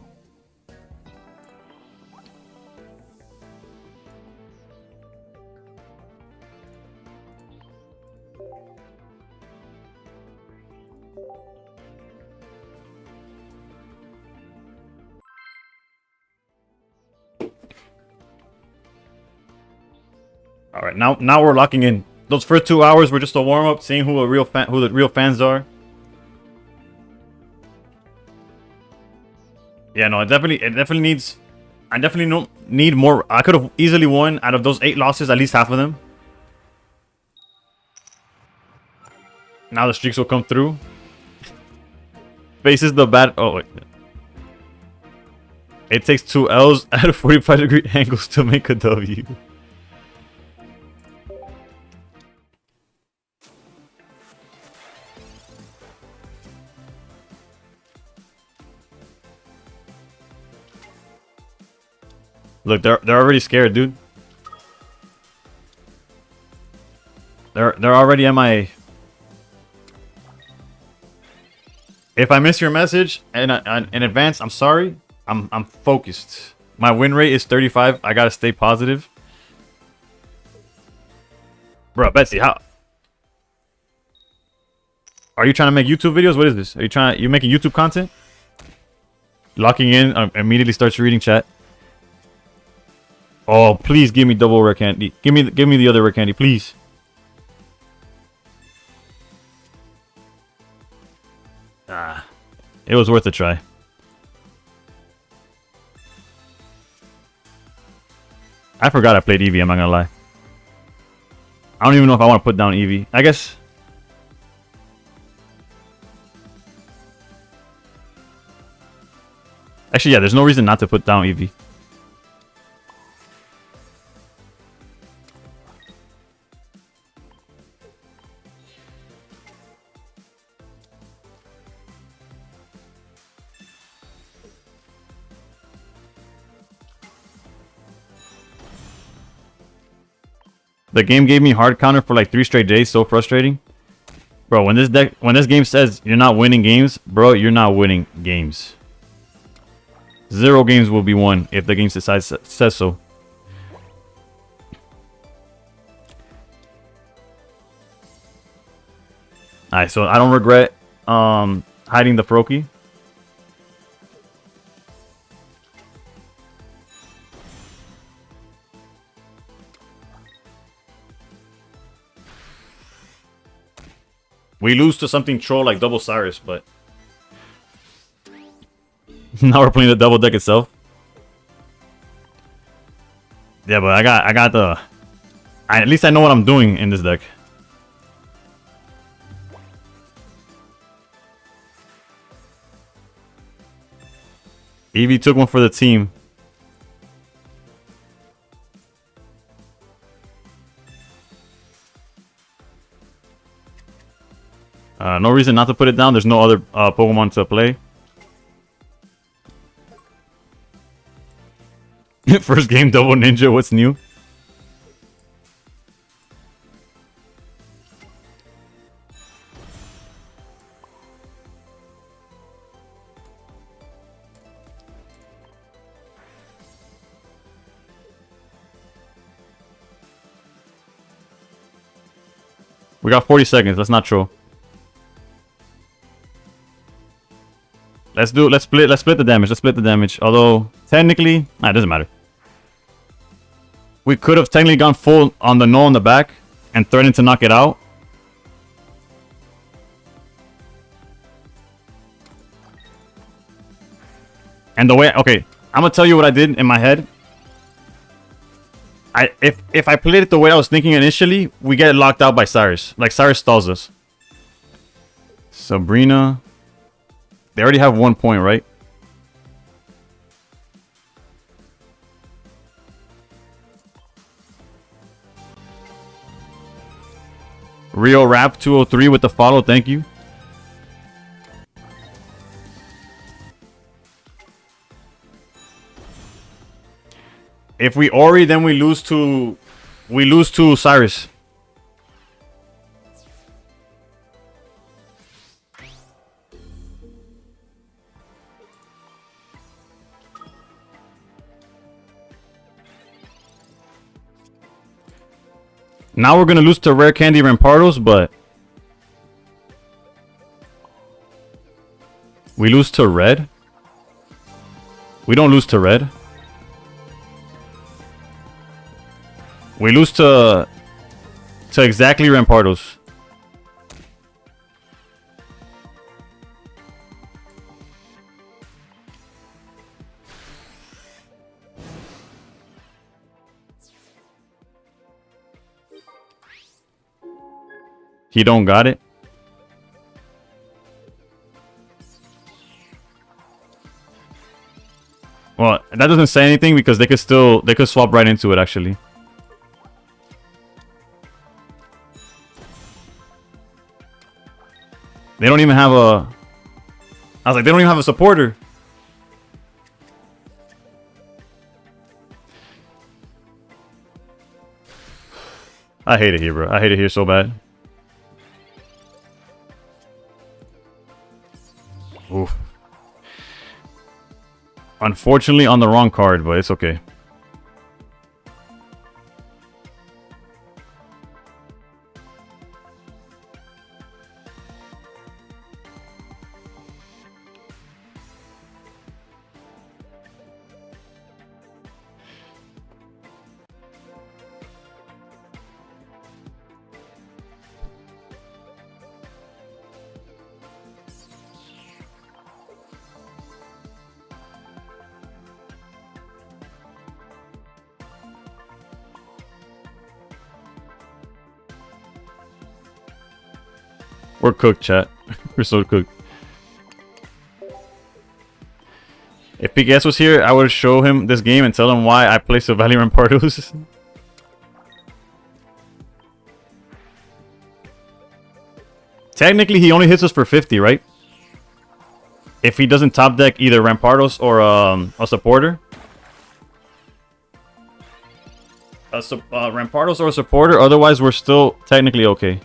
Speaker 1: All right, now we're locking in. Those first 2 hours were just a warm up, seeing who the real fans are. Yeah, no, it definitely needs. I definitely don't need more. I could have easily won out of those 8 losses, at least half of them. Now the streaks will come through. Faces the bad. Oh wait. It takes 2 L's at 45-degree angles to make a W. Look, they're already scared, dude. They're already MIA. If I miss your message in advance, I'm sorry. I'm focused. My win rate is 35. I gotta stay positive. Bro, Betsy, how are you trying to make YouTube videos? What is this? Are you making YouTube content? Locking in, immediately starts reading chat. Oh, please give me double rare candy. Give me the other rare candy, please. Ah, it was worth a try. I forgot I played Eevee, I'm not gonna lie. I don't even know if I want to put down Eevee. I guess. Actually, yeah, there's no reason not to put down Eevee. The game gave me hard counter for like 3 straight days. So frustrating. Bro, when this game says you're not winning games, bro, you're not winning games. 0 games will be won if the game says so. Alright, so I don't regret hiding the Froakie. We lose to something troll like Double Cyrus, but now we're playing the double deck itself. Yeah, but I got the. At least I know what I'm doing in this deck. Eevee took one for the team. No reason not to put it down. There's no other Pokemon to play. First game double ninja. What's new? We got 40 seconds. Let's not troll. Let's split the damage. Let's split the damage. Although technically, it doesn't matter. We could have technically gone full on the null in the back and threatened to knock it out. And the way, okay, I'm gonna tell you what I did in my head. If I played it the way I was thinking initially, we get locked out by Cyrus. Like Cyrus stalls us. Sabrina. They already have 1 point, right? Rio Rap 203 with the follow, thank you. If we Ori, then we lose to Cyrus. Now we're gonna lose to Rare Candy Rampardos, but we lose to Red. We don't lose to Red. We lose to exactly Rampardos. He don't got it. Well, that doesn't say anything because they could swap right into it actually. They don't even have a... I was like, they don't even have a supporter. I hate it here, bro. I hate it here so bad. Oof. Unfortunately on the wrong card, but it's okay. We're cooked, chat. We're so cooked. If PKS was here, I would show him this game and tell him why I play Silvally Rampardos. Technically, he only hits us for 50, right? If he doesn't top deck either Rampardos or a supporter. Rampardos or a supporter, otherwise we're still technically okay.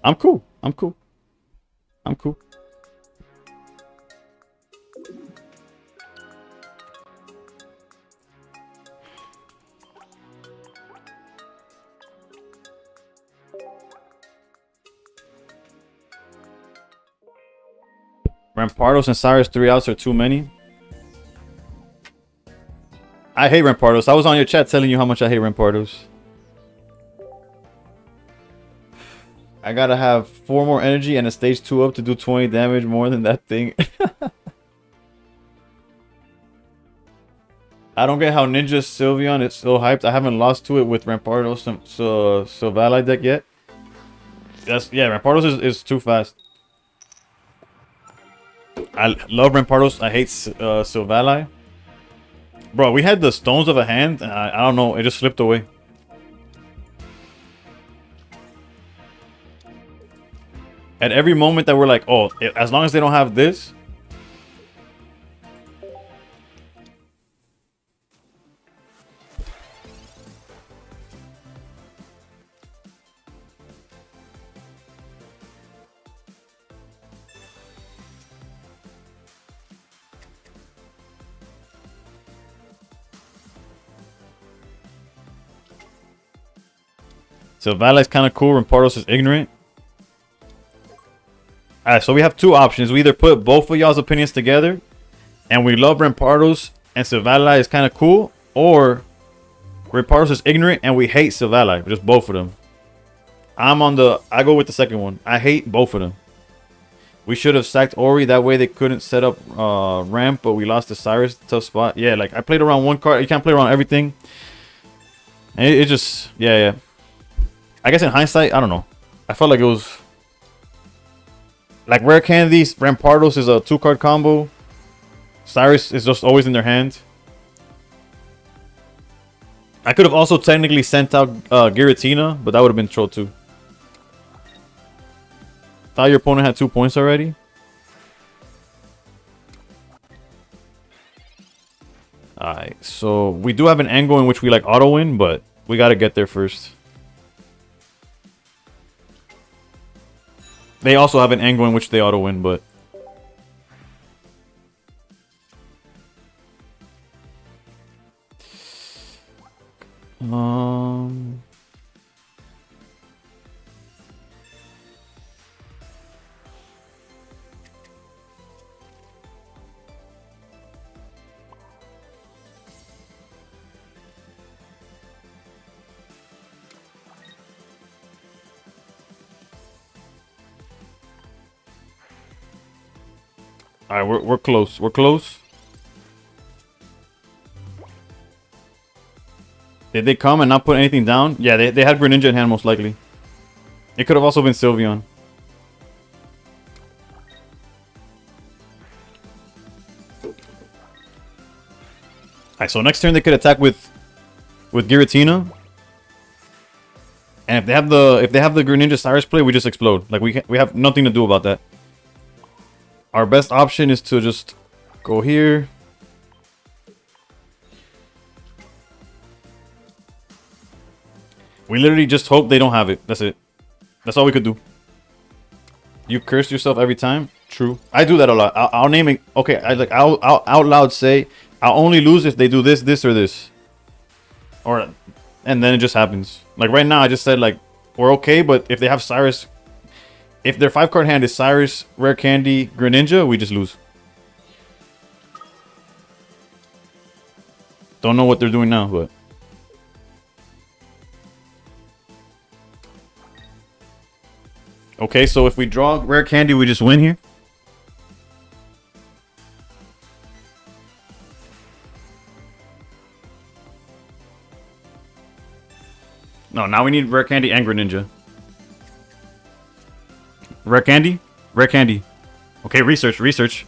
Speaker 1: I'm cool. I'm cool. I'm cool. Rampardos and Cyrus 3 outs are too many. I hate Rampardos. I was on your chat telling you how much I hate Rampardos. I gotta have 4 more energy and a stage 2 up to do 20 damage more than that thing. I don't get how Ninja Sylveon is so hyped. I haven't lost to it with Rampardos Silvally deck yet. Yeah, Rampardos is too fast. I love Rampardos. I hate Silvally. Bro, we had the stones of a hand, and I don't know, it just slipped away. At every moment that we're like, oh, as long as they don't have this. So Vala is kind of cool, Rampardos is ignorant. Alright, so we have two options. We either put both of y'all's opinions together, and we love Rampardos, and Zavala is kind of cool, or Rampardos is ignorant, and we hate Zavala. Just both of them. I go with the second one. I hate both of them. We should have sacked Ori, that way they couldn't set up ramp, but we lost to Cyrus. Tough spot. Yeah, like I played around one card. You can't play around everything. And it just, yeah. I guess in hindsight, I don't know. I felt like it was like Rare Candies, Rampardos is a 2-card combo. Cyrus is just always in their hand. I could have also technically sent out Giratina, but that would have been troll too. Thought your opponent had 2 points already. Alright, so we do have an angle in which we like auto win, but we gotta get there first. They also have an angle in which they auto win, but alright, we're close. We're close. Did they come and not put anything down? Yeah, they had Greninja in hand most likely. It could have also been Sylveon. Alright, so next turn they could attack with Giratina. And if they have the Greninja Cyrus play, we just explode. Like we have nothing to do about that. Our best option is to just go here. We literally just hope they don't have it. That's it. That's all we could do. You curse yourself every time? True. I do that a lot. I'll name it. Okay, I'll out loud say, I'll only lose if they do this, this, or this. And then it just happens. Like right now, I just said like, we're okay, but if they have Cyrus... If their 5-card hand is Cyrus, Rare Candy, Greninja, we just lose. Don't know what they're doing now, but... Okay, so if we draw Rare Candy, we just win here. No, now we need Rare Candy and Greninja. Rare Candy? Rare Candy. Okay, research.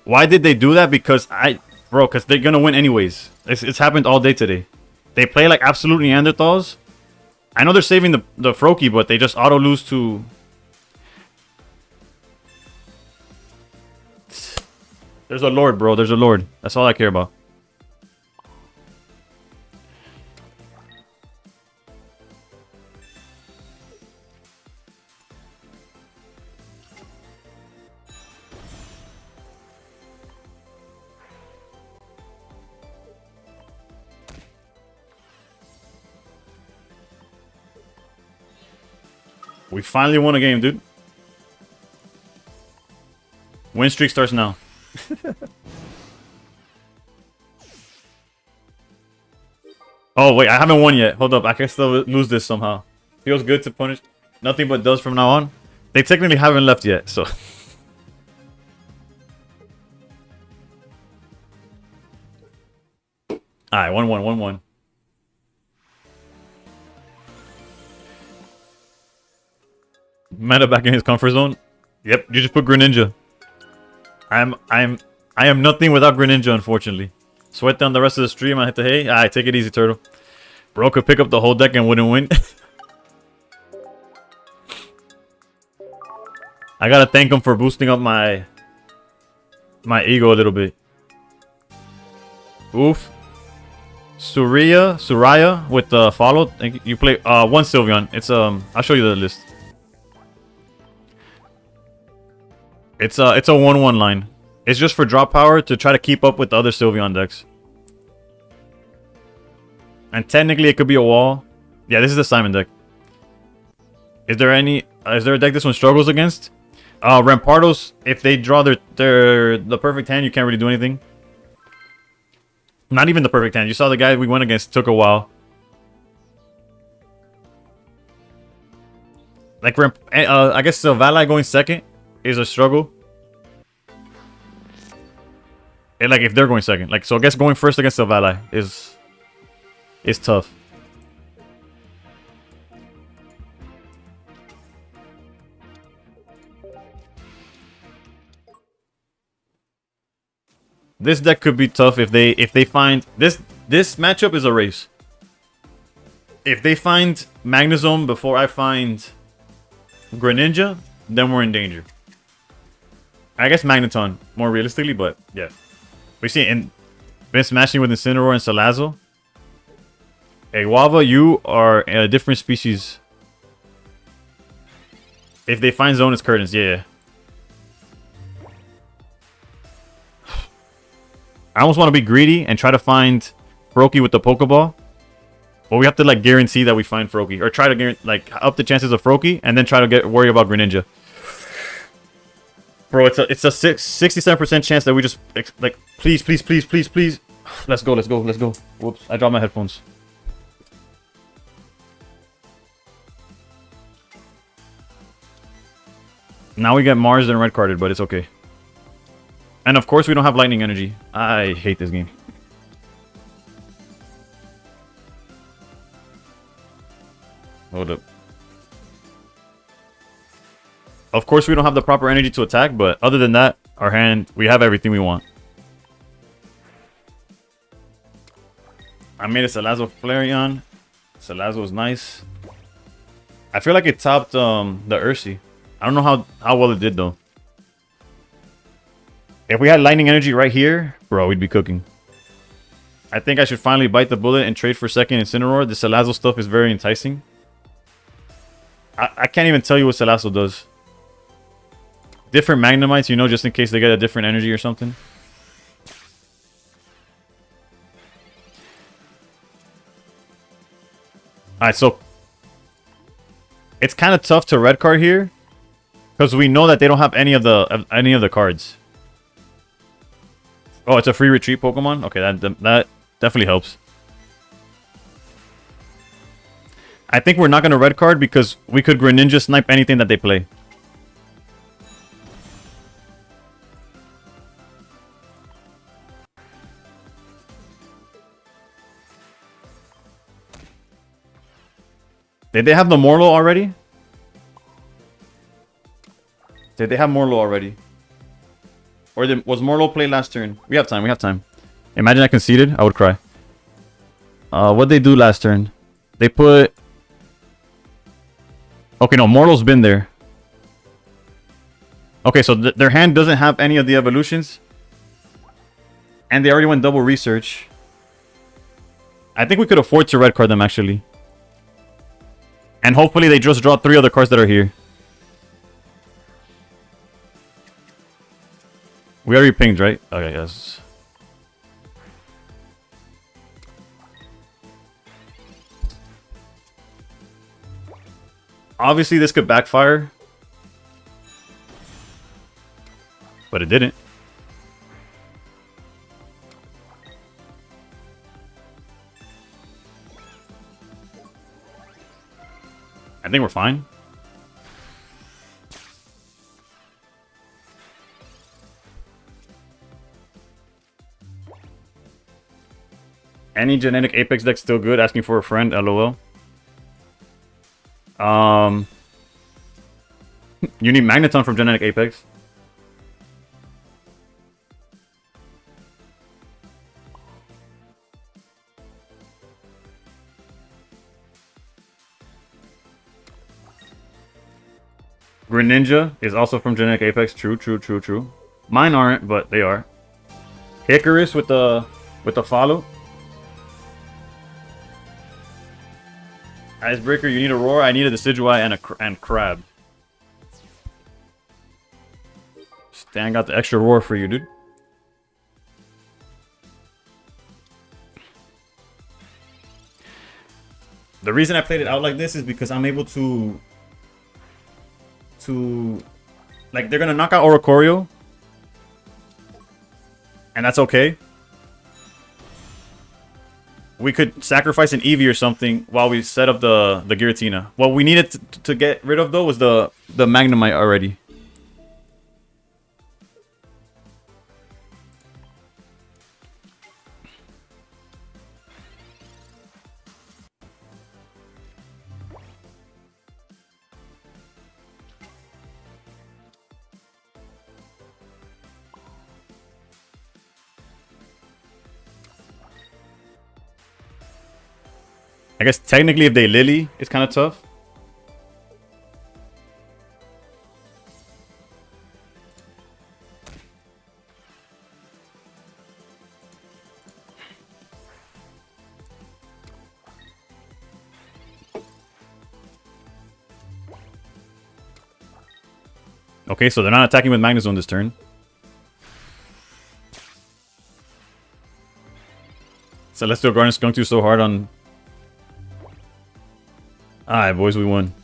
Speaker 1: Why did they do that? Because because they're gonna win anyways. It's happened all day today. They play like absolute Neanderthals. I know they're saving the Froakie, but they just auto lose to... There's a Lord, bro. There's a Lord. That's all I care about. We finally won a game, dude. Win streak starts now. Oh, wait. I haven't won yet. Hold up. I can still lose this somehow. Feels good to punish. Nothing but does from now on. They technically haven't left yet, so... Alright, 1-1, 1-1. Meta back in his comfort zone. Yep, you just put Greninja. I am nothing without Greninja, unfortunately. Sweat down the rest of the stream. I hit the hay. Alright, take it easy, Turtle. Bro could pick up the whole deck and wouldn't win. I gotta thank him for boosting up my ego a little bit. Oof. Suraya with the follow. You play one Sylveon. It's I'll show you the list. It's a 1/1 line. It's just for drop power to try to keep up with the other Sylveon decks. And technically it could be a wall. Yeah, this is the Simon deck. Is there a deck this one struggles against? Rampardos, if they draw the perfect hand, you can't really do anything. Not even the perfect hand. You saw the guy we went against took a while. Like I guess Silvally going second is a struggle. And like if they're going second, like so I guess going first against Silvally is tough. This deck could be tough if they find this matchup is a race. If they find Magnezone before I find Greninja, then we're in danger. I guess Magneton more realistically, but yeah. We see it in been smashing with Incineroar and Salazzle. Hey, Wava, you are a different species. If they find Zone, it's Curtains, yeah. I almost want to be greedy and try to find Froakie with the Pokeball. But we have to like guarantee that we find Froakie. Or try to like up the chances of Froakie and then try to worry about Greninja. Bro, it's a 67% chance that we just like please. Let's go. Whoops, I dropped my headphones. Now we get Mars and red carded, but it's okay. And of course we don't have lightning energy. I hate this game. Hold up. Of course we don't have the proper energy to attack, but other than that, our hand, we have everything we want. I made a Salazzle Flareon. Salazzle is nice. I feel like it topped the Ursi. I don't know how well it did though. If we had lightning energy right here, bro, we'd be cooking. I think I should finally bite the bullet and trade for second Incineroar. The Salazzle stuff is very enticing. I can't even tell you what Salazzle does. Different Magnemites, you know, just in case they get a different energy or something. Alright, so it's kind of tough to red card here because we know that they don't have any of the cards. Oh, it's a free retreat Pokemon? Okay, that definitely helps. I think we're not going to red card because we could Greninja snipe anything that they play. Did they have the Morlo already? Did they have Morlo already? Or was Morlo played last turn? We have time. Imagine I conceded. I would cry. What'd they do last turn? They put... Okay, no, Morlo's been there. Okay, so their hand doesn't have any of the evolutions. And they already went double research. I think we could afford to red card them, actually. And hopefully they just draw 3 other cards that are here. We already pinged, right? Okay, yes. Obviously, this could backfire. But it didn't. I think we're fine. Any genetic Apex deck still good? Asking for a friend, lol. You need Magneton from genetic Apex. Greninja is also from Genetic Apex. True, true, true, true. Mine aren't, but they are. Hickorus with the follow. Icebreaker, you need a roar. I need a Decidueye and Crab. Stan got the extra roar for you, dude. The reason I played it out like this is because I'm able to like, they're gonna knock out Oricorio, and that's okay. We could sacrifice an Eevee or something while we set up the Giratina. What we needed to get rid of though was the Magnemite already. I guess technically if they Lily, it's kind of tough. Okay, so they're not attacking with Magnezone this turn. Celestial Garden is going to so hard on... Alright, boys, we won.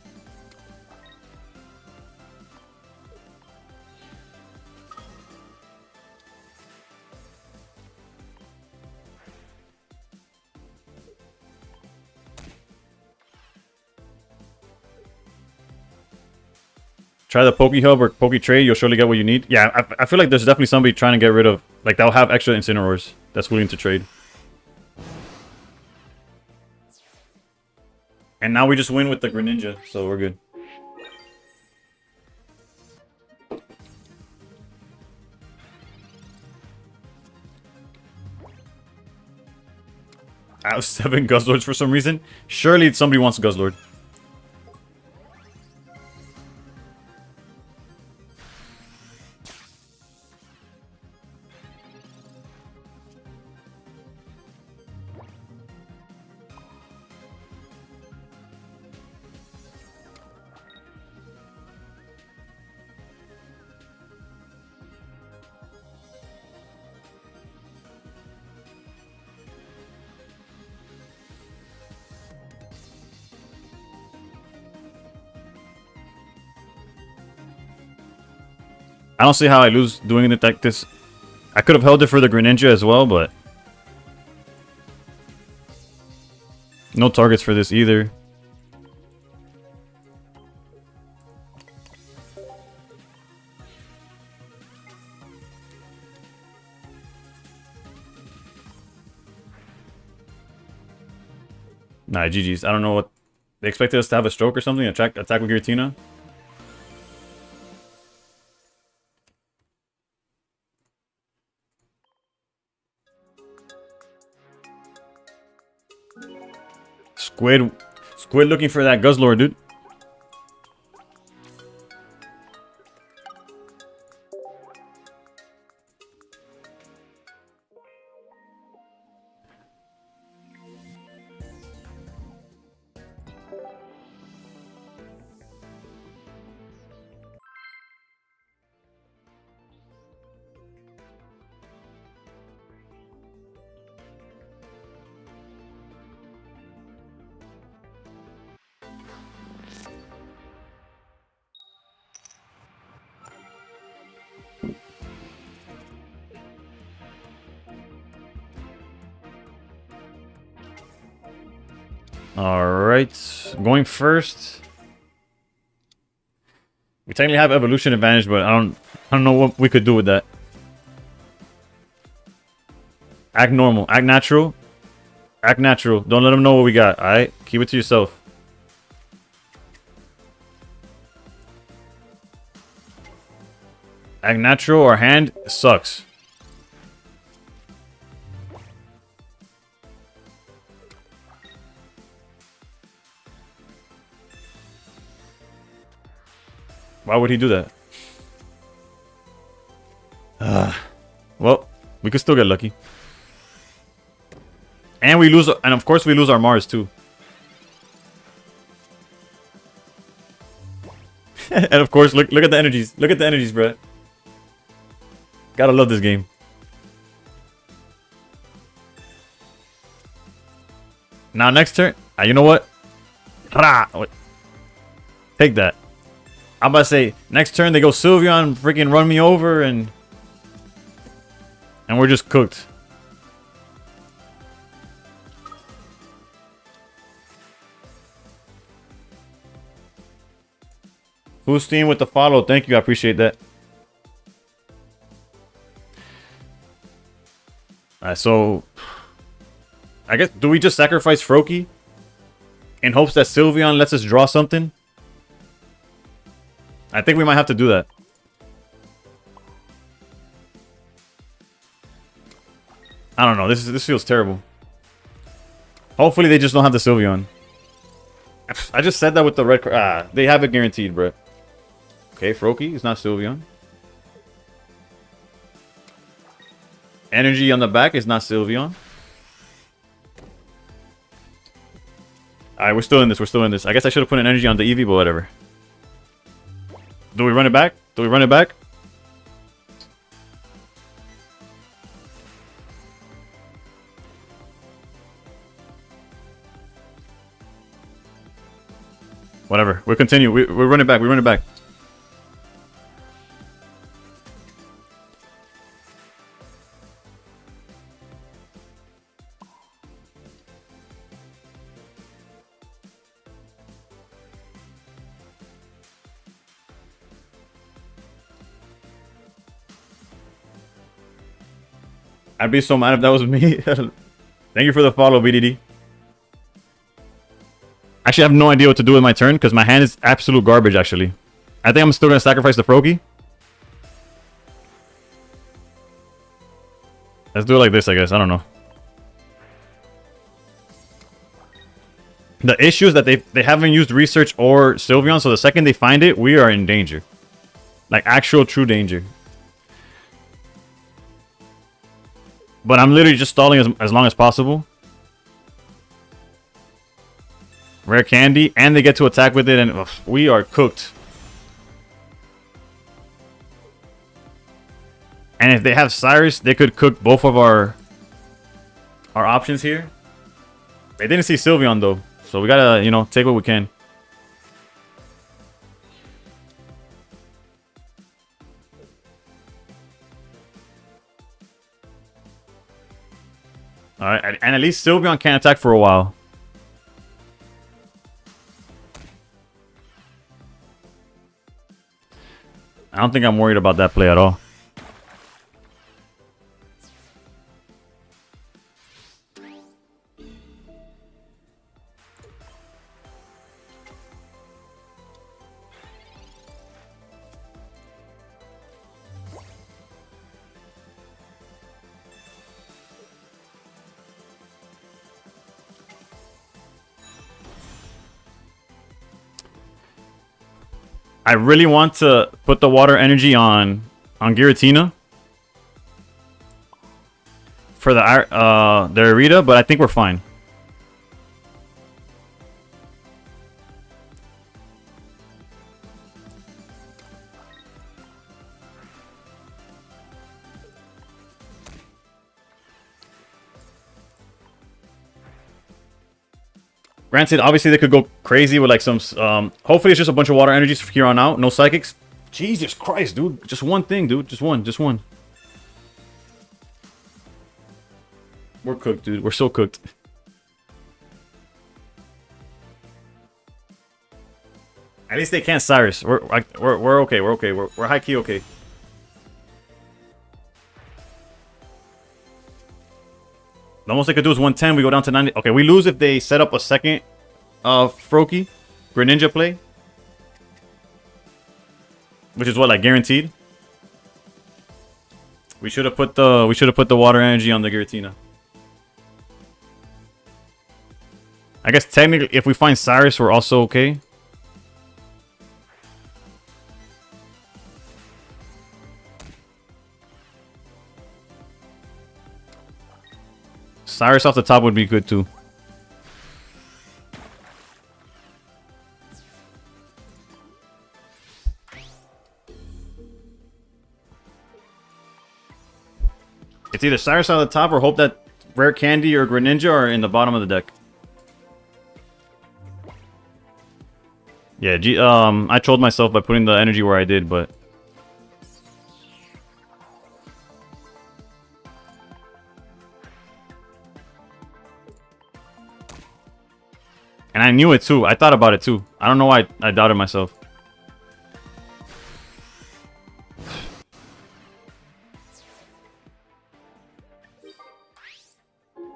Speaker 1: Try the Pokehub or Poketrade, you'll surely get what you need. Yeah, I feel like there's definitely somebody trying to get rid of... Like, they'll have extra Incineroars that's willing to trade. And now we just win with the Greninja, so we're good. I have 7 Guzzlords for some reason. Surely somebody wants Guzzlord. I don't see how I lose doing it like this. I could have held it for the Greninja as well, but... No targets for this either. Nah, GG's. I don't know what... They expected us to have a stroke or something? Attack with Giratina? Squid looking for that Guzzlord, dude. Alright, going first. We technically have evolution advantage, but I don't know what we could do with that. Act normal, act natural. Act natural. Don't let them know what we got, alright? Keep it to yourself. Act natural, our hand sucks. Why would he do that? Well, we could still get lucky. And we lose, and of course we lose our Mars too. And of course, look at the energies. Look at the energies, bro. Gotta love this game. Now next turn, you know what? Take that. I'm about to say next turn they go Sylveon, freaking run me over, and we're just cooked. Who's Steam with the follow? Thank you, I appreciate that. Alright, so I guess, do we just sacrifice Froakie in hopes that Sylveon lets us draw something? I think we might have to do that. I don't know. This feels terrible. Hopefully they just don't have the Sylveon. I just said that with the red. They have it guaranteed, bro. Okay, Froakie is not Sylveon. Energy on the back is not Sylveon. Alright, we're still in this. We're still in this. I guess I should have put an energy on the Eevee, but whatever. Do we run it back? Do we run it back? Whatever. We'll continue. We run it back. We run it back. I'd be so mad if that was me. Thank you for the follow, BDD. Actually, I have no idea what to do with my turn because my hand is absolute garbage, actually. I think I'm still going to sacrifice the Froakie. Let's do it like this, I guess. I don't know. The issue is that they haven't used research or Sylveon, so the second they find it, we are in danger. Like, actual true danger. But I'm literally just stalling as long as possible. Rare candy, and they get to attack with it, and we are cooked. And if they have Cyrus, they could cook both of our options here. They didn't see Sylveon though, so we gotta, you know, take what we can. Alright, and at least Sylveon can't attack for a while. I don't think I'm worried about that play at all. I really want to put the water energy on Giratina for the Irida, but I think we're fine. Granted, obviously they could go crazy with like some. Hopefully, it's just a bunch of water energies from here on out. No psychics. Jesus Christ, dude! Just one thing, dude. Just one. Just one. We're cooked, dude. We're so cooked. At least they can't Cyrus. We're okay. We're okay. We're high key okay. The most they could do is 110. We go down to 90. Okay, we lose if they set up a second Froakie Greninja play. Which is what, like guaranteed? We should have put the water energy on the Giratina. I guess technically if we find Cyrus we're also okay. Cyrus off the top would be good too. It's either Cyrus on the top or hope that Rare Candy or Greninja are in the bottom of the deck. Yeah, I trolled myself by putting the energy where I did, but... And I knew it too. I thought about it too. I don't know why I doubted myself.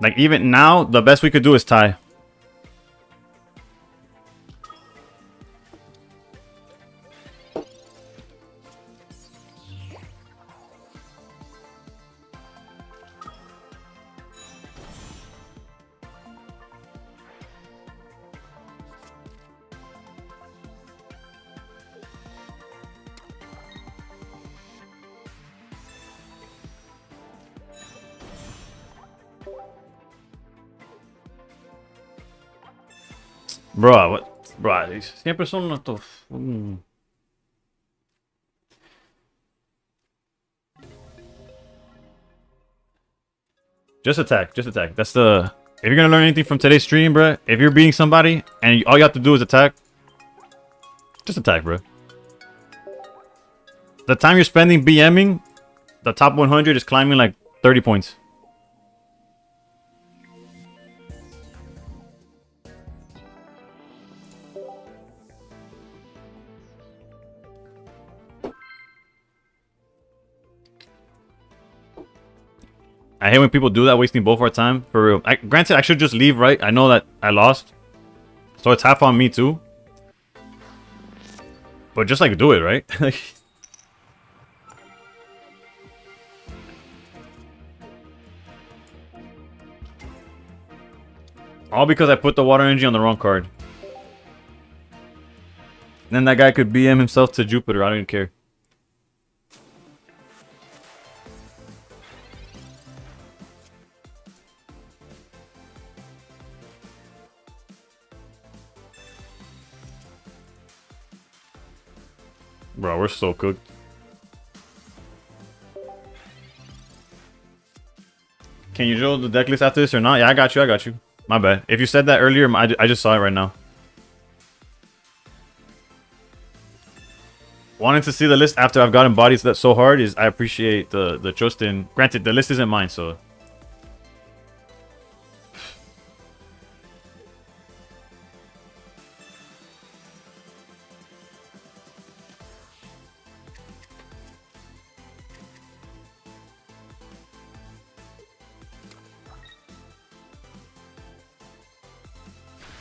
Speaker 1: Like, even now, the best we could do is tie. Bro, what? Bro, siempre son estos... Just attack, just attack. That's the... If you're gonna learn anything from today's stream, bro, if you're beating somebody and all you have to do is attack, just attack, bro. The time you're spending BMing, the top 100 is climbing like 30 points. I hate when people do that, wasting both our time. For real. Granted, I should just leave, right? I know that I lost. So it's half on me, too. But just, like, do it, right? All because I put the water energy on the wrong card. Then that guy could BM himself to Jupiter. I don't even care. Bro, we're so cooked. Can you show the deck list after this or not? Yeah, I got you, I got you. My bad. If you said that earlier, I just saw it right now. Wanting to see the list after I've gotten bodies that so hard is I appreciate the trust in... Granted, the list isn't mine, so...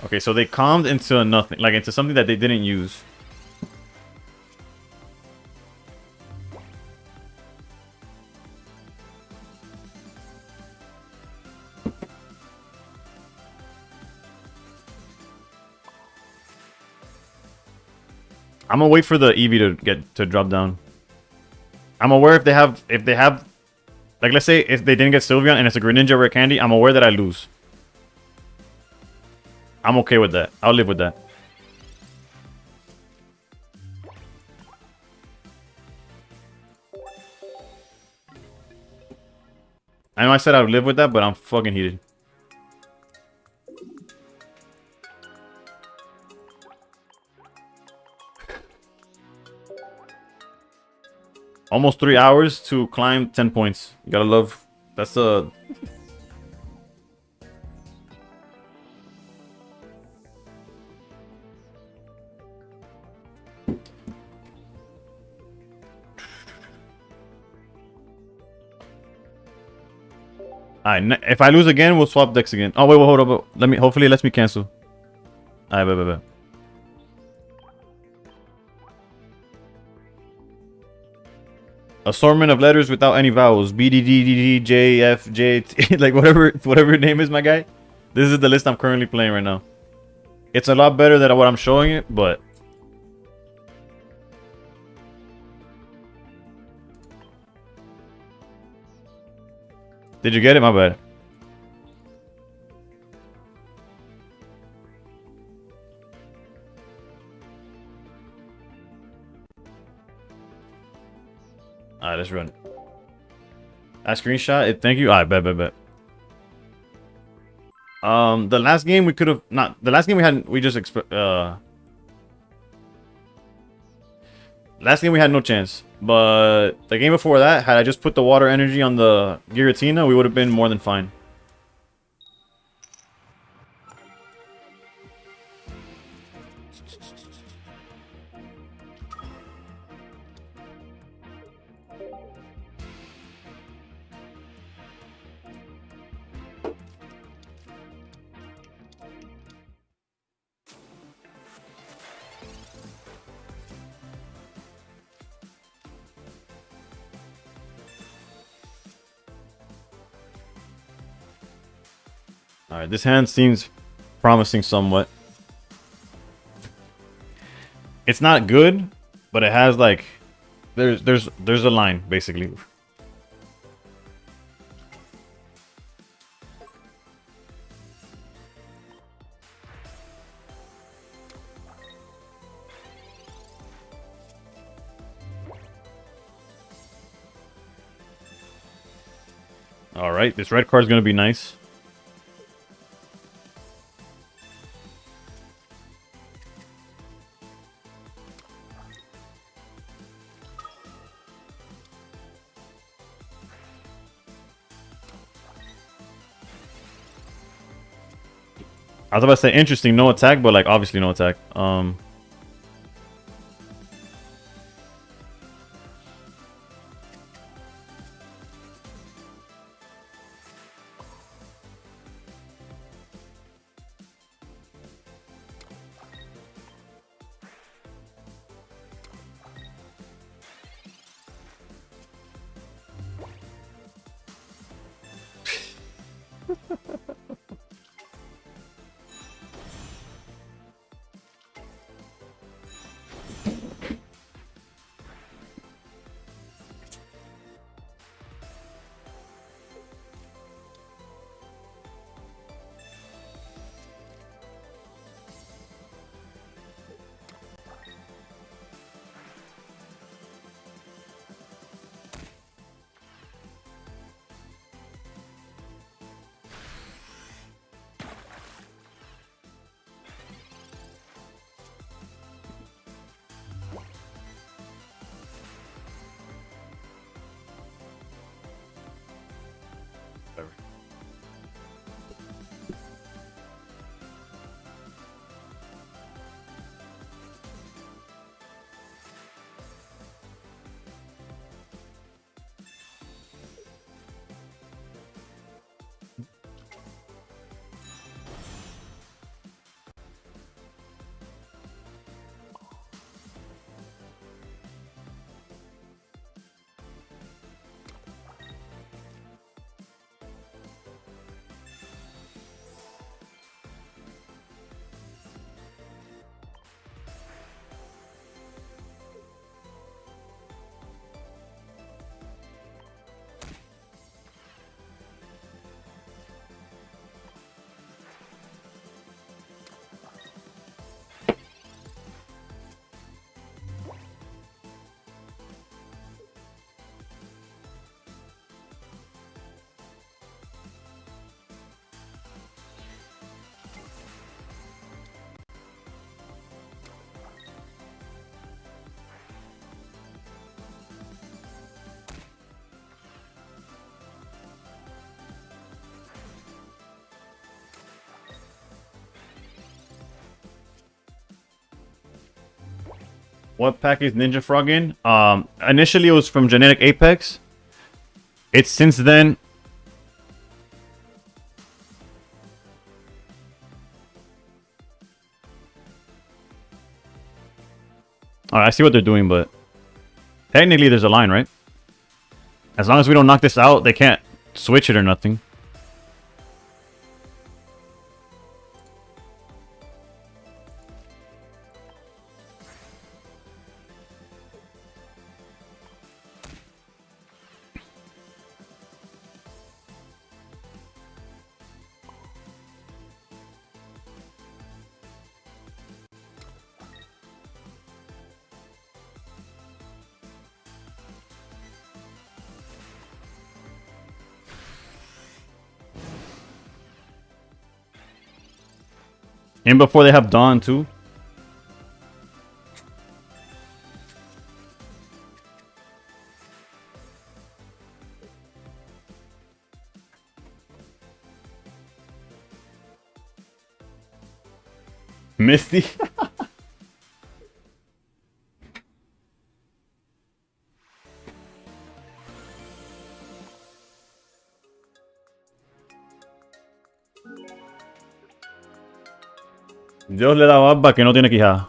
Speaker 1: Okay, so they calmed into nothing, like into something that they didn't use. I'm gonna wait for the Eevee to drop down. I'm aware if they have like, let's say if they didn't get Sylveon and it's a Greninja Rare Candy, I'm aware that I lose. I'm okay with that. I'll live with that. I know I said I would live with that, but I'm fucking heated. Almost 3 hours to climb 10 points. You gotta love. That's a... Alright, if I lose again, we'll swap decks again. Oh, wait, hold up. Let me, hopefully it lets me cancel. Alright, bet. Assortment of letters without any vowels. B, D, D, D, D, J, F, J, T, like whatever your name is, my guy. This is the list I'm currently playing right now. It's a lot better than what I'm showing it, but... Did you get it? My bad. Alright, let's run. I screenshot it. Thank you. Alright, bet. The last game we could have not. The last game we had, last game we had no chance. But the game before that, had I just put the water energy on the Giratina, we would have been more than fine. Alright, this hand seems promising somewhat. It's not good, but it has like there's a line basically. Alright, this red card is gonna be nice. I was about to say interesting, no attack, but like obviously no attack. What pack is Ninja Frog in? Initially it was from Genetic Apex. It's since then. Alright, I see what they're doing, but technically there's a line, right? As long as we don't knock this out, they can't switch it or nothing. And before they have Dawn too. Misty. Dios le da barba que no tiene quijada.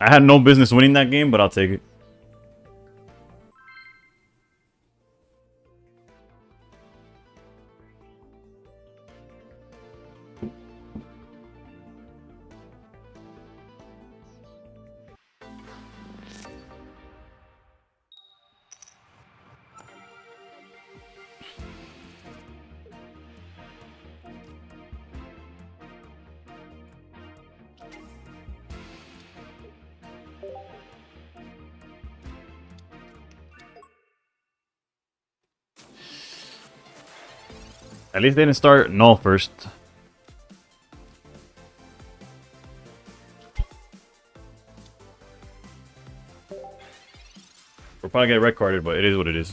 Speaker 1: I had no business winning that game, but I'll take it. At least they didn't start null first. We'll probably get red carded, but it is what it is.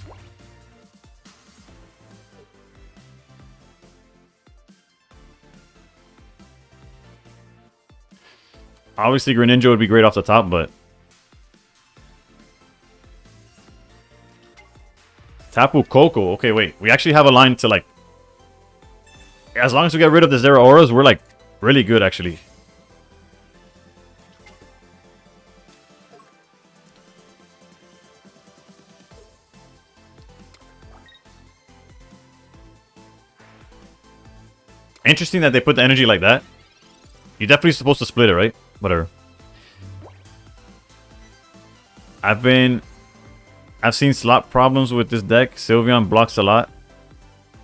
Speaker 1: Obviously, Greninja would be great off the top, but Tapu Koko. Okay, wait. We actually have a line to like. As long as we get rid of the Zero Auras, we're like really good actually. Interesting that they put the energy like that. You're definitely supposed to split it, right? Whatever. I've seen slot problems with this deck. Sylveon blocks a lot.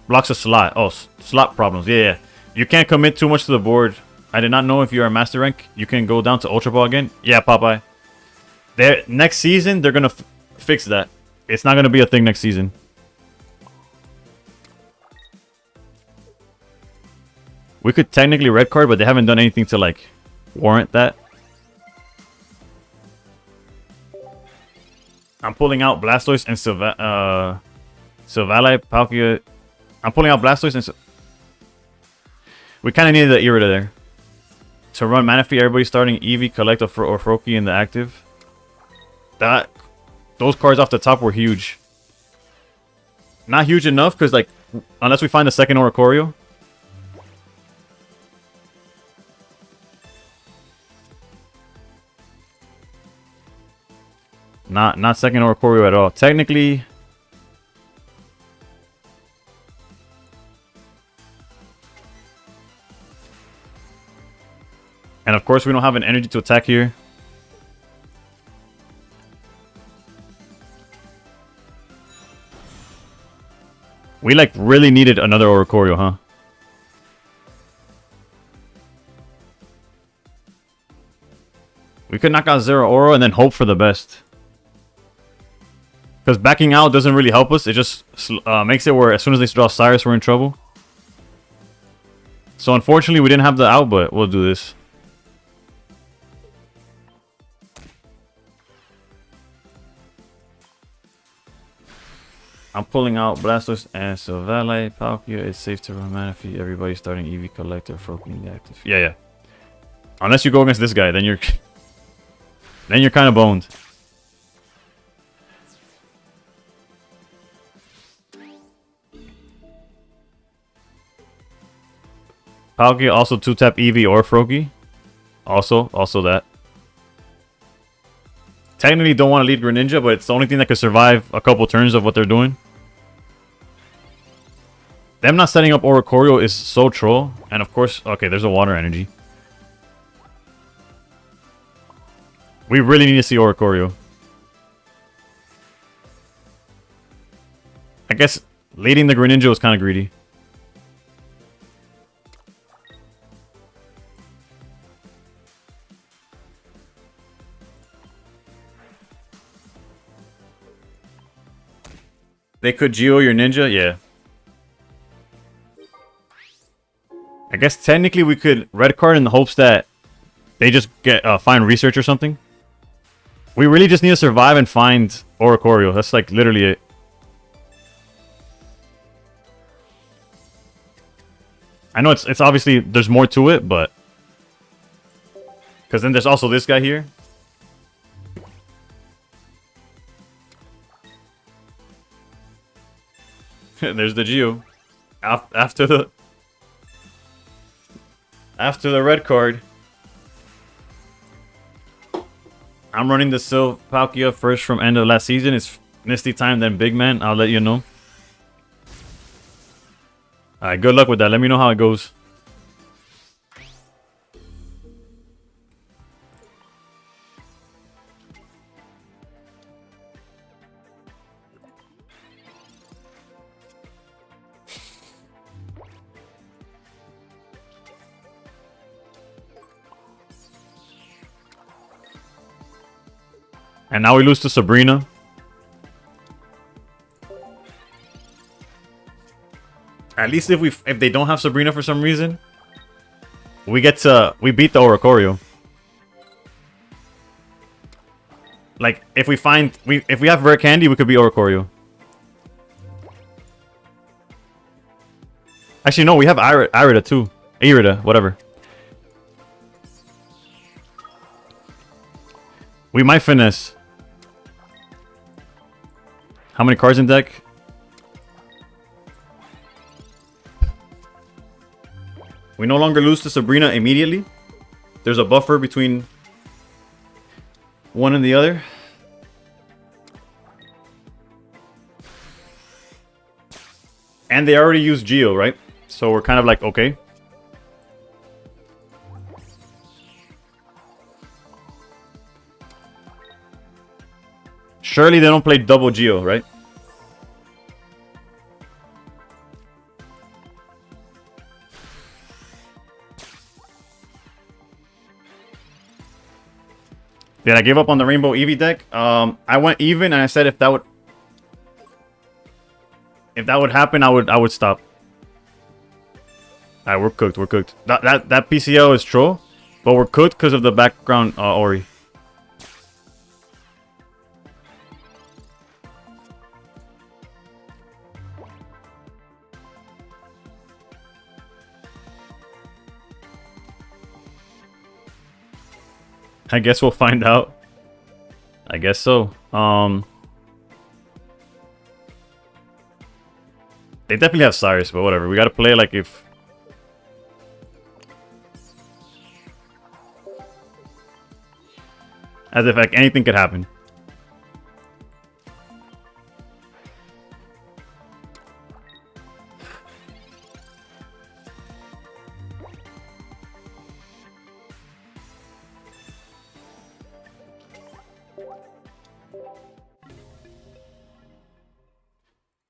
Speaker 1: Blocks a slot. Oh, slot problems. Yeah. You can't commit too much to the board. I did not know if you are master rank. You can go down to Ultra Ball again. Yeah, Popeye. Next season, they're going to fix that. It's not going to be a thing next season. We could technically red card, but they haven't done anything to like warrant that. I'm pulling out Blastoise and Silvally, Palkia. I'm pulling out Blastoise and... We kind of needed the Irida there. To run Manaphy, everybody starting Eevee, Collect, or Froakie in the active. Those cards off the top were huge. Not huge enough, because like, unless we find the second Oricorio. Not second Oricorio at all. Technically... And of course, we don't have an energy to attack here. We like really needed another Oricorio, huh? We could knock out Zero Oro and then hope for the best. Because backing out doesn't really help us. It just makes it where as soon as they draw Cyrus, we're in trouble. So unfortunately, we didn't have the out, but we'll do this. I'm pulling out Blastoise and Silvally, Palkia. It's safe to run Manaphy. Everybody starting Eevee, Collector, Froakie in the active. Yeah. Unless you go against this guy, then you're kind of boned. Palkia also 2-tap Eevee or Froakie. Also that. Technically don't want to lead Greninja, but it's the only thing that could survive a couple turns of what they're doing. Them not setting up Oricorio is so troll. And of course, okay, there's a water energy. We really need to see Oricorio. I guess leading the Greninja was kind of greedy. They could Geo your ninja, yeah. I guess technically we could red card in the hopes that they just get find research or something. We really just need to survive and find Oricorio. That's like literally it. I know it's obviously there's more to it, but because then there's also this guy here. There's the Geo. After the red card. I'm running the Sylph Palkia first from end of last season. It's Misty time, then Big Man. I'll let you know. Alright, good luck with that. Let me know how it goes. And now we lose to Sabrina. At least if they don't have Sabrina for some reason, we beat the Oricorio. Like if we have Rare Candy, we could be Oricorio. Actually, no, we have Irida too. Irida, whatever. We might finesse. How many cards in deck? We no longer lose to Sabrina immediately. There's a buffer between one and the other. And they already used Geo, right? So we're kind of like, okay. Surely they don't play double Geo, right? Did I give up on the Rainbow Eevee deck? I went even, and I said if that would happen, I would stop. Alright, we're cooked. We're cooked. That PCL is troll, but we're cooked because of the background Ori. I guess we'll find out. I guess so. They definitely have Cyrus, but whatever. We gotta play like if... As if like anything could happen.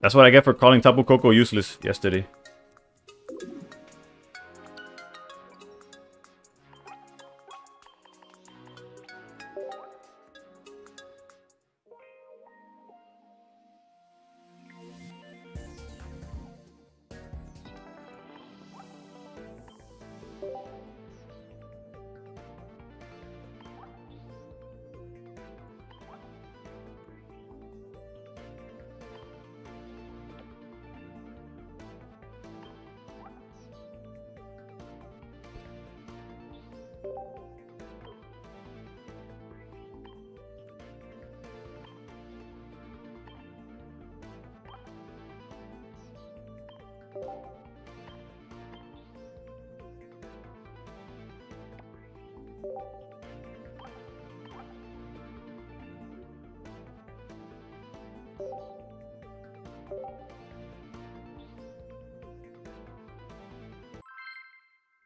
Speaker 1: That's what I get for calling Tapu Koko useless yesterday.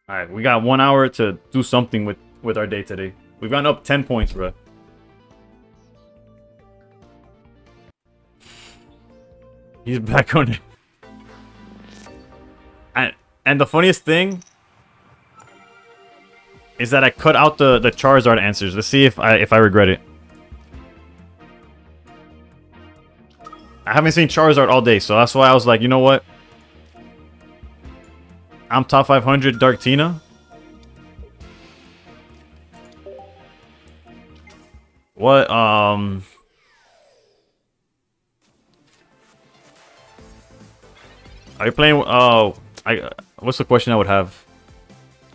Speaker 1: Alright, we got 1 hour to do something with our day today. We've gone up 10 points, bro. He's back on it. And the funniest thing is that I cut out the Charizard answers. Let's see if I regret it. I haven't seen Charizard all day, so that's why I was like, you know what? I'm top 500 Darktina. What, Are you playing, what's the question I would have?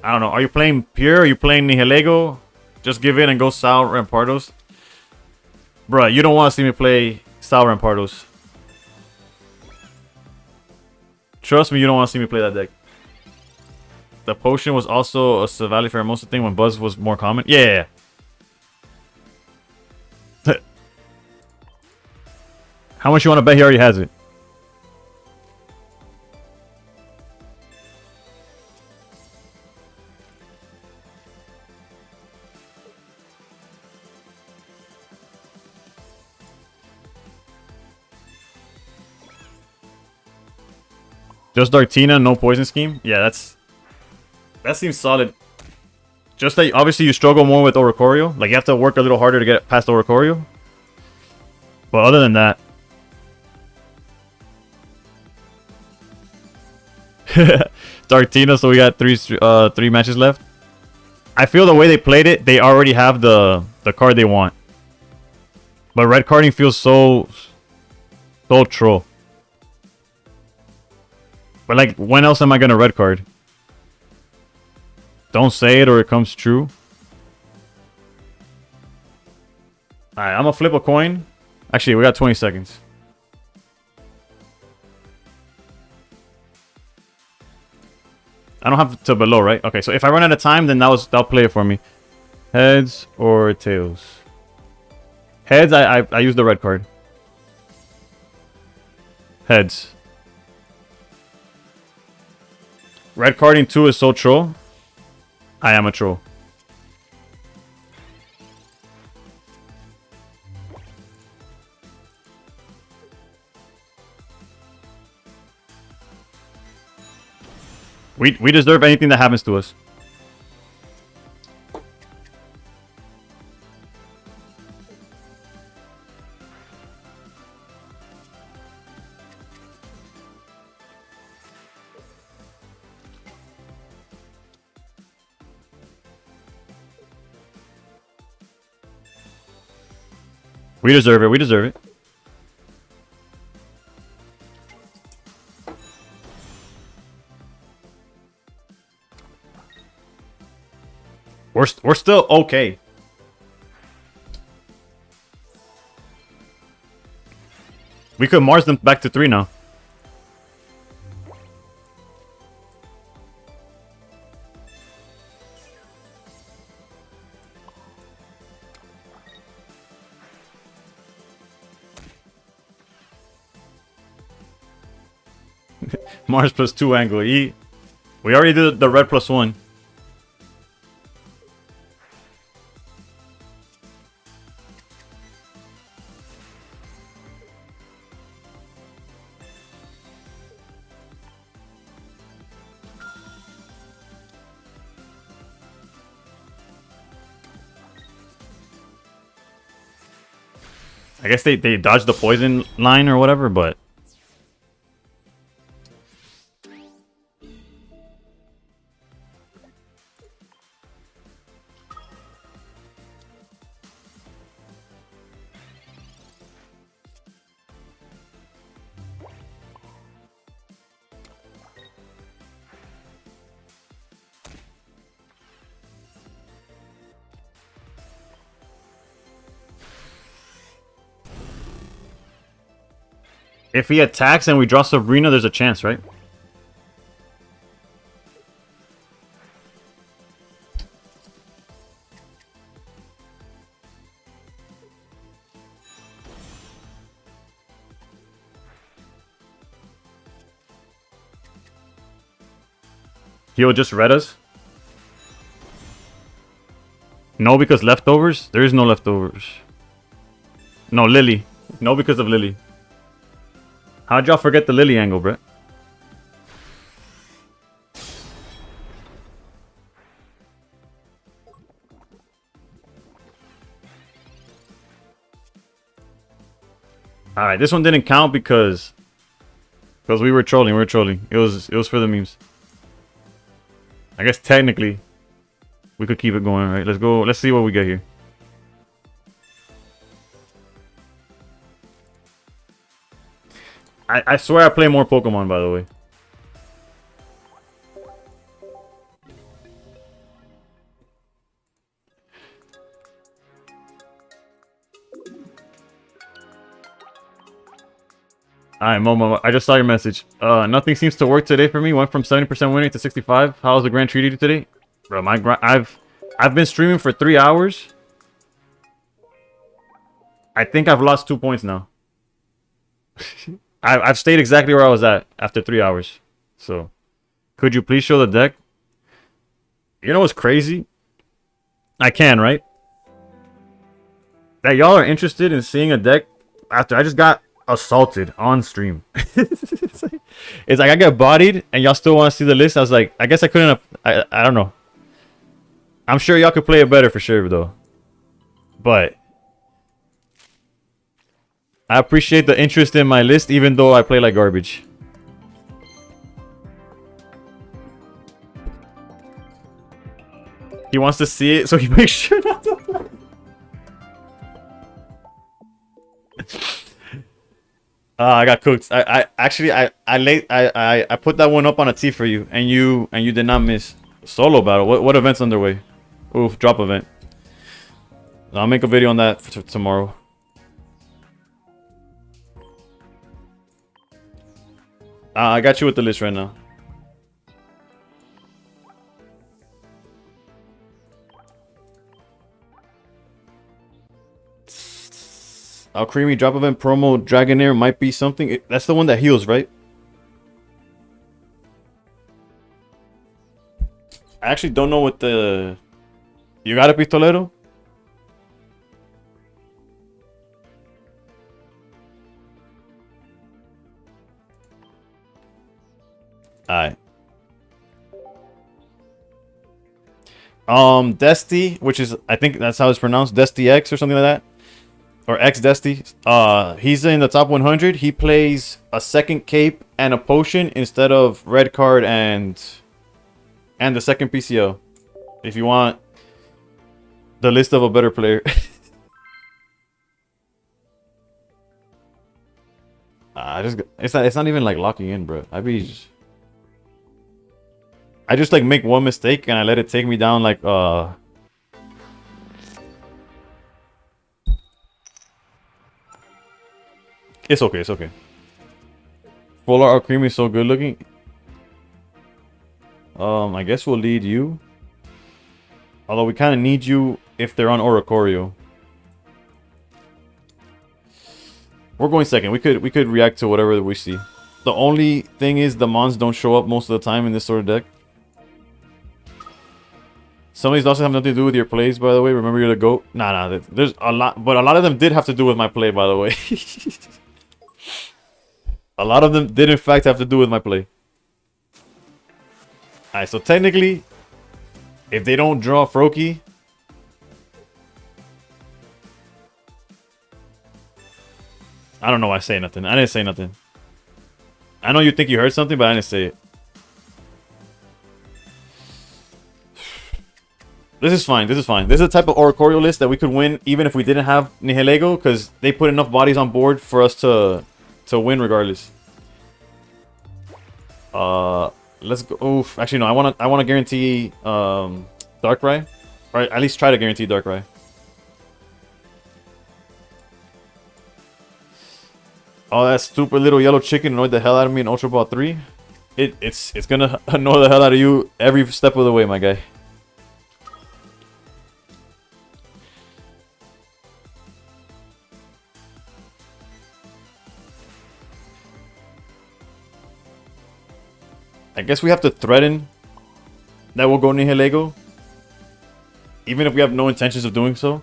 Speaker 1: I don't know. Are you playing Pure? Are you playing Nihilego? Just give in and go Sal Rampardos? Bruh, you don't want to see me play Sal Rampardos. Trust me, you don't want to see me play that deck. The potion was also a Savali Pheromosa thing when Buzz was more common. Yeah. How much you want to bet he already has it? Just Darktina, no poison scheme? Yeah, that seems solid. Just that obviously you struggle more with Oricorio. Like you have to work a little harder to get past Oricorio. But other than that. Darktina, so we got three matches left. I feel the way they played it, they already have the card they want. But red carding feels so troll. But like, when else am I gonna red card? Don't say it or it comes true. Alright, I'm gonna flip a coin. Actually, we got 20 seconds. I don't have to below, right? Okay, so if I run out of time, then that'll play it for me. Heads or tails? Heads, I use the red card. Heads. Red carding 2 is so troll. I am a troll. We deserve anything that happens to us. We deserve it. We deserve it. We're still okay. We could Mars them back to 3 now. Mars plus 2 angle. We already did the red plus 1. I guess they dodged the poison line or whatever, but... If he attacks and we draw Sabrina, there's a chance, right? He'll just red us? No, because leftovers? There is no leftovers. No, Lily. No, because of Lily. How'd y'all forget the Lily angle, Brett? All right, this one didn't count because we were trolling. We were trolling. It was for the memes. I guess technically we could keep it going, right? Let's go. Let's see what we get here. I swear I play more Pokemon, by the way. Alright, Momo, I just saw your message. Nothing seems to work today for me. Went from 70% winning to 65. How's the grind treated you today? Bro, I've been streaming for 3 hours. I think I've lost 2 points now. I've stayed exactly where I was at after 3 hours. So, could you please show the deck? You know what's crazy? I can, right? That y'all are interested in seeing a deck after I just got assaulted on stream. it's like I get bodied and y'all still want to see the list. I was like, I guess I couldn't have, I don't know. I'm sure y'all could play it better for sure though. But I appreciate the interest in my list even though I play like garbage. He wants to see it so he makes sure not to play. I got cooked. I put that one up on a T for you, and you did not miss. Solo battle. What event's underway? Oof, drop event. I'll make a video on that for tomorrow. I got you with the list right now. Creamy drop event promo Dragonair might be something. That's the one that heals, right? I actually don't know what the... You got a Pistolero? Alright. Desti, which is, I think that's how it's pronounced, Desti X or something like that. Or X Desti. He's in the top 100. He plays a second cape and a potion instead of red card and the second PCO. If you want the list of a better player. It's not even like locking in, bro. I just like make one mistake and I let it take me down like It's okay, it's okay. Full art cream is so good looking. I guess we'll lead you. Although we kind of need you if they're on Oricorio. We're going second. We could react to whatever we see. The only thing is the mons don't show up most of the time in this sort of deck. Some of these losses have nothing to do with your plays, by the way. Remember, you're the GOAT. Nah, there's a lot, but a lot of them did have to do with my play, by the way. A lot of them did, in fact, have to do with my play. Alright, so technically, if they don't draw Froakie... I don't know why I say nothing. I didn't say nothing. I know you think you heard something, but I didn't say it. This is fine. This is fine. This is a type of Oricorio list that we could win even if we didn't have Nihilego, because they put enough bodies on board for us to win regardless. Let's go. Oof. Actually, no. I want to guarantee Darkrai, or at least try to guarantee Darkrai. Oh, that stupid little yellow chicken annoyed the hell out of me in Ultra Ball 3. It's gonna annoy the hell out of you every step of the way, my guy. I guess we have to threaten that we'll go Nihilego, even if we have no intentions of doing so.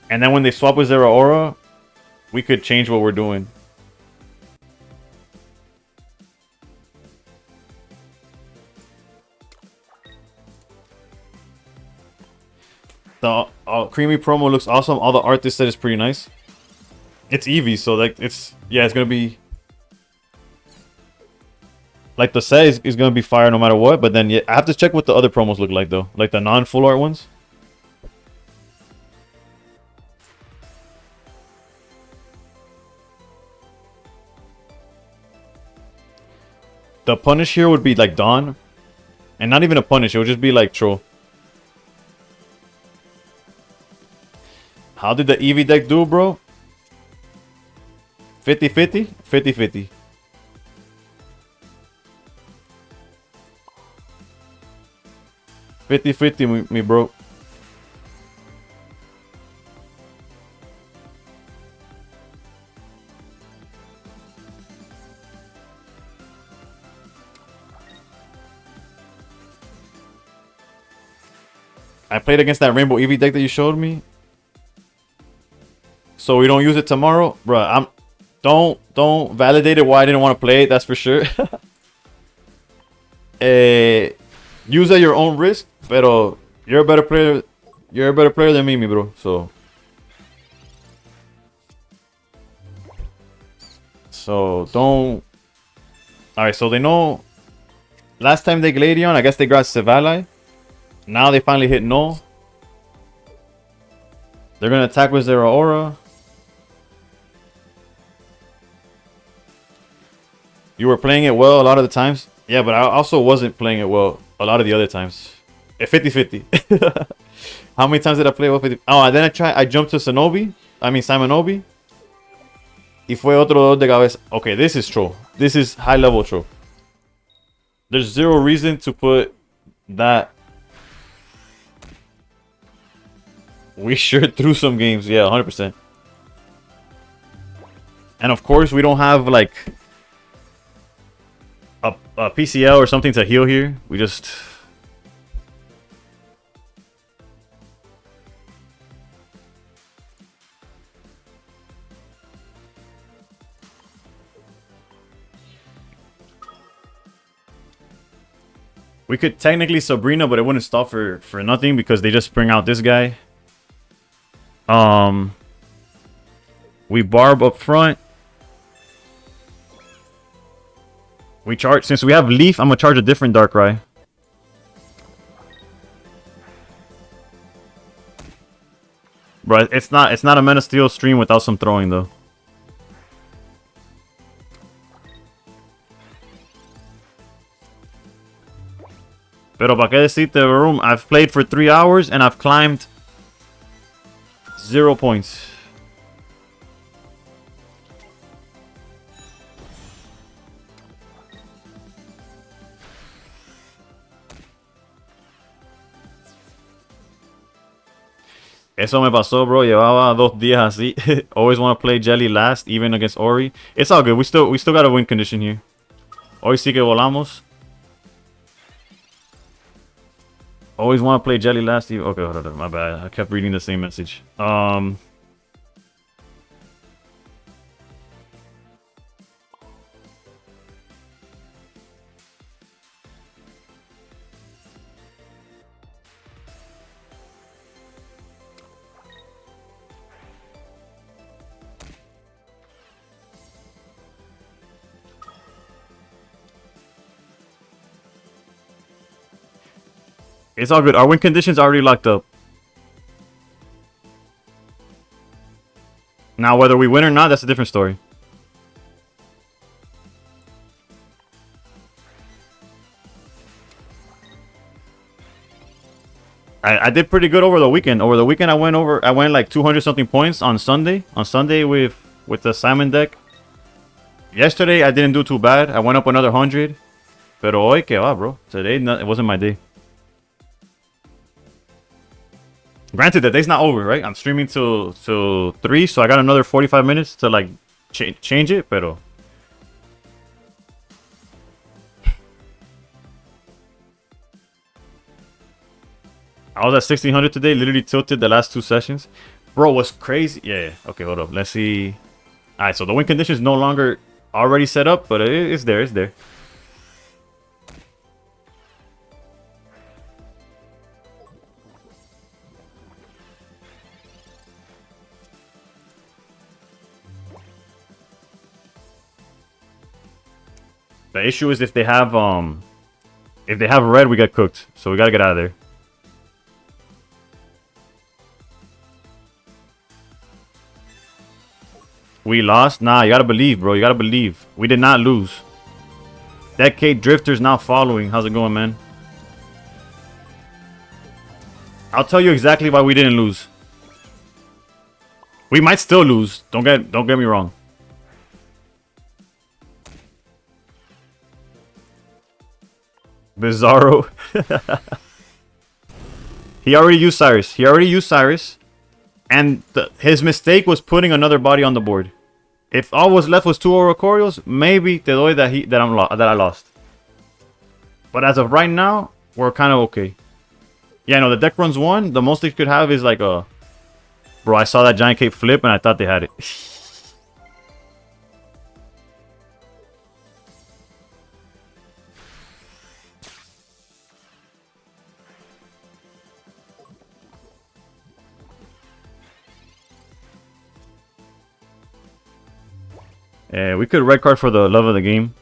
Speaker 1: And then when they swap with Zeraora, we could change what we're doing. The creamy promo looks awesome. All the art they said is pretty nice. It's Eevee, so like it's it's gonna be like the set is gonna be fire no matter what. But then I have to check what the other promos look like though, like the non-full art ones. The punish here would be like Dawn, and not even a punish. It would just be like Troll. How did the Eevee deck do, bro? 50-50? 50-50. 50-50, me bro. I played against that Rainbow Eevee deck that you showed me. So we don't use it tomorrow? Bruh, don't validate it why I didn't want to play it, that's for sure. Use at your own risk, pero you're a better player. You're a better player than me, bro. So don't. Alright, so they know last time they Gladion, I guess they got Sevali. Now they finally hit Null. They're gonna attack with their Aura. You were playing it well a lot of the times. Yeah, but I also wasn't playing it well a lot of the other times. 50-50. How many times did I play well 50? Oh, and then I jumped to Simonobi. Y fue otro dolor de cabeza. Okay, this is troll. This is high level troll. There's zero reason to put that. We sure threw some games. Yeah, 100%. And of course, we don't have like a PCL or something to heal here. We just... We could technically Sabrina, but it wouldn't stop for nothing because they just bring out this guy. We Barb up front. We charge, since we have Leaf, I'm gonna charge a different Darkrai. Bro, it's not a Mana Steel stream without some throwing though. Pero pa que decirte, room, I've played for 3 hours and I've climbed 0 points. Eso me pasó, bro. Llevaba 2 días así. Always want to play Jelly last, even against Ori. It's all good. We still got a win condition here. Hoy sí que volamos. Always want to play Jelly last. Okay, hold on. My bad. I kept reading the same message. It's all good. Our win condition's already locked up. Now, whether we win or not, that's a different story. I did pretty good over the weekend. Over the weekend, I went like 200 something points on Sunday. On Sunday with the Simon deck. Yesterday, I didn't do too bad. I went up another 100. Pero hoy, que va, bro. Today, it wasn't my day. Granted, the day's not over, right? I'm streaming till 3, so I got another 45 minutes to like change it, pero... I was at 1600 today, literally tilted the last 2 sessions. Bro, what's crazy? Yeah. Okay, hold up. Let's see. Alright, so the win condition is no longer already set up, but it's there, it's there. The issue is if they have red, we get cooked. So we gotta get out of there. We lost? Nah, you gotta believe, bro. You gotta believe. We did not lose. Decade Drifter's now following. How's it going, man? I'll tell you exactly why we didn't lose. We might still lose. Don't get me wrong. Bizarro. He already used Cyrus. And his mistake was putting another body on the board. If all was left was 2 Oricorios, maybe te doy that I lost. But as of right now, we're kind of okay. Yeah, no, the deck runs 1. The most they could have is like a... Bro, I saw that Giant Cape flip and I thought they had it. Yeah, we could red card for the love of the game.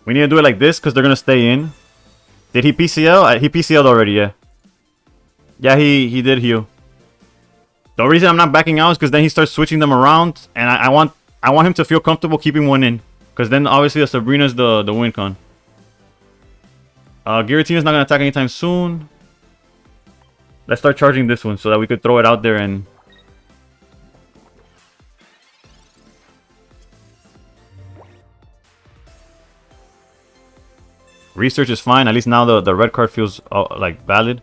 Speaker 1: We need to do it like this because they're going to stay in. Did he PCL? He PCL'd already, yeah. Yeah, he did heal. The reason I'm not backing out is because then he starts switching them around. And I want him to feel comfortable keeping one in. Because then obviously the Sabrina's the win con. Giratina's not going to attack anytime soon. Let's start charging this one so that we could throw it out there and... Research is fine. At least now the red card feels like valid.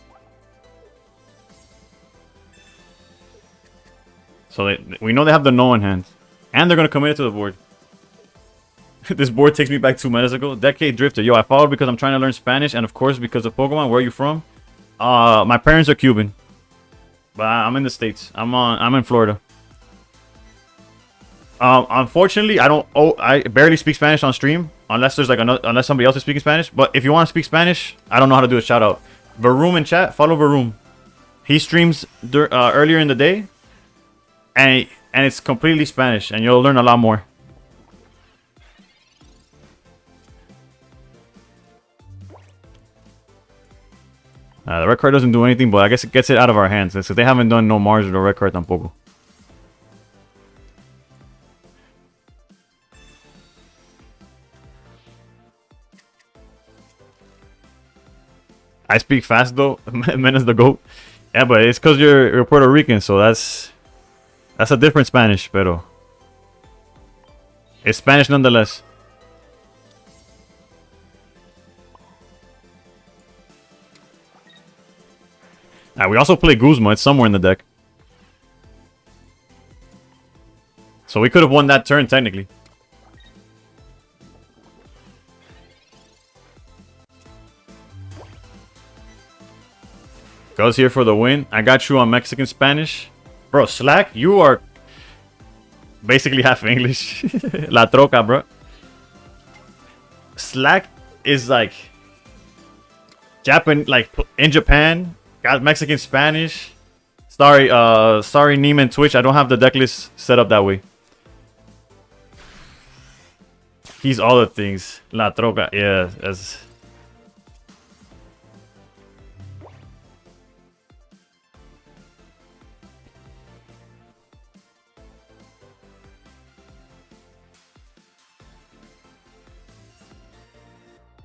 Speaker 1: So we know they have the no in hand. And they're going to commit it to the board. This board takes me back 2 minutes ago. Decade Drifter. Yo, I followed because I'm trying to learn Spanish. And of course because of Pokemon. Where are you from? My parents are Cuban. But I'm in the States. I'm in Florida. Unfortunately, I barely speak Spanish on stream. Unless there's like unless somebody else is speaking Spanish. But if you want to speak Spanish, I don't know how to do a shout out. Varoom in chat. Follow Varoom. He streams earlier in the day. And it's completely Spanish, and you'll learn a lot more. The red card doesn't do anything, but I guess it gets it out of our hands. So they haven't done no Mars or the red card tampoco. I speak fast though. Menace the GOAT. Yeah, but it's because you're Puerto Rican, so that's a different Spanish, pero it's Spanish nonetheless. We also play Guzma. It's somewhere in the deck. So we could have won that turn, technically. Goes here for the win. I got you on Mexican Spanish. Bro, Slack, you are basically half English. La troca, bro. Slack is like Japan, like in Japan. Got Mexican Spanish. Sorry, Neiman Twitch. I don't have the deck list set up that way. He's all the things. La troca, yeah. That's...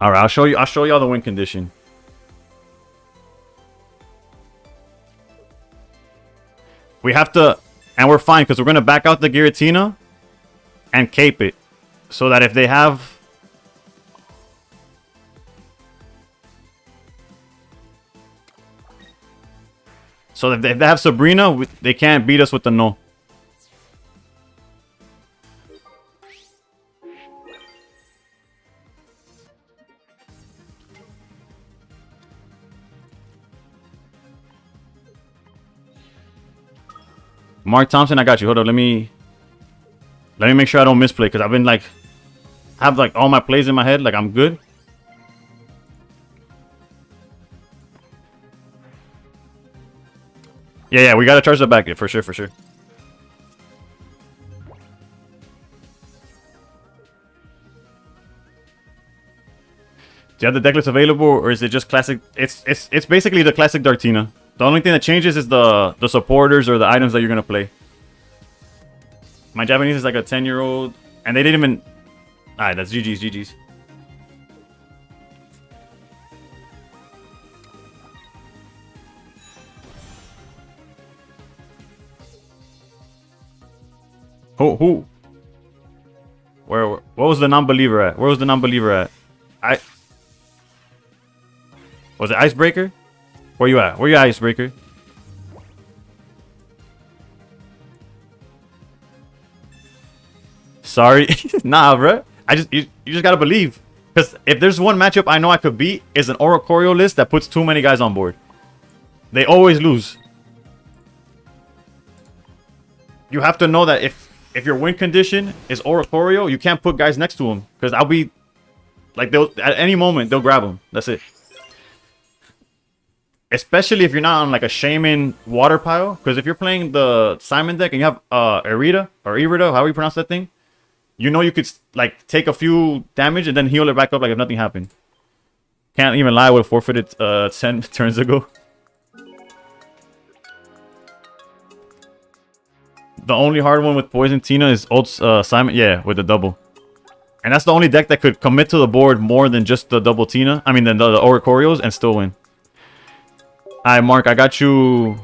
Speaker 1: All right, I'll show y'all the win condition. We have to, and we're fine because we're gonna back out the Giratina and cape it, so that if they have, if they have Sabrina, they can't beat us with the no. Mark Thompson, I got you. Hold up, let me make sure I don't misplay because I've been like have like all my plays in my head, like I'm good. Yeah, we gotta charge the back for sure, for sure. Do you have the deck list available, or is it just classic? It's basically the classic Dartina. The only thing that changes is the supporters or the items that you're gonna play. My Japanese is like a 10-year-old, and they didn't even. Alright, that's GG's. Who? Where? What was the non-believer at? Where was the non-believer at? Was it Icebreaker? Where you at? Where you at, Icebreaker? Sorry. Nah, bro. You just gotta believe. Because if there's one matchup I know I could beat, is an Oricorio list that puts too many guys on board. They always lose. You have to know that if your win condition is Oricorio, you can't put guys next to him. Because I'll be... Like, they'll at any moment, they'll grab him. That's it. Especially if you're not on like a Shaman water pile. Because if you're playing the Simon deck and you have Irida, however you pronounce that thing, you know you could like take a few damage and then heal it back up like if nothing happened. Can't even lie, I would have forfeited 10 turns ago. The only hard one with Poison Tina is old Simon, yeah, with the double. And that's the only deck that could commit to the board more than just the double Tina. I mean, than the Oricorios and still win. Alright, Mark, I got you.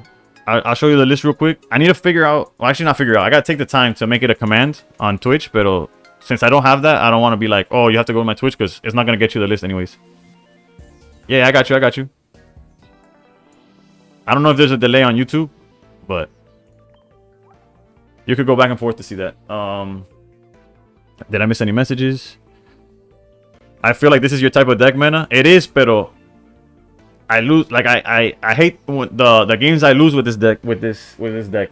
Speaker 1: I'll show you the list real quick. I need to figure out... Well, actually not figure out. I gotta take the time to make it a command on Twitch. But since I don't have that, I don't want to be like, oh, you have to go to my Twitch because it's not gonna get you the list anyways. Yeah, I got you. I don't know if there's a delay on YouTube, but you could go back and forth to see that. Did I miss any messages? I feel like this is your type of deck, Mena. It is, pero I lose. Like I hate the games I lose with this deck. With this deck,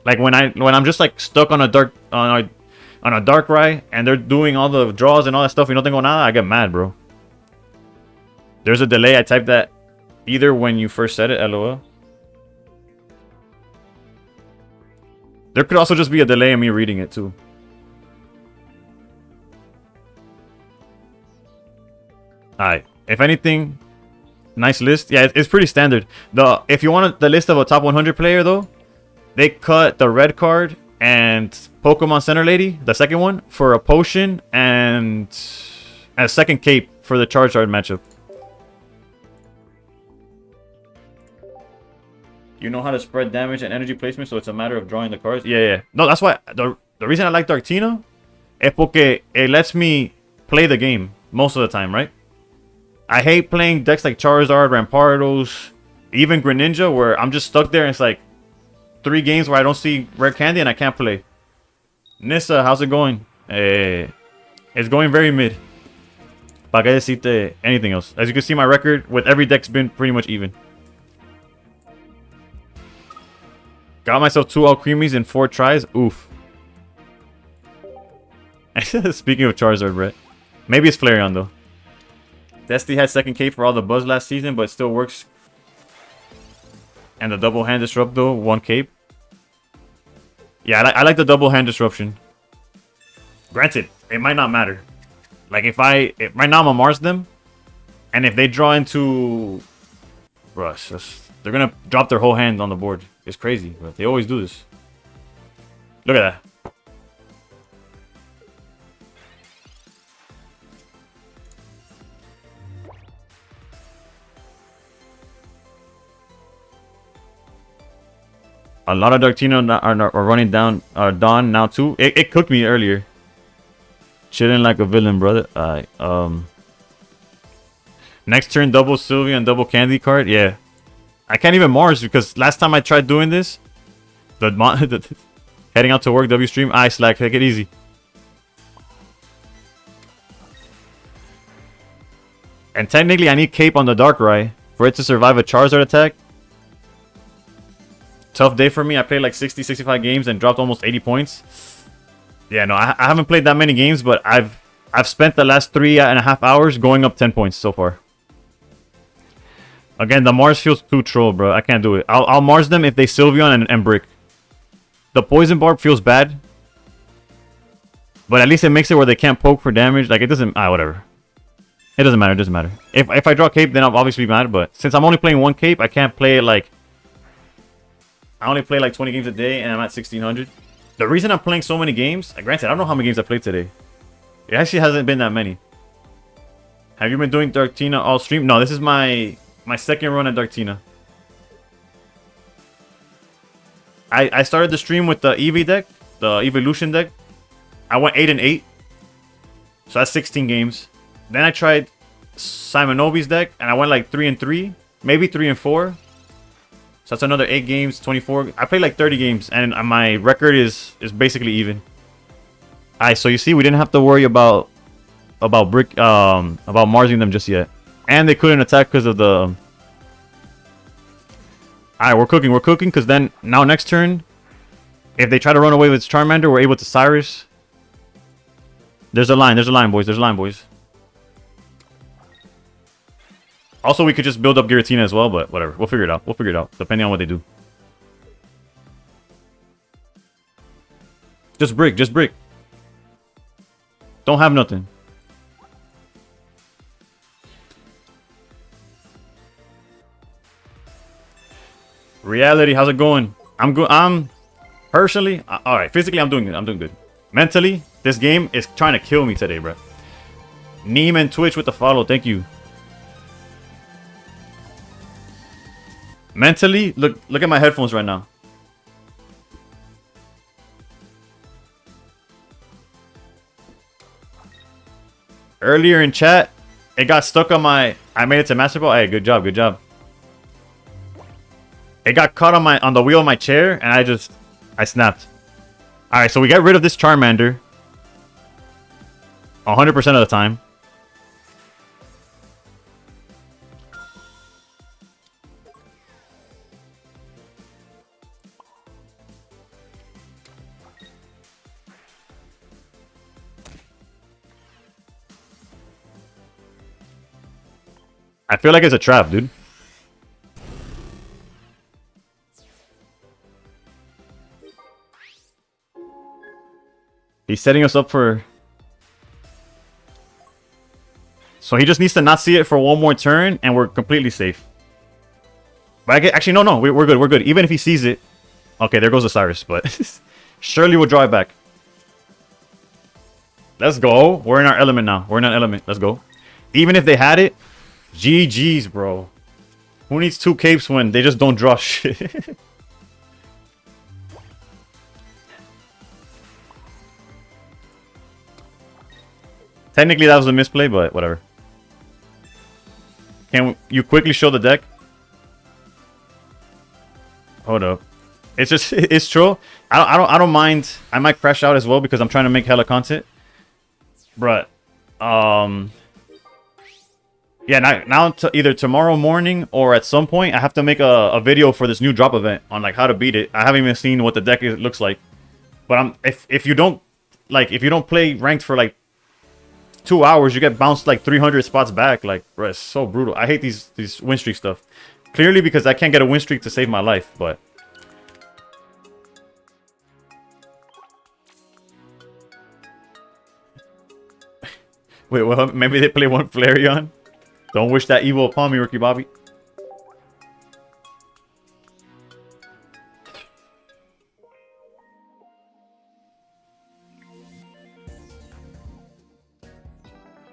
Speaker 1: like when I'm just like stuck on a dark on a Darkrai and they're doing all the draws and all that stuff. You know, going on. I get mad, bro. There's a delay. I typed that either when you first said it, LOL. There could also just be a delay in me reading it too. Alright. If anything, nice list. Yeah, it's pretty standard. If you want the list of a top 100 player though, they cut the red card and Pokemon Center Lady, the second one, for a potion and a second cape for the Charizard matchup. You know how to spread damage and energy placement, so it's a matter of drawing the cards. Yeah. No, that's why the reason I like Dartina es porque it lets me play the game most of the time, right? I hate playing decks like Charizard, Rampardos, even Greninja, where I'm just stuck there and it's like 3 games where I don't see rare candy and I can't play. Nissa, how's it going? It's going very mid. Pa que decirte anything else. As you can see, my record with every deck's been pretty much even. Got myself 2 Alcremies in 4 tries. Oof. Speaking of Charizard, Brett. Maybe it's Flareon, though. Dusty had second K for all the buzz last season, but it still works. And the double hand disrupt, though. 1 cape. Yeah, I like the double hand disruption. Granted, it might not matter. Like, right now I'm gonna Mars them. And if they draw into Rush, they're gonna drop their whole hand on the board. It's crazy, but they always do this. Look at that. A lot of Darktino are running down Dawn now too. It cooked me earlier. Chilling like a villain, brother. Next turn, double Sylvia and double Candy card. Yeah. I can't even Mars because last time I tried doing this, heading out to work, W stream, Slack, take it easy. And technically, I need Cape on the Darkrai for it to survive a Charizard attack. Tough day for me. I played like 60, 65 games and dropped almost 80 points. Yeah, no, I haven't played that many games, but I've I've spent the last 3.5 hours going up 10 points so far. Again, the Mars feels too troll, bro. I can't do it. I'll Mars them if they Sylveon and Brick. The Poison Barb feels bad. But at least it makes it where they can't poke for damage. Like, it doesn't... whatever. It doesn't matter. It doesn't matter. If I draw Cape, then I'll obviously be mad. But since I'm only playing one Cape, I can't play it like... I only play like 20 games a day, and I'm at 1,600. The reason I'm playing so many games... Granted, I don't know how many games I played today. It actually hasn't been that many. Have you been doing Darktina all stream? No, this is my second run at Darktina. I started the stream with the Eevee deck, the Evolution deck. I went 8-8. So that's 16 games. Then I tried Simonovi's deck, and I went like 3-3. Maybe 3-4. So that's another 8 games, 24. I played like 30 games, and my record is basically even. Alright, so you see, we didn't have to worry about Marsing them just yet. And they couldn't attack because of the... Alright, we're cooking, because then, now next turn, if they try to run away with Charmander, we're able to Cyrus. There's a line, boys. Also, we could just build up Giratina as well, but whatever. We'll figure it out, depending on what they do. Just brick. Don't have nothing. Reality, how's it going? I'm good. Personally, all right. Physically, I'm doing good. Mentally, this game is trying to kill me today, bro. Neem and Twitch with the follow. Thank you. Mentally, look at my headphones right now. Earlier in chat, it got stuck on my... I made it to Master Ball. Hey, good job. It got caught on the wheel of my chair, and I snapped. Alright, so we got rid of this Charmander 100% of the time. I feel like it's a trap, dude. He's setting us up for... So he just needs to not see it for one more turn, and we're completely safe. But actually, no, we're good. Even if he sees it... Okay, there goes the Cyrus, but... Surely we'll draw it back. Let's go. We're in our element now. Let's go. Even if they had it... GG's, bro. Who needs 2 capes when they just don't draw shit? Technically, that was a misplay, but whatever. Can you quickly show the deck? Hold up. It's just, it's true. I don't mind. I might crash out as well because I'm trying to make hella content. But, yeah, now either tomorrow morning or at some point, I have to make a video for this new drop event on like how to beat it. I haven't even seen what the deck looks like. But if you don't play ranked for like 2 hours, you get bounced like 300 spots back. Like, bro, it's so brutal. I hate these win streak stuff. Clearly because I can't get a win streak to save my life, but... Wait, well, maybe they play one Flareon? Don't wish that evil upon me, Ricky Bobby.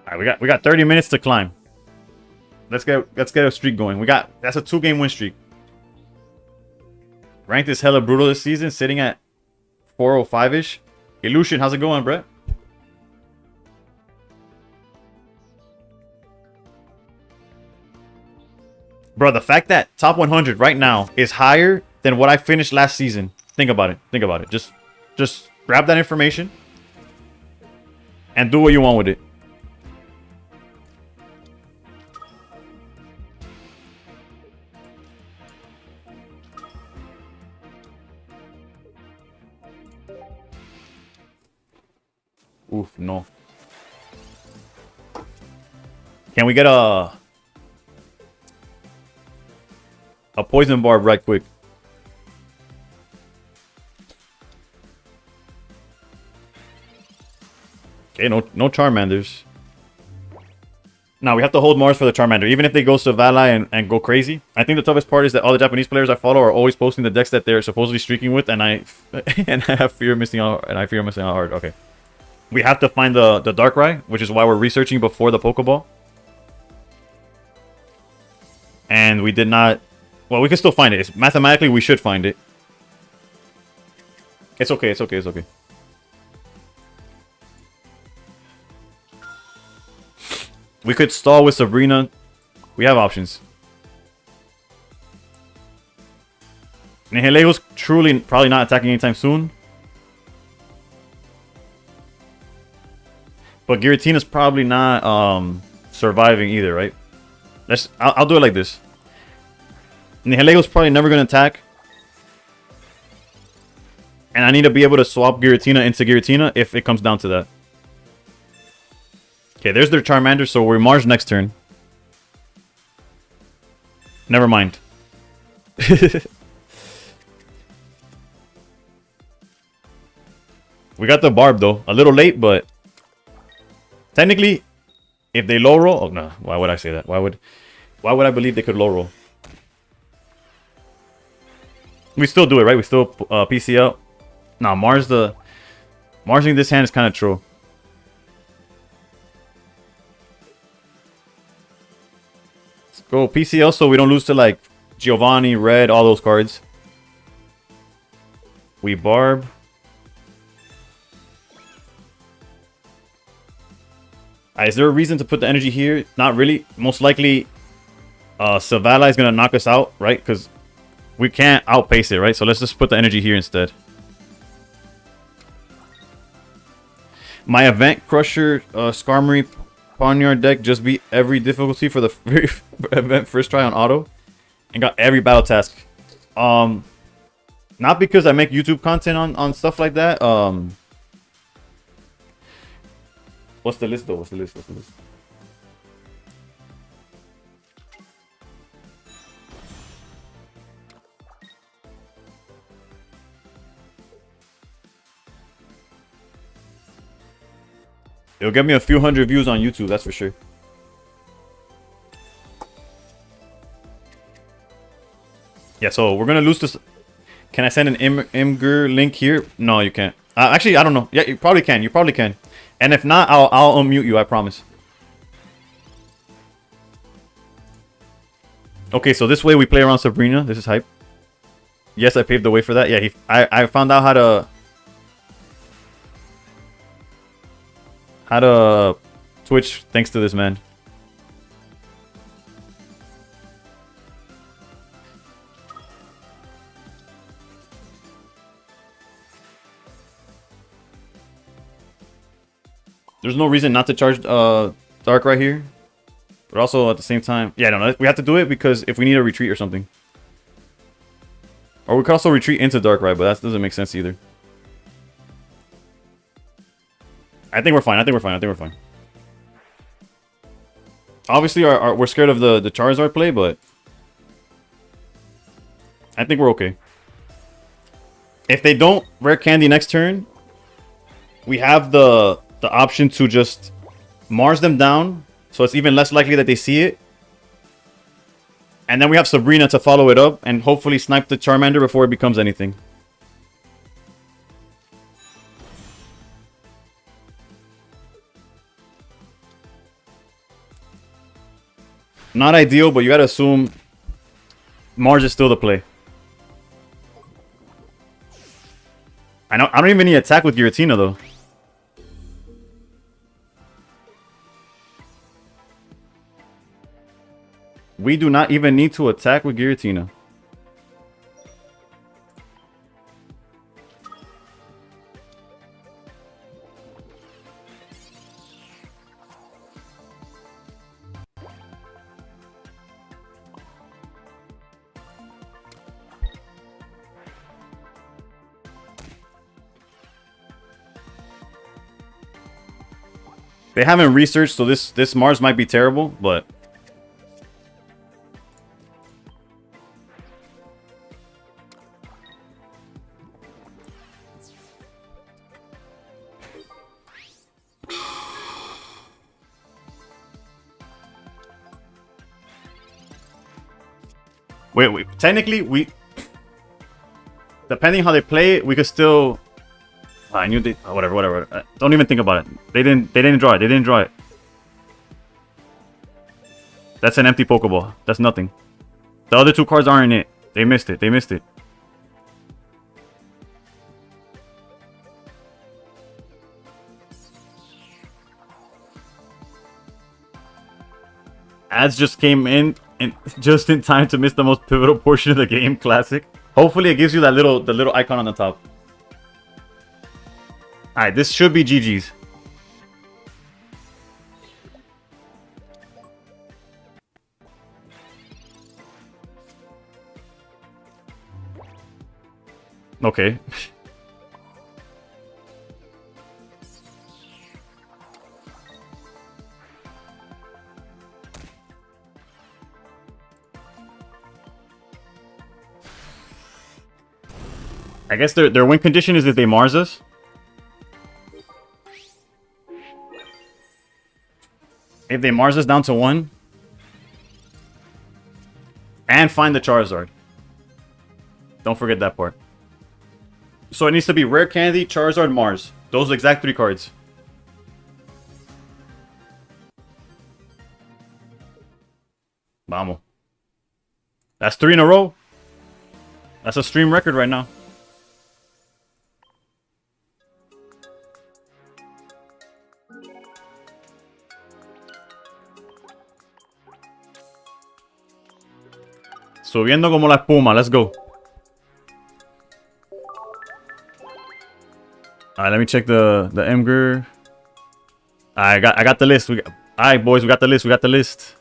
Speaker 1: Alright, we got 30 minutes to climb. Let's get a streak going. That's a 2-game win streak. Ranked is hella brutal this season, sitting at 405-ish. Illusion, how's it going, Brett? Bro, the fact that top 100 right now is higher than what I finished last season. Think about it. Just grab that information and do what you want with it. Oof, no. Can we get a poison barb right quick? Okay, no Charmanders. Now we have to hold Mars for the Charmander, even if they go Savali and go crazy. I think the toughest part is that all the Japanese players I follow are always posting the decks that they're supposedly streaking with, and I have fear of missing out, and I fear missing out hard. Okay, we have to find the Darkrai, which is why we're researching before the Pokeball. And we did not. Well, we can still find it. Mathematically, we should find it. It's okay. It's okay. It's okay. We could stall with Sabrina. We have options. Nihileto's truly probably not attacking anytime soon. But Giratina's probably not surviving either, right? I'll do it like this. Nihileto's probably never going to attack. And I need to be able to swap Giratina into Giratina if it comes down to that. Okay, there's their Charmander, so we're Mars next turn. Never mind. We got the Barb, though. A little late, but... Technically, if they low roll... Oh, no. Why would I say that? Why would I believe they could low roll? We still do it, right? We still PC out. Nah, Marsing this hand is kind of true. Go PCL so we don't lose to like Giovanni, Red, all those cards. We Barb. Is there a reason to put the energy here? Not really. Most likely Savali is going to knock us out, right? Because we can't outpace it, right? So let's just put the energy here instead. My Event Crusher Skarmory Pawniard deck just beat every difficulty for the event first try on auto and got every battle task. Not because I make YouTube content on stuff like that. What's the list though? What's the list? It'll get me a few hundred views on YouTube, that's for sure. Yeah, so we're gonna lose this. Can I send an Imgur link here? No, you can't. Actually, I don't know. Yeah, you probably can. You probably can. And if not, I'll unmute you. I promise. Okay, so this way we play around Sabrina. This is hype. Yes, I paved the way for that. Yeah, I found out how to Twitch thanks to this man. There's no reason not to charge Dark right here. But also at the same time, yeah, no, we have to do it because if we need a retreat or something. Or we could also retreat into Dark right, but that doesn't make sense either. I think we're fine. I think we're fine. Obviously, we're scared of the Charizard play, but I think we're okay. If they don't Rare Candy next turn, we have the option to just Mars them down, so it's even less likely that they see it. And then we have Sabrina to follow it up and hopefully snipe the Charmander before it becomes anything. Not ideal, but you gotta assume Mars is still the play. I don't even need to attack with Giratina though. We do not even need to attack with Giratina. They haven't researched, so this Mars might be terrible, but wait. Technically, depending how they play it, we could still. I knew they. Whatever. Don't even think about it. They didn't draw it. They didn't draw it. That's an empty Pokeball. That's nothing. The other two cards aren't it. They missed it. They missed it. Ads just came in and just in time to miss the most pivotal portion of the game. Classic. Hopefully it gives you that the little icon on the top. Alright, this should be GG's. Okay. I guess their win condition is if they Mars us. If they Mars us down to 1. And find the Charizard. Don't forget that part. So it needs to be Rare Candy, Charizard, Mars. Those are the exact 3 cards. Vamos. That's 3 in a row. That's a stream record right now. Subiendo como la espuma. Let's go. Alright, let me check the Emger. I got the list. Alright, boys, we got the list. We got the list.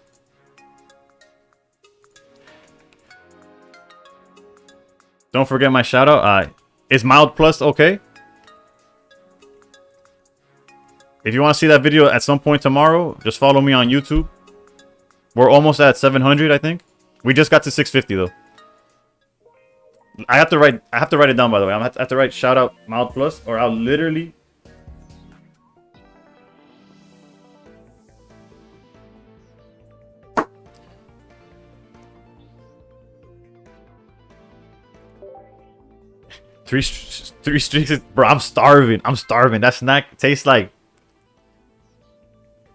Speaker 1: Don't forget my shout out. Alright. Is Mild Plus okay? If you want to see that video at some point tomorrow, just follow me on YouTube. We're almost at 700, I think. We just got to 650 though. I have to write it down, by the way. I have to write shout out Mild Plus, or I'll literally. Three streaks, bro. I'm starving. That snack tastes like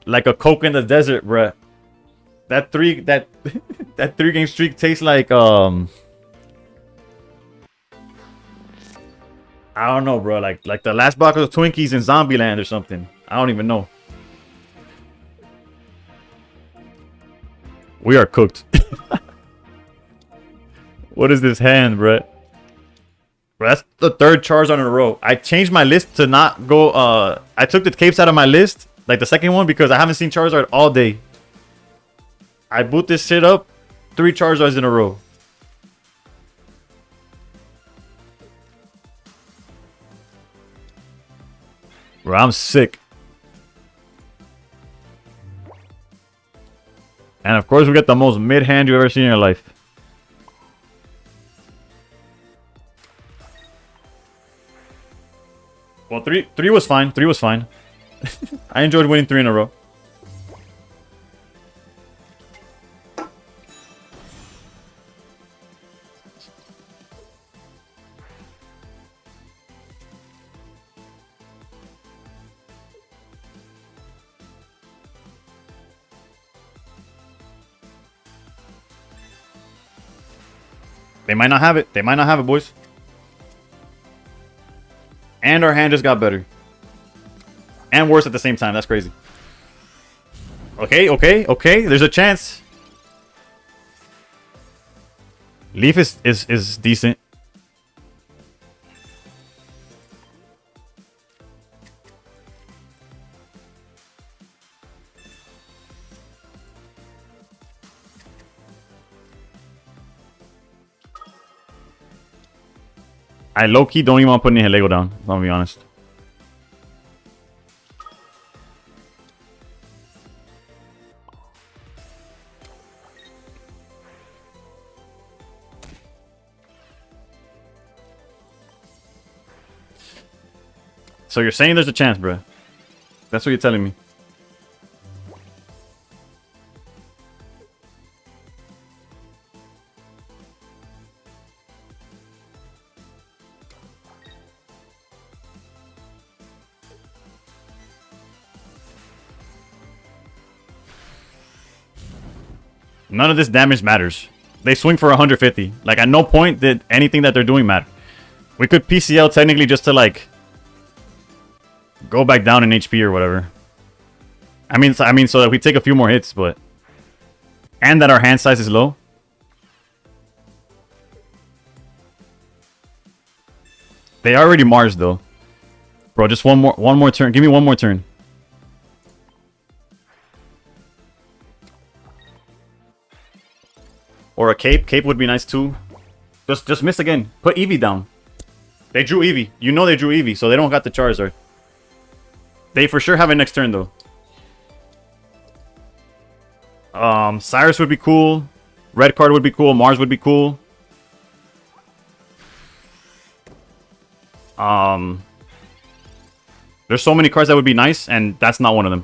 Speaker 1: a Coke in the desert, bro. That 3-game streak tastes like I don't know, bro. Like the last box of Twinkies in Zombieland or something. I don't even know. We are cooked. What is this hand, bro? Bro, that's the 3rd Charizard in a row. I changed my list to not go. I took the capes out of my list, like the second one, because I haven't seen Charizard all day. I boot this shit up, 3 Charizards in a row. Bro, I'm sick. And of course, we get the most mid hand you've ever seen in your life. Well, three was fine. 3 was fine. I enjoyed winning 3 in a row. They might not have it. They might not have it, boys. And our hand just got better. And worse at the same time. That's crazy. Okay. There's a chance. Leaf is decent. I low-key don't even want to put any Lego down, I'll be honest. So you're saying there's a chance, bro? That's what you're telling me. None of this damage matters. They swing for 150. Like, at no point did anything that they're doing matter. We could PCL technically just to, like, go back down in HP or whatever. I mean, so that we take a few more hits, but... And that our hand size is low. They already Mars, though. Bro, just one more turn. Give me one more turn. Or a cape. Cape would be nice too. Just miss again. Put Eevee down. They drew Eevee. You know they drew Eevee, so they don't got the Charizard. They for sure have it next turn though. Cyrus would be cool. Red card would be cool. Mars would be cool. There's so many cards that would be nice, and that's not one of them.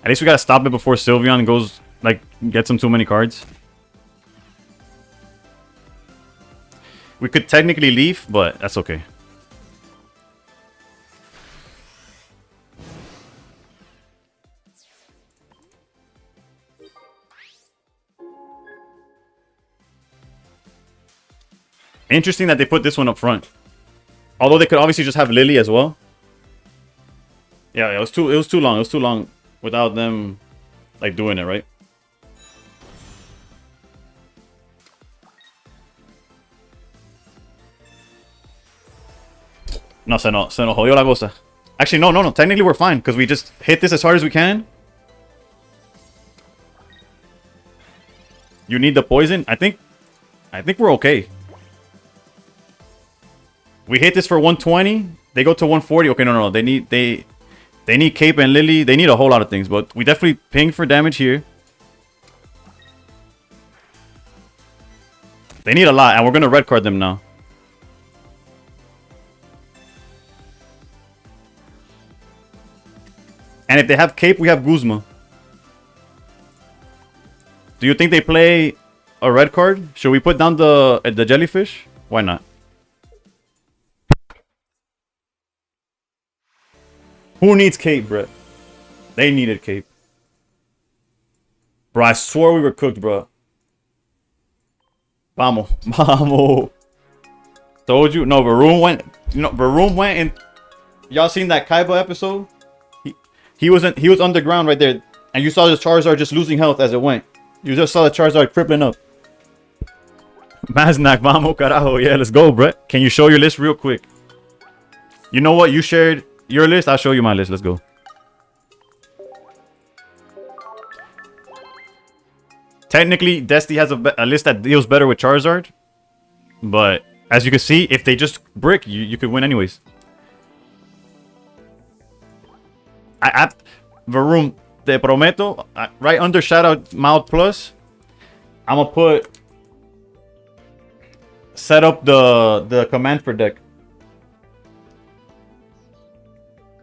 Speaker 1: At least we gotta stop it before Sylveon goes, like, gets him too many cards. We could technically leave, but that's okay. Interesting that they put this one up front. Although they could obviously just have Lily as well. Yeah, it was too long. It was too long without them, like, doing it, right? No, se nos jodió la cosa. Actually, no. Technically, we're fine because we just hit this as hard as we can. You need the poison. I think we're okay. We hit this for 120. They go to 140. Okay, no. They need Cape and Lily. They need a whole lot of things, but we definitely ping for damage here. They need a lot, and we're gonna red card them now. And if they have Cape, we have Guzma. Do you think they play a red card? Should we put down the jellyfish? Why not? Who needs Cape, bro? They needed Cape. Bro, I swore we were cooked, bro. Vamos. Vamos. Told you. No, Varun went. You know, Varun went and... Y'all seen that Kaiba episode? He was underground right there. And you saw the Charizard just losing health as it went. You just saw the Charizard crippling up. Maznak, vamos, carajo. Yeah, let's go, bro. Can you show your list real quick? You know what? You shared your list. I'll show you my list. Let's go. Technically, Destiny has a list that deals better with Charizard. But as you can see, if they just brick, you could win anyways. Varun, te prometo, right under Shadow Mouth Plus, I'm gonna put set up the command for deck.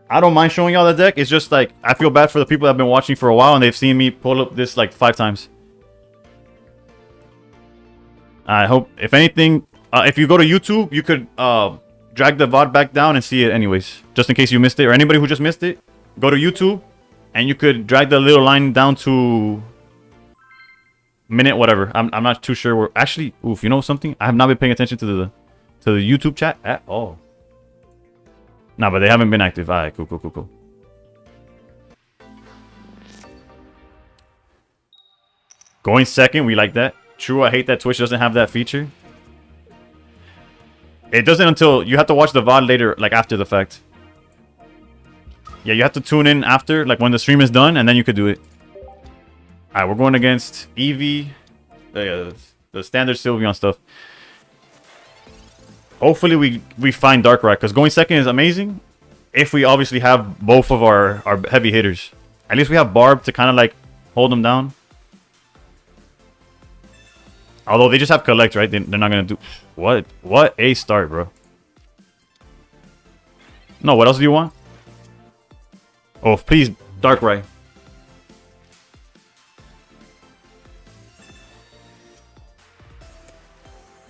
Speaker 1: I don't mind showing y'all the deck. It's just like I feel bad for the people that have been watching for a while and they've seen me pull up this like 5 times. I hope, if anything, if you go to YouTube, you could drag the VOD back down and see it anyways, just in case you missed it, or anybody who just missed it. Go to YouTube, and you could drag the little line down to minute whatever. I'm not too sure where. Actually, oof, you know something? I have not been paying attention to the YouTube chat at all. Nah, but they haven't been active. Alright, cool. Going second, we like that. True, I hate that Twitch doesn't have that feature. It doesn't until you have to watch the VOD later, like after the fact. Yeah, you have to tune in after, like when the stream is done, and then you could do it. Alright, we're going against Eevee. The standard Sylveon stuff. Hopefully we find Darkrai, because going second is amazing. If we obviously have both of our heavy hitters. At least we have Barb to kind of like Hold them down. Although they just have collect, right? They're not gonna do what? What a start, bro. No, what else do you want? Oh, please, Darkrai.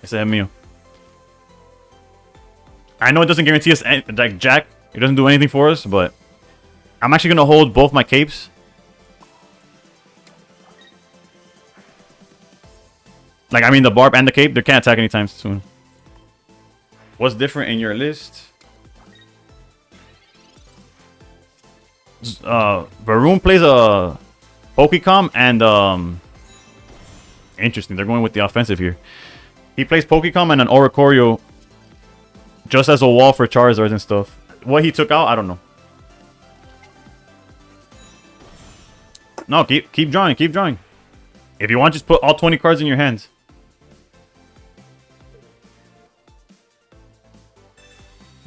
Speaker 1: Ese es mío. I know it doesn't guarantee us like Jack. It doesn't do anything for us, but I'm actually gonna hold both my capes. Like, I mean, the Barb and the cape, they can't attack anytime soon. What's different in your list? Varun plays a Pokecom and interesting. They're going with the offensive here. He plays Pokecom and an Oricorio just as a wall for Charizard and stuff. What he took out, I don't know. No, keep drawing, keep drawing. If you want, just put all 20 cards in your hands.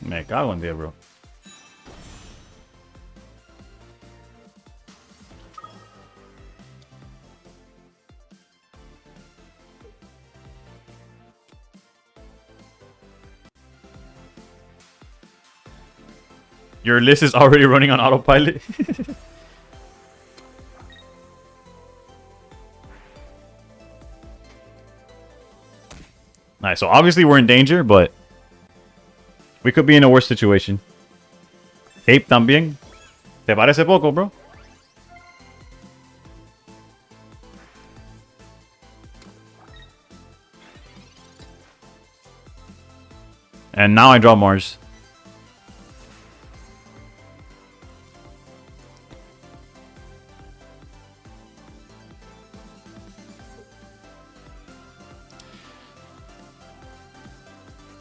Speaker 1: Me cago en día, bro. Your list is already running on autopilot. Nice. So obviously we're in danger, but we could be in a worse situation. Cape también. ¿Te parece poco, bro? And now I draw Mars.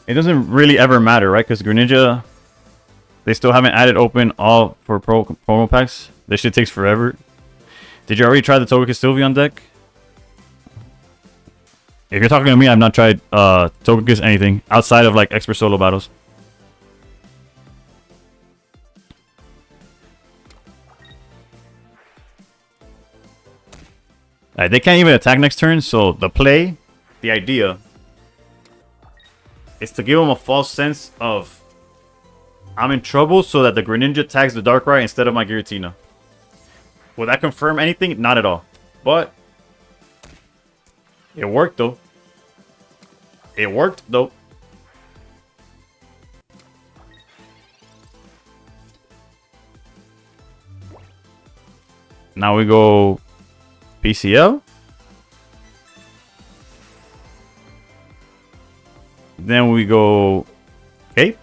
Speaker 1: It doesn't really ever matter, right? Because Greninja, they still haven't added open all for promo packs. This shit takes forever. Did you already try the Togekiss Sylveon deck? If you're talking to me, I've not tried Togekiss anything outside of like expert solo battles. They can't even attack next turn, so the play, the idea, is to give them a false sense of I'm in trouble so that the Greninja tags the Darkrai instead of my Giratina. Will that confirm anything? Not at all. But it worked though. It worked though. Now we go PCL. Then we go Cape.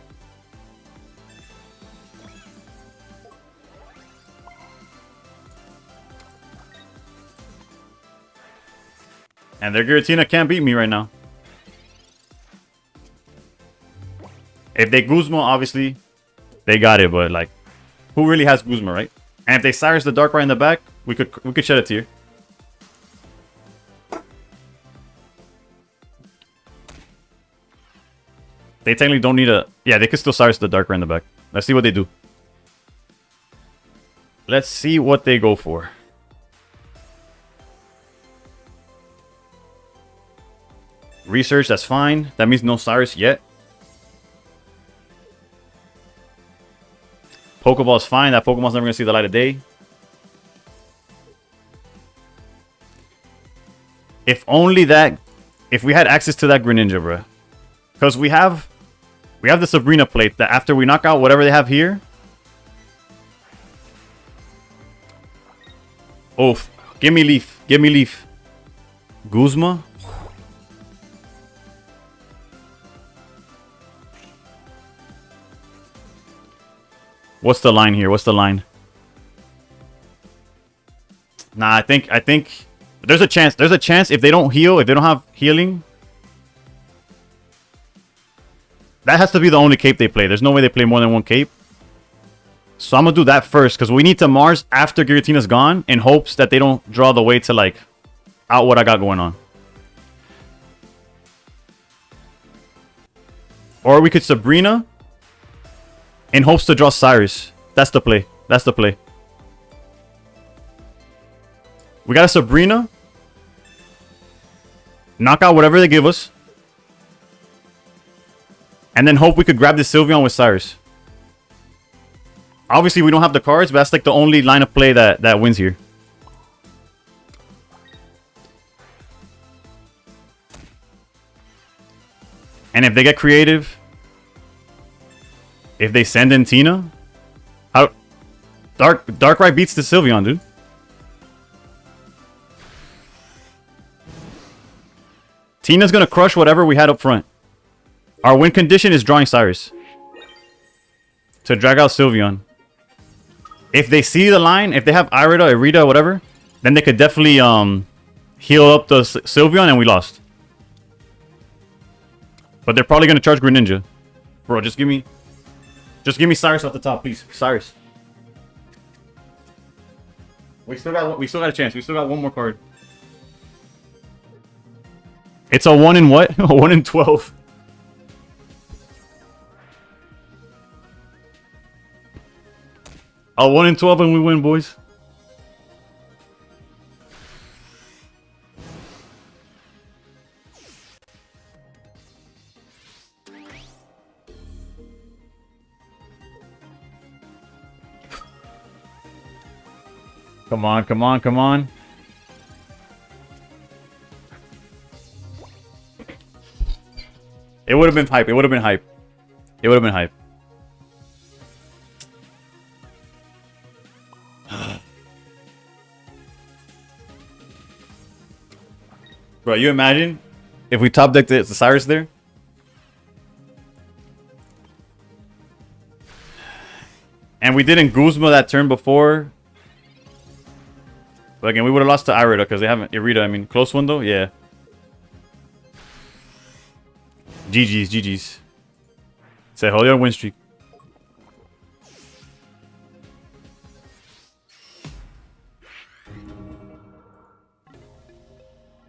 Speaker 1: And their Giratina can't beat me right now. If they Guzma, obviously, they got it. But like, who really has Guzma, right? And if they Cyrus the Darkrai in the back, we could shed a tear. They technically don't need a... Yeah, they could still Cyrus the Darkrai in the back. Let's see what they do. Let's see what they go for. Research, that's fine. That means no Cyrus yet. Pokeball's fine. That Pokemall's never going to see the light of day. If only that... If we had access to that Greninja, bro. Because we have the Sabrina plate that after we knock out whatever they have here. Oh, give me Leaf. Give me Leaf. Guzma. What's the line here? What's the line? Nah, I think there's a chance. There's a chance if they don't heal, if they don't have healing. That has to be the only cape they play. There's no way they play more than one cape. So I'm going to do that first. Because we need to Mars after Giratina's gone. In hopes that they don't draw the way to like out what I got going on. Or we could Sabrina. In hopes to draw Cyrus. That's the play. That's the play. We got a Sabrina. Knock out whatever they give us. And then hope we could grab this Sylveon with Cyrus. Obviously, we don't have the cards, but that's like the only line of play that wins here. And if they get creative, if they send in Tina, how Darkrai beats the Sylveon, dude. Tina's gonna crush whatever we had up front. Our win condition is drawing Cyrus to drag out Sylveon. If they see the line, if they have Irida, Irida, whatever, then they could definitely heal up the Sylveon, and we lost. But they're probably gonna charge Greninja. Bro, just give me Cyrus off the top, please. Cyrus. We still got a chance. We still got one more card. It's a 1 in what? A 1 in 12. A 1 in 12 and we win, boys. Come on, come on, come on. It would have been hype. It would have been hype. It would have been hype. Bro, you imagine if we top decked the Cyrus there? And we didn't Guzma that turn before. But again, we would have lost to Irida because they haven't. Irida, I mean, close one though? Yeah. GG's, GG's. Say, hold your win streak.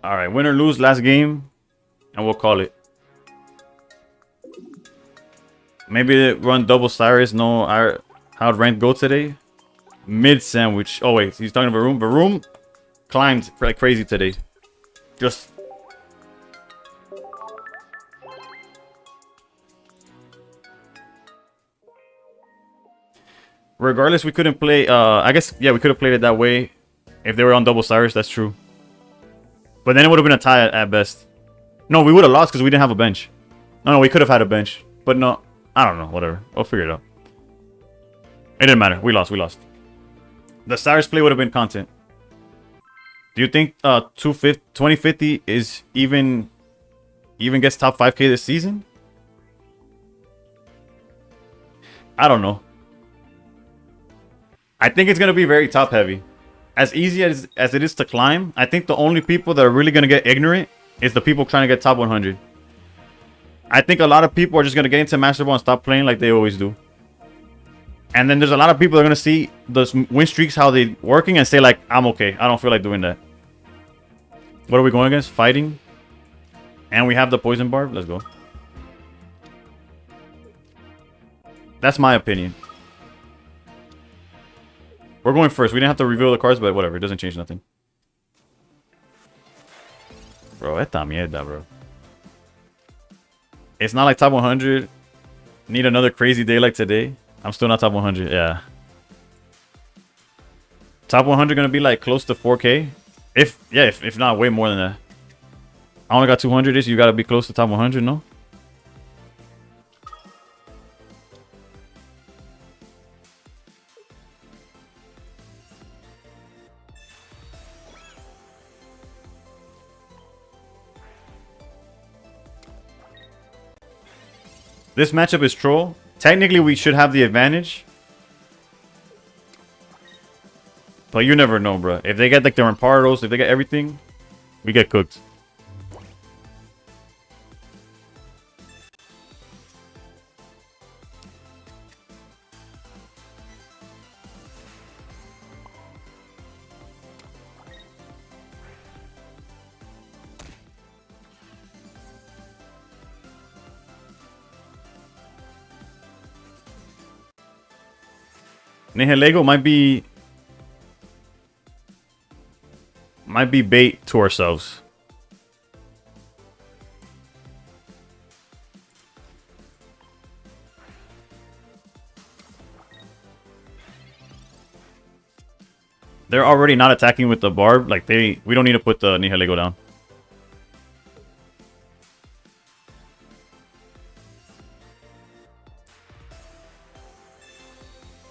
Speaker 1: Alright, win or lose, last game. And we'll call it. Maybe run double Cyrus. No, how'd rank go today? Mid sandwich. Oh, wait. He's talking about Varoom. Varoom climbed like crazy today. Just. Regardless, we couldn't play. I guess, yeah, we could have played it that way. If they were on double Cyrus, that's true. But then it would have been a tie at best. No, we would have lost because we didn't have a bench. No, we could have had a bench. But no, I don't know. Whatever. We'll figure it out. It didn't matter. We lost. We lost. The Cyrus play would have been content. Do you think 2050 is even gets top 5K this season? I don't know. I think it's going to be very top heavy. As easy as it is to climb, I think the only people that are really going to get ignorant is the people trying to get top 100. I think a lot of people are just going to get into Master Ball and stop playing like they always do. And then there's a lot of people that are going to see those win streaks, how they working, and say like, I'm okay. I don't feel like doing that. What are we going against? Fighting. And we have the Poison Barb. Let's go. That's my opinion. We're going first. We didn't have to reveal the cards, but whatever. It doesn't change nothing. Bro, esta mierda, bro. It's not like top 100. Need another crazy day like today. I'm still not top 100. Yeah. Top 100 gonna be like close to 4K. If not way more than that. I only got 200-ish. You gotta be close to top 100, no? This matchup is troll. Technically, we should have the advantage. But you never know, bro. If they get like their Impardos, if they get everything, we get cooked. Nihilego might be... might be bait to ourselves. They're already not attacking with the barb. Like we don't need to put the Nihilego down.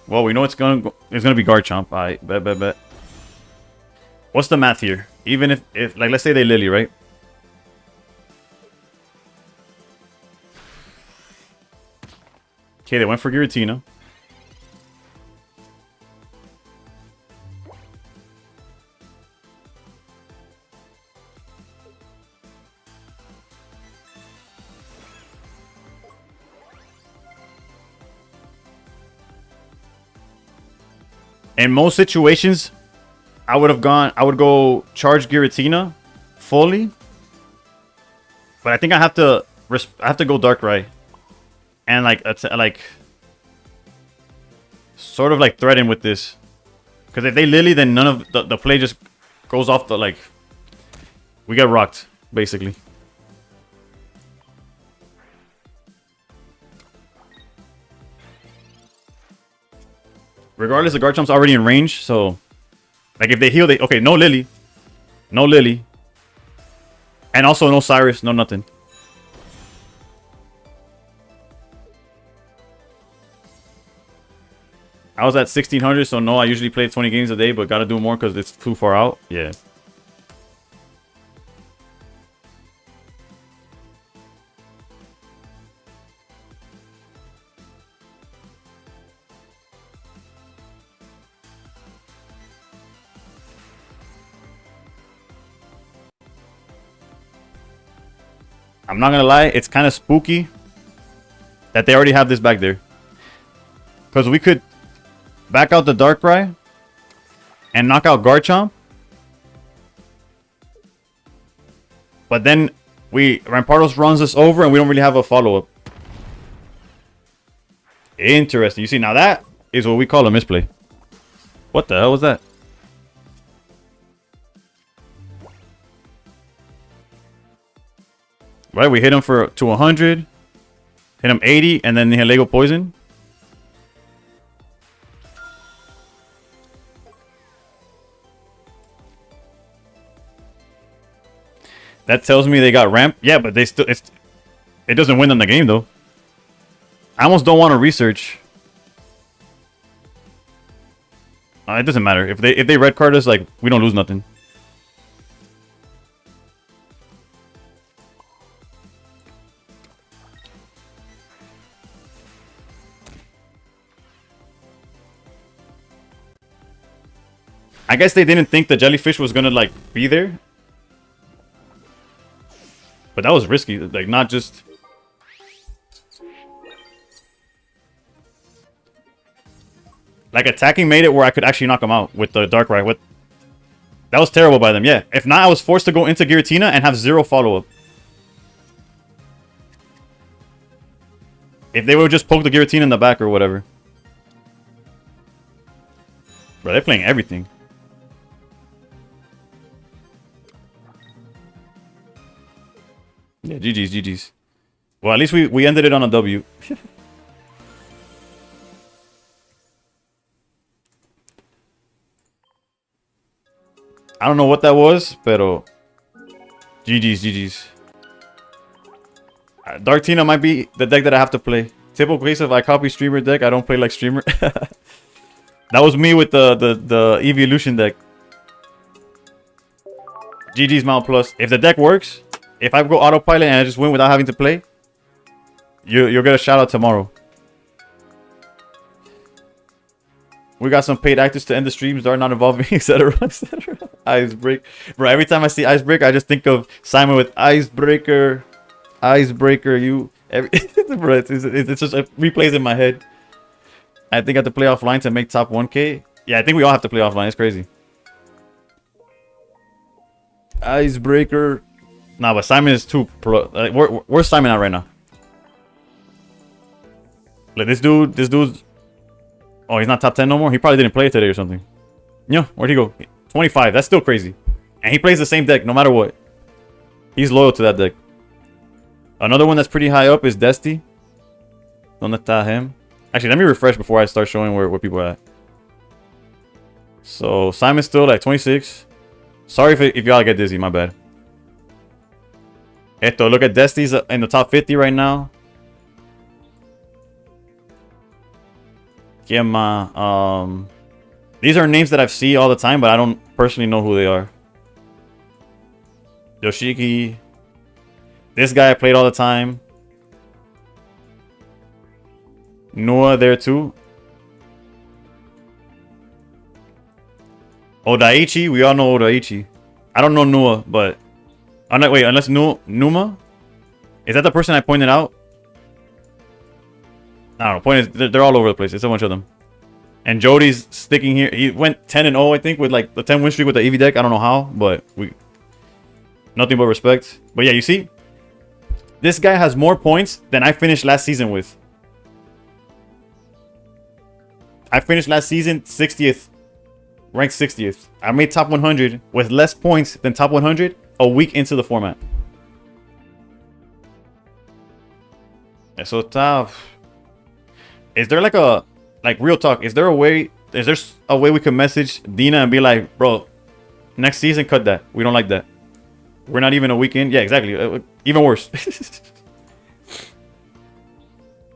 Speaker 1: Well, we know it's gonna be Garchomp. Alright, bet. What's the math here? Even if like let's say they Lily, right? Okay, they went for Giratina. In most situations, I would go charge Giratina fully. But I think I have to go Darkrai. And like sort of like threaten with this. Because if they Lily, then none of the play just goes off the like we get rocked, basically. Regardless, the Garchomp's already in range, so like if they heal, okay, no Lily, and also no Cyrus, no nothing. I was at 1600, so no, I usually play 20 games a day, but gotta do more because it's too far out. Yeah. I'm not gonna lie, it's kind of spooky that they already have this back there. Because we could back out the Darkrai and knock out Garchomp. But then Rampardos runs us over and we don't really have a follow-up. Interesting. You see, now that is what we call a misplay. What the hell was that? Right, we hit him to 100, hit him 80, and then Nihilego poison. That tells me they got ramp. Yeah, but it doesn't win them the game though. I almost don't want to research. It doesn't matter if they red card us. Like we don't lose nothing. I guess they didn't think the jellyfish was gonna like be there. But that was risky, like not just like attacking made it where I could actually knock him out with the Darkrai. That was terrible by them, yeah. If not, I was forced to go into Giratina and have 0 follow-up. If they would just poke the Giratina in the back or whatever. Bro, they're playing everything. Yeah, GG's. Well, at least we ended it on a W. I don't know what that was, pero GG's. Darktina might be the deck that I have to play. Typical case of I copy streamer deck, I don't play like streamer. That was me with the evolution deck. GG's Mount Plus. If the deck works, if I go autopilot and I just win without having to play, you'll get a shout out tomorrow. We got some paid actors to end the streams. They're not involving me, etc. etc. Icebreak. Bro, every time I see Icebreaker, I just think of Simon with Icebreaker. Icebreaker, you. Bro, it's just it replays in my head. I think I have to play offline to make top 1K. Yeah, I think we all have to play offline. It's crazy. Icebreaker. Nah, but Simon is too pro. Like, where's Simon at right now? Like this dude's. Oh, he's not top 10 no more? He probably didn't play today or something. Yeah, where'd he go? 25. That's still crazy. And he plays the same deck no matter what. He's loyal to that deck. Another one that's pretty high up is Dusty. ¿Dónde está him? Actually, let me refresh before I start showing where people are at. So, Simon's still at 26. Sorry if y'all get dizzy, my bad. Esto, look at Dusty's in the top 50 right now. These are names that I've seen all the time, but I don't personally know who they are. Yoshiki. This guy I played all the time. Noah there too. Odaichi. We all know Odaichi. I don't know Noah, but... wait, unless Numa? Is that the person I pointed out? I don't know. Point is, they're all over the place. It's a bunch of them. And Jody's sticking here. He went 10-0, I think, with like the 10 win streak with the EV deck. I don't know how, but nothing but respect. But yeah, you see? This guy has more points than I finished last season with. I finished last season 60th. Ranked 60th. I made top 100 with less points than top 100 a week into the format. So tough. Is there like a real talk? Is there a way we can message Dina and be like, bro, next season cut that. We don't like that. We're not even a week in. Yeah, exactly. Even worse.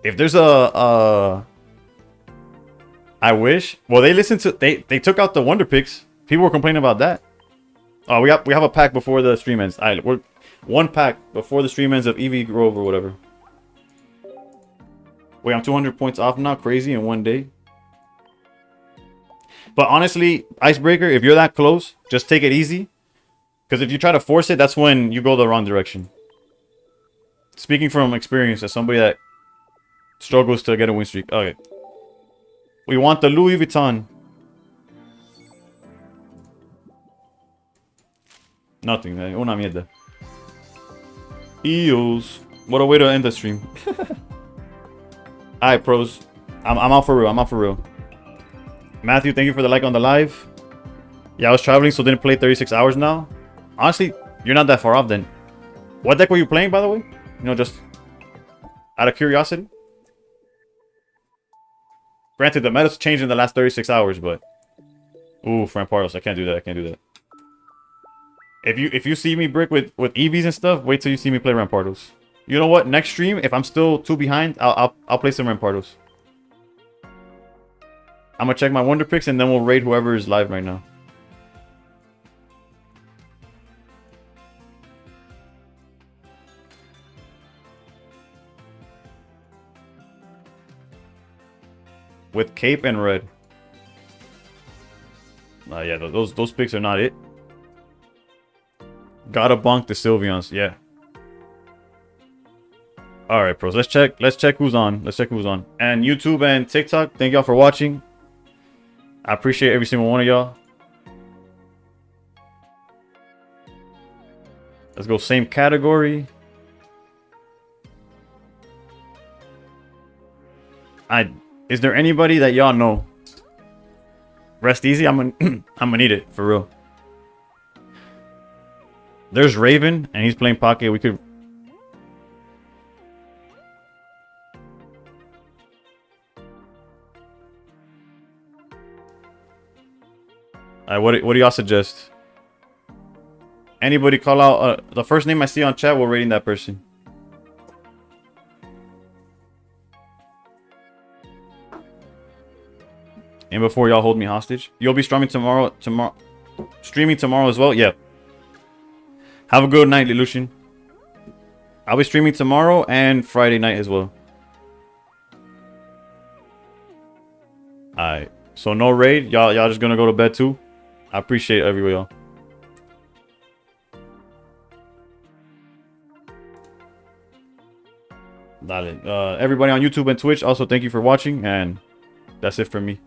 Speaker 1: If there's I wish. Well, they listened to they took out the Wonder Picks. People were complaining about that. Oh, we have a pack before the stream ends. We're one pack before the stream ends of EV Grove or whatever. Wait, I'm 200 points off now. Crazy in one day. But honestly, Icebreaker, if you're that close, just take it easy. Because if you try to force it, that's when you go the wrong direction. Speaking from experience as somebody that struggles to get a win streak. Okay. We want the Louis Vuitton. Nothing. Una mierda. Eels. What a way to end the stream. Alright, pros. I'm out for real. I'm out for real. Matthew, thank you for the like on the live. Yeah, I was traveling, so didn't play 36 hours now. Honestly, you're not that far off then. What deck were you playing, by the way? You know, just out of curiosity. Granted, the meta's changed in the last 36 hours, but... Ooh, Rampardos. I can't do that. I can't do that. If you see me brick with EVs and stuff, wait till you see me play Rampardos. You know what? Next stream, if I'm still 2 behind, I'll play some Rampardos. I'm gonna check my Wonder Picks and then we'll raid whoever is live right now. With Cape and Red. Yeah, those picks are not it. Gotta bonk the Sylveons, yeah. Alright, pros. Let's check who's on. Let's check who's on. And YouTube and TikTok, thank y'all for watching. I appreciate every single one of y'all. Let's go same category. Is there anybody that y'all know? Rest easy. I'm gonna need it for real. There's Raven and he's playing Pocket. We could. What do y'all suggest? Anybody call out the first name I see on chat? We're rating that person. And before y'all hold me hostage, you'll be streaming tomorrow. Streaming tomorrow as well. Yeah. Have a good night, Lelouch. I'll be streaming tomorrow and Friday night as well. Alright. So no raid. Y'all just gonna go to bed too. I appreciate every y'all. Dale. Everybody on YouTube and Twitch, also thank you for watching, and that's it for me.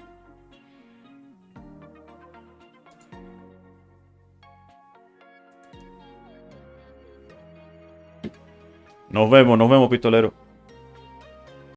Speaker 1: Nos vemos, pistolero.